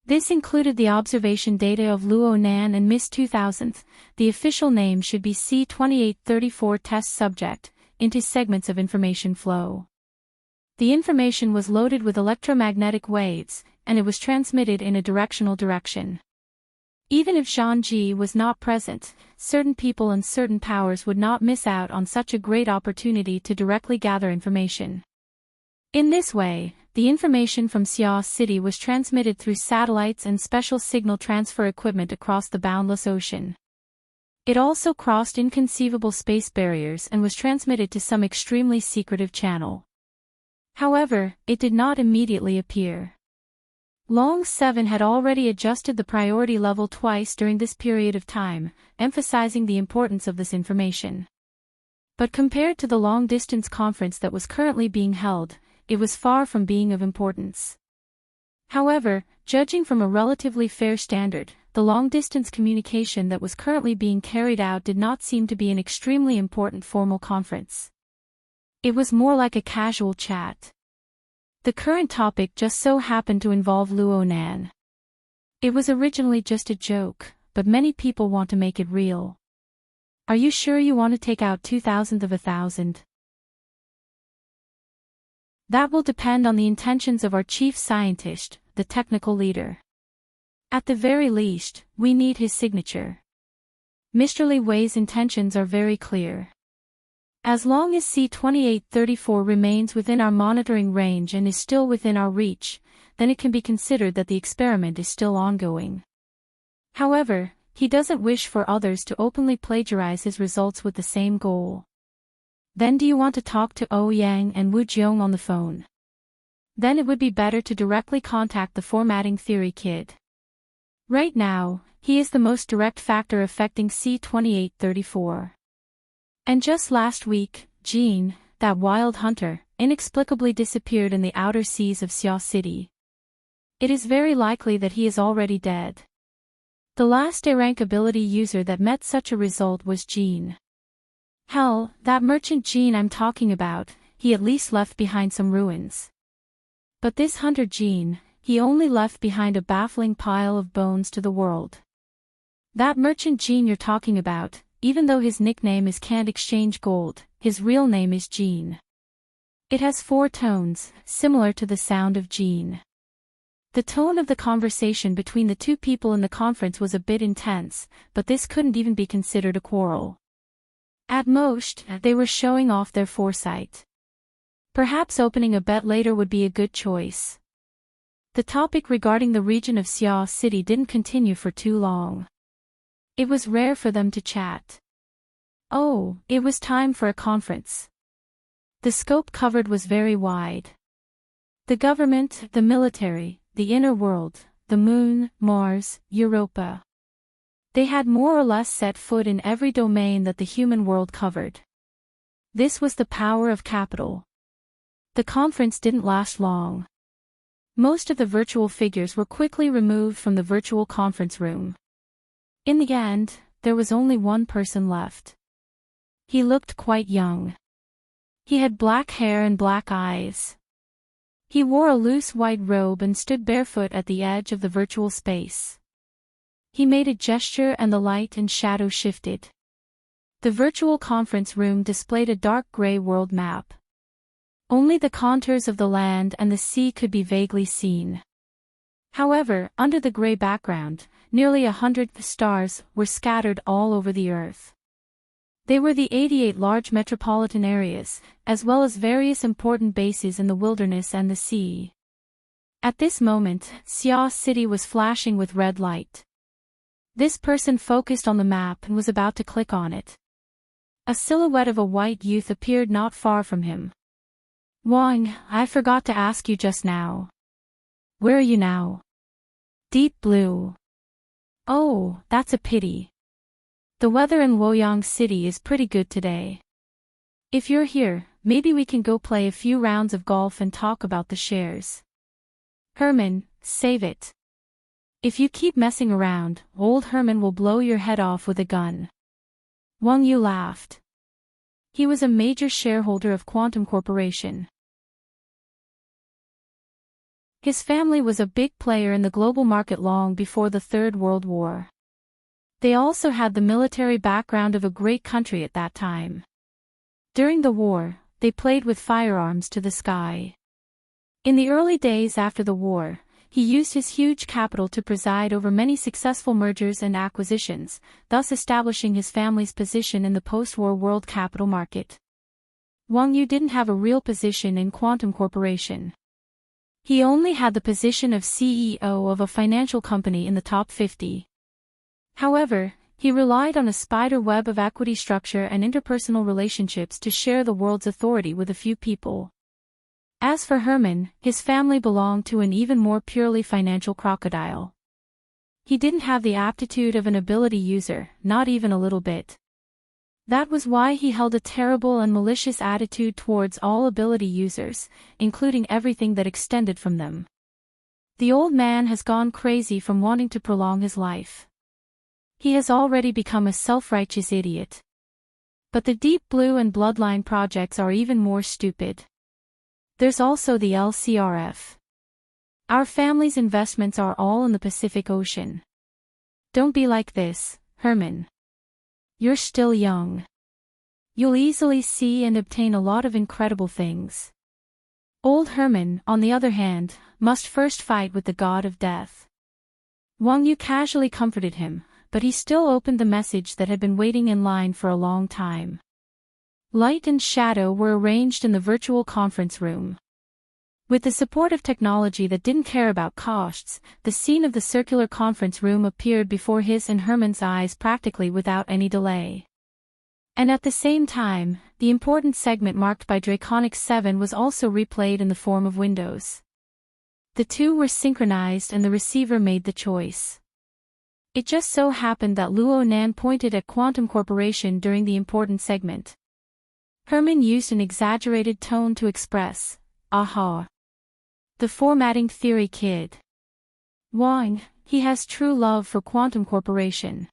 This included the observation data of Luo Nan and Miss 2000, the official name should be C2834 test subject, into segments of information flow. The information was loaded with electromagnetic waves, and it was transmitted in a directional direction. Even if Zhangji was not present, certain people and certain powers would not miss out on such a great opportunity to directly gather information. In this way, the information from Xia City was transmitted through satellites and special signal transfer equipment across the boundless ocean. It also crossed inconceivable space barriers and was transmitted to some extremely secretive channel. However, it did not immediately appear. Long 7 had already adjusted the priority level twice during this period of time, emphasizing the importance of this information. But compared to the long-distance conference that was currently being held, it was far from being of importance. However, judging from a relatively fair standard, the long-distance communication that was currently being carried out did not seem to be an extremely important formal conference. It was more like a casual chat. The current topic just so happened to involve Luo Nan. It was originally just a joke, but many people want to make it real. Are you sure you want to take out 2,000 of 1,000? That will depend on the intentions of our chief scientist, the technical leader. At the very least, we need his signature. Mr. Li Wei's intentions are very clear. As long as C2834 remains within our monitoring range and is still within our reach, then it can be considered that the experiment is still ongoing. However, he doesn't wish for others to openly plagiarize his results with the same goal. Then do you want to talk to Ouyang and Wu Jiong on the phone? Then it would be better to directly contact the formatting theory kid. Right now, he is the most direct factor affecting C2834. And just last week, Jean, that wild hunter, inexplicably disappeared in the outer seas of Xia City. It is very likely that he is already dead. The last A-rank ability user that met such a result was Jean. Hell, that merchant Jean I'm talking about, he at least left behind some ruins. But this hunter Jean, he only left behind a baffling pile of bones to the world. That merchant Jean you're talking about, even though his nickname is Can't Exchange Gold, his real name is Jean. It has 4 tones, similar to the sound of Jean. The tone of the conversation between the two people in the conference was a bit intense, but this couldn't even be considered a quarrel. At most, they were showing off their foresight. Perhaps opening a bet later would be a good choice. The topic regarding the region of Xia City didn't continue for too long. It was rare for them to chat. Oh, it was time for a conference. The scope covered was very wide. The government, the military, the inner world, the moon, Mars, Europa. They had more or less set foot in every domain that the human world covered. This was the power of capital. The conference didn't last long. Most of the virtual figures were quickly removed from the virtual conference room. In the end, there was only one person left. He looked quite young. He had black hair and black eyes. He wore a loose white robe and stood barefoot at the edge of the virtual space. He made a gesture and the light and shadow shifted. The virtual conference room displayed a dark gray world map. Only the contours of the land and the sea could be vaguely seen. However, under the gray background, nearly 100 stars were scattered all over the earth. They were the 88 large metropolitan areas, as well as various important bases in the wilderness and the sea. At this moment, Xia City was flashing with red light. This person focused on the map and was about to click on it. A silhouette of a white youth appeared not far from him. Wang, I forgot to ask you just now. Where are you now? Deep blue. Oh, that's a pity. The weather in Luoyang City is pretty good today. If you're here, maybe we can go play a few rounds of golf and talk about the shares. Herman, save it. If you keep messing around, old Herman will blow your head off with a gun. Wang Yu laughed. He was a major shareholder of Quantum Corporation. His family was a big player in the global market long before the Third World War. They also had the military background of a great country at that time. During the war, they played with firearms to the sky. In the early days after the war, he used his huge capital to preside over many successful mergers and acquisitions, thus establishing his family's position in the post-war world capital market. Wang Yu didn't have a real position in Quantum Corporation. He only had the position of CEO of a financial company in the top 50. However, he relied on a spider web of equity structure and interpersonal relationships to share the world's authority with a few people. As for Herman, his family belonged to an even more purely financial crocodile. He didn't have the aptitude of an ability user, not even a little bit. That was why he held a terrible and malicious attitude towards all ability users, including everything that extended from them. The old man has gone crazy from wanting to prolong his life. He has already become a self-righteous idiot. But the Deep Blue and Bloodline projects are even more stupid. There's also the LCRF. Our family's investments are all in the Pacific Ocean. Don't be like this, Herman. You're still young. You'll easily see and obtain a lot of incredible things. Old Herman, on the other hand, must first fight with the god of death. Wang Yu casually comforted him, but he still opened the message that had been waiting in line for a long time. Light and shadow were arranged in the virtual conference room. With the support of technology that didn't care about costs, the scene of the circular conference room appeared before his and Herman's eyes practically without any delay. And at the same time, the important segment marked by Draconic 7 was also replayed in the form of windows. The two were synchronized and the receiver made the choice. It just so happened that Luo Nan pointed at Quantum Corporation during the important segment. Herman used an exaggerated tone to express, "Aha. The formatting theory kid. Wang, he has true love for Quantum Corporation."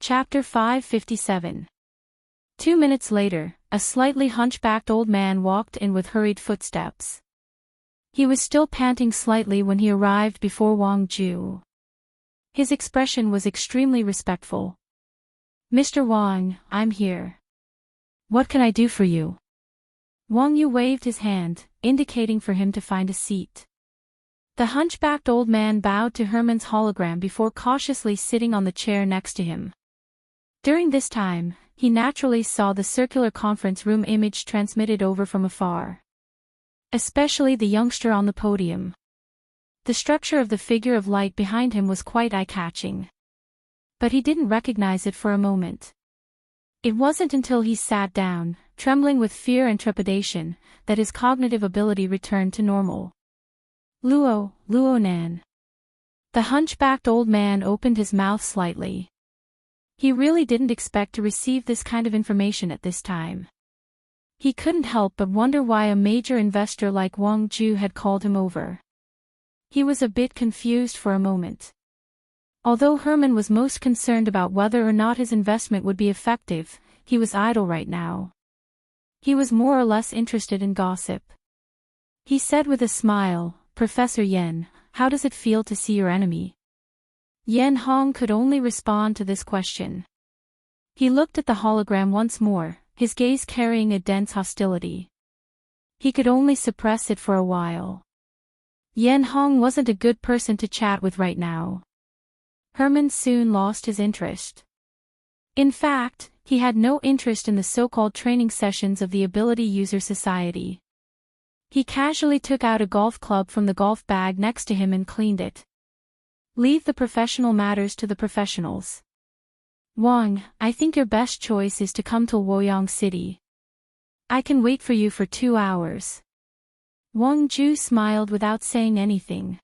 Chapter 557. 2 minutes later, a slightly hunchbacked old man walked in with hurried footsteps. He was still panting slightly when he arrived before Wang Ju. His expression was extremely respectful. "Mr. Wang, I'm here. What can I do for you?" Wang Yu waved his hand, indicating for him to find a seat. The hunchbacked old man bowed to Herman's hologram before cautiously sitting on the chair next to him. During this time, he naturally saw the circular conference room image transmitted over from afar. Especially the youngster on the podium. The structure of the figure of light behind him was quite eye-catching. But he didn't recognize it for a moment. It wasn't until he sat down, trembling with fear and trepidation, that his cognitive ability returned to normal. Luo Nan. The hunchbacked old man opened his mouth slightly. He really didn't expect to receive this kind of information at this time. He couldn't help but wonder why a major investor like Wang Ju had called him over. He was a bit confused for a moment. Although Herman was most concerned about whether or not his investment would be effective, he was idle right now. He was more or less interested in gossip. He said with a smile, "Professor Yen, how does it feel to see your enemy?" Yen Hong could only respond to this question. He looked at the hologram once more, his gaze carrying a dense hostility. He could only suppress it for a while. Yen Hong wasn't a good person to chat with right now. Herman soon lost his interest. In fact, he had no interest in the so-called training sessions of the Ability User Society. He casually took out a golf club from the golf bag next to him and cleaned it. Leave the professional matters to the professionals. Wang, I think your best choice is to come to Luoyang City. I can wait for you for 2 hours. Wang Ju smiled without saying anything.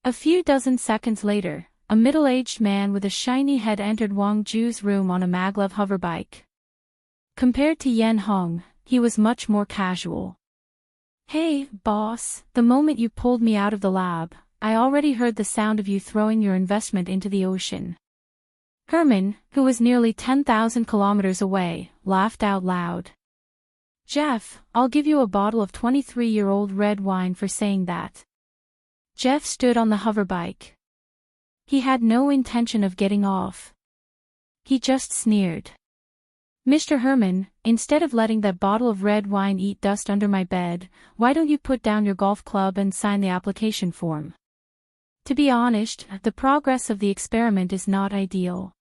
A few dozen seconds later, a middle-aged man with a shiny head entered Wang Ju's room on a maglev hoverbike. Compared to Yan Hong, he was much more casual. Hey, boss, the moment you pulled me out of the lab, I already heard the sound of you throwing your investment into the ocean. Herman, who was nearly 10,000 kilometers away, laughed out loud. Jeff, I'll give you a bottle of 23-year-old red wine for saying that. Jeff stood on the hoverbike. He had no intention of getting off. He just sneered. Mr. Herman, instead of letting that bottle of red wine eat dust under my bed, why don't you put down your golf club and sign the application form? To be honest, the progress of the experiment is not ideal.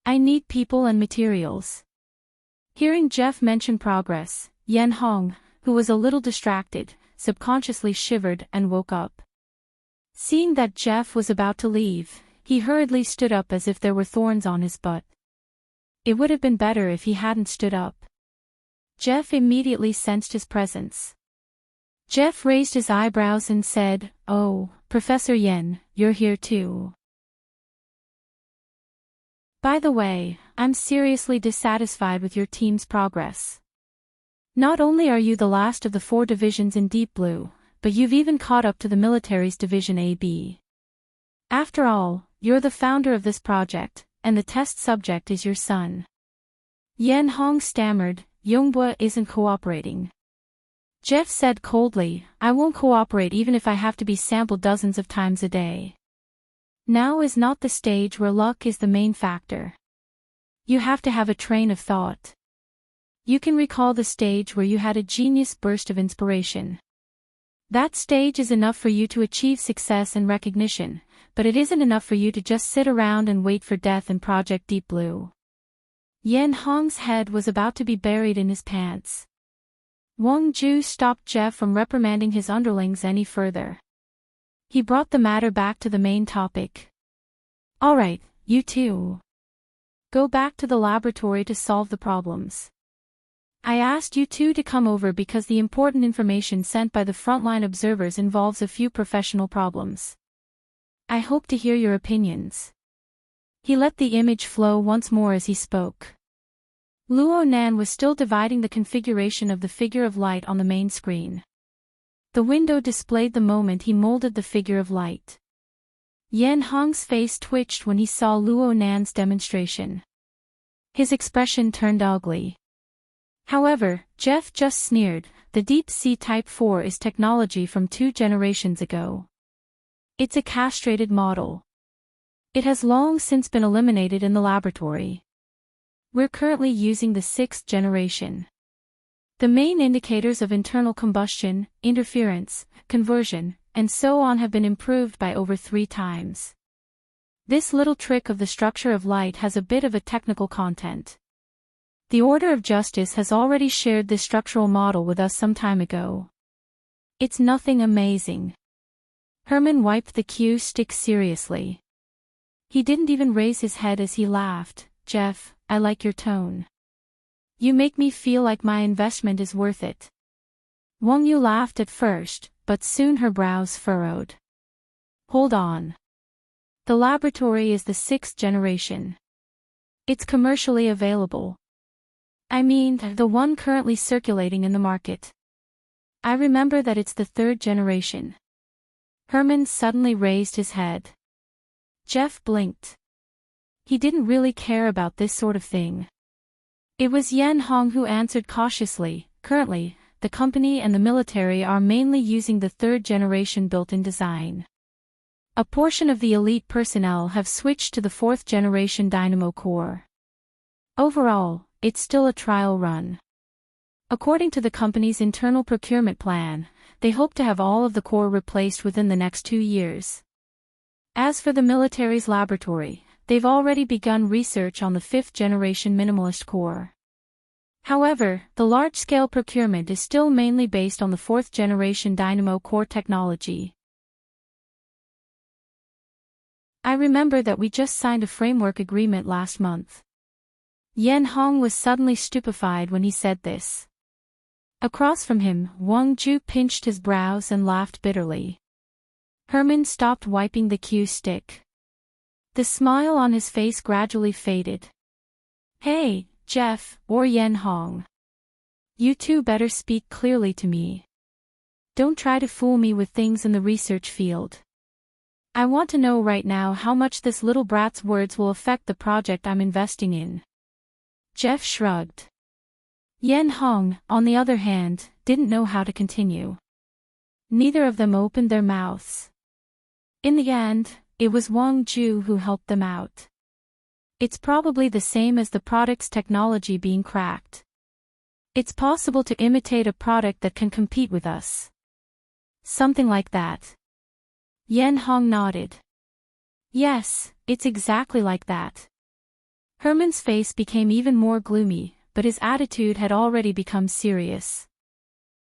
I need people and materials. Hearing Jeff mention progress, Yan Hong, who was a little distracted, subconsciously shivered and woke up. Seeing that Jeff was about to leave, he hurriedly stood up as if there were thorns on his butt. It would have been better if he hadn't stood up. Jeff immediately sensed his presence. Jeff raised his eyebrows and said, "Oh, Professor Yen, you're here too. By the way, I'm seriously dissatisfied with your team's progress. Not only are you the last of the 4 divisions in Deep Blue, but you've even caught up to the military's Division AB. After all, you're the founder of this project, and the test subject is your son." Yan Hong stammered, "Yongbua isn't cooperating." Jeff said coldly, "I won't cooperate even if I have to be sampled dozens of times a day. Now is not the stage where luck is the main factor. You have to have a train of thought. You can recall the stage where you had a genius burst of inspiration. That stage is enough for you to achieve success and recognition, but it isn't enough for you to just sit around and wait for death in Project Deep Blue." Yan Hong's head was about to be buried in his pants. Wang Ju stopped Jeff from reprimanding his underlings any further. He brought the matter back to the main topic. "All right, you two. Go back to the laboratory to solve the problems. I asked you two to come over because the important information sent by the frontline observers involves a few professional problems. I hope to hear your opinions." He let the image flow once more as he spoke. Luo Nan was still dividing the configuration of the figure of light on the main screen. The window displayed the moment he molded the figure of light. Yan Hong's face twitched when he saw Luo Nan's demonstration. His expression turned ugly. However, Jeff just sneered, "The Deep Sea Type 4 is technology from 2 generations ago. It's a castrated model. It has long since been eliminated in the laboratory. We're currently using the 6th generation. The main indicators of internal combustion, interference, conversion, and so on have been improved by over 3 times. This little trick of the structure of light has a bit of a technical content. The Order of Justice has already shared this structural model with us some time ago. It's nothing amazing." Herman wiped the cue stick seriously. He didn't even raise his head as he laughed. "Jeff, I like your tone. You make me feel like my investment is worth it." Wang Yu laughed at first, but soon her brows furrowed. "Hold on. The laboratory is the 6th generation. It's commercially available. I mean, the one currently circulating in the market. I remember that it's the 3rd generation." Herman suddenly raised his head. Jeff blinked. He didn't really care about this sort of thing. It was Yan Hong who answered cautiously, "Currently, the company and the military are mainly using the 3rd generation built-in design. A portion of the elite personnel have switched to the 4th generation dynamo core. Overall, it's still a trial run. According to the company's internal procurement plan, they hope to have all of the core replaced within the next 2 years. As for the military's laboratory, they've already begun research on the 5th generation minimalist core. However, the large-scale procurement is still mainly based on the 4th generation dynamo core technology." I remember that we just signed a framework agreement last month. Yen Hong was suddenly stupefied when he said this. Across from him, Wang Ju pinched his brows and laughed bitterly. Herman stopped wiping the cue stick. The smile on his face gradually faded. Hey, Jeff, or Yen Hong. You two better speak clearly to me. Don't try to fool me with things in the research field. I want to know right now how much this little brat's words will affect the project I'm investing in. Jeff shrugged. Yen Hong, on the other hand, didn't know how to continue. Neither of them opened their mouths. In the end, it was Wang Ju who helped them out. It's probably the same as the product's technology being cracked. It's possible to imitate a product that can compete with us. Something like that. Yen Hong nodded. Yes, it's exactly like that. Herman's face became even more gloomy, but his attitude had already become serious.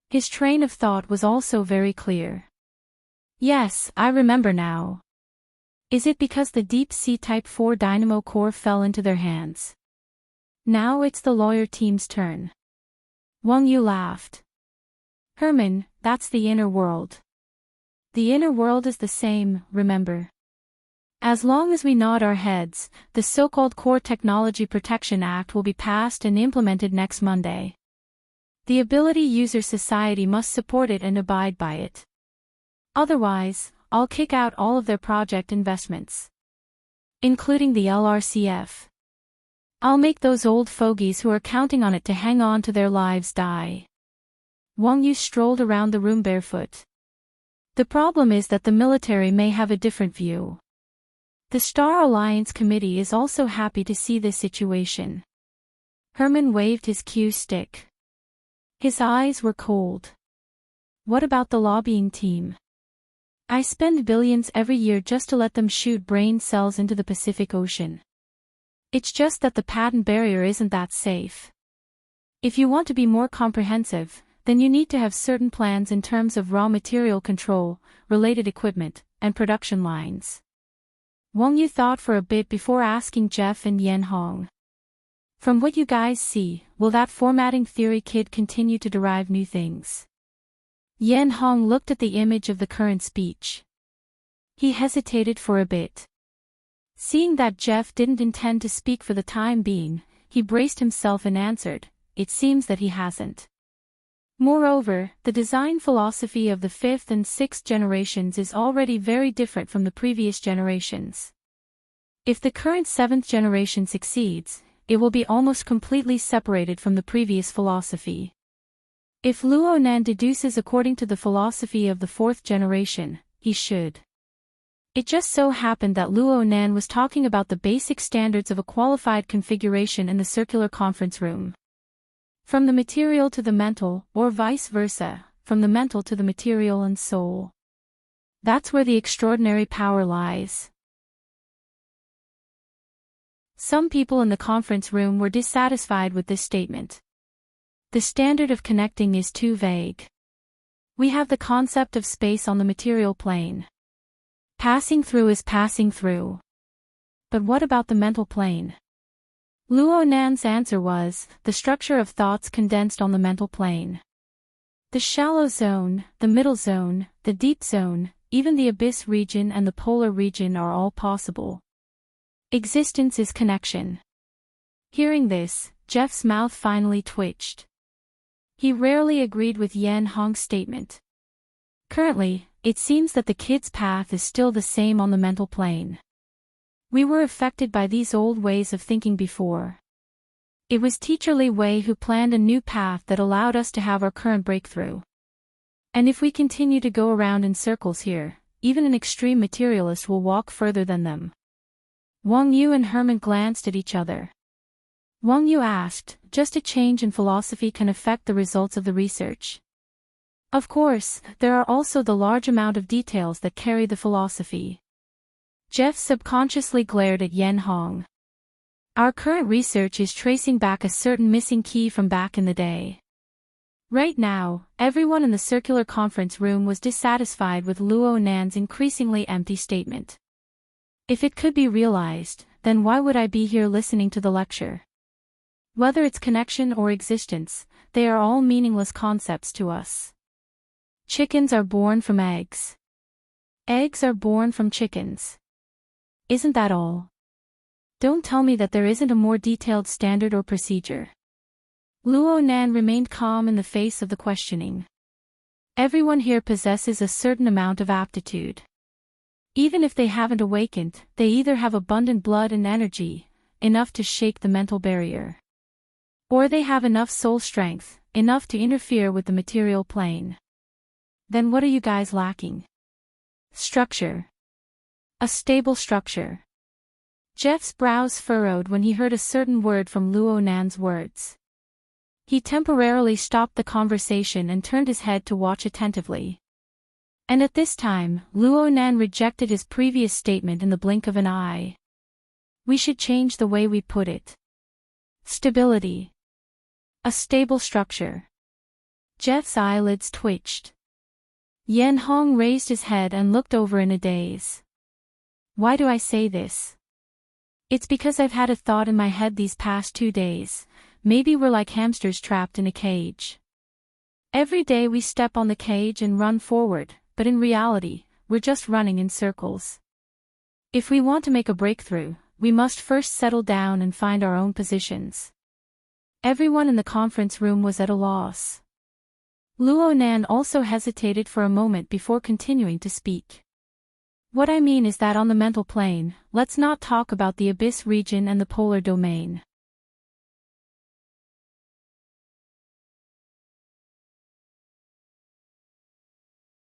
His train of thought was also very clear. Yes, I remember now. Is it because the deep sea Type 4 dynamo core fell into their hands? Now it's the lawyer team's turn. Wang Yu laughed. Herman, that's the inner world. The inner world is the same, remember? As long as we nod our heads, the so-called Core Technology Protection Act will be passed and implemented next Monday. The Ability User Society must support it and abide by it. Otherwise, I'll kick out all of their project investments. Including the LRCF. I'll make those old fogies who are counting on it to hang on to their lives die. Wang Yu strolled around the room barefoot. The problem is that the military may have a different view. The Star Alliance Committee is also happy to see this situation. Herman waved his cue stick. His eyes were cold. What about the lobbying team? I spend billions every year just to let them shoot brain cells into the Pacific Ocean. It's just that the patent barrier isn't that safe. If you want to be more comprehensive, then you need to have certain plans in terms of raw material control, related equipment, and production lines. Wang Yu thought for a bit before asking Jeff and Yen Hong. From what you guys see, will that formatting theory kid continue to derive new things? Yen Hong looked at the image of the current speech. He hesitated for a bit. Seeing that Jeff didn't intend to speak for the time being, he braced himself and answered, it seems that he hasn't. Moreover, the design philosophy of the 5th and 6th generations is already very different from the previous generations. If the current 7th generation succeeds, it will be almost completely separated from the previous philosophy. If Luo Nan deduces according to the philosophy of the 4th generation, he should. It just so happened that Luo Nan was talking about the basic standards of a qualified configuration in the circular conference room. From the material to the mental, or vice versa, from the mental to the material and soul. That's where the extraordinary power lies. Some people in the conference room were dissatisfied with this statement. The standard of connecting is too vague. We have the concept of space on the material plane. Passing through is passing through. But what about the mental plane? Luo Nan's answer was, the structure of thoughts condensed on the mental plane. The shallow zone, the middle zone, the deep zone, even the abyss region and the polar region are all possible. Existence is connection. Hearing this, Jeff's mouth finally twitched. He rarely agreed with Yen Hong's statement. Currently, it seems that the kid's path is still the same on the mental plane. We were affected by these old ways of thinking before. It was Teacher Li Wei who planned a new path that allowed us to have our current breakthrough. And if we continue to go around in circles here, even an extreme materialist will walk further than them. Wang Yu and Herman glanced at each other. Wang Yu asked, just a change in philosophy can affect the results of the research. Of course, there are also the large amount of details that carry the philosophy. Jeff subconsciously glared at Yen Hong. Our current research is tracing back a certain missing key from back in the day. Right now, everyone in the circular conference room was dissatisfied with Luo Nan's increasingly empty statement. If it could be realized, then why would I be here listening to the lecture? Whether it's connection or existence, they are all meaningless concepts to us. Chickens are born from eggs. Eggs are born from chickens. Isn't that all? Don't tell me that there isn't a more detailed standard or procedure. Luo Nan remained calm in the face of the questioning. Everyone here possesses a certain amount of aptitude. Even if they haven't awakened, they either have abundant blood and energy, enough to shake the mental barrier, or they have enough soul strength, enough to interfere with the material plane. Then what are you guys lacking? Structure. A stable structure. Jeff's brows furrowed when he heard a certain word from Luo Nan's words. He temporarily stopped the conversation and turned his head to watch attentively. And at this time, Luo Nan rejected his previous statement in the blink of an eye. We should change the way we put it. Stability. A stable structure. Jeff's eyelids twitched. Yen Hong raised his head and looked over in a daze. Why do I say this? It's because I've had a thought in my head these past 2 days. Maybe we're like hamsters trapped in a cage. Every day we step on the cage and run forward, but in reality, we're just running in circles. If we want to make a breakthrough, we must first settle down and find our own positions. Everyone in the conference room was at a loss. Luo Nan also hesitated for a moment before continuing to speak. What I mean is that on the mental plane, let's not talk about the abyss region and the polar domain.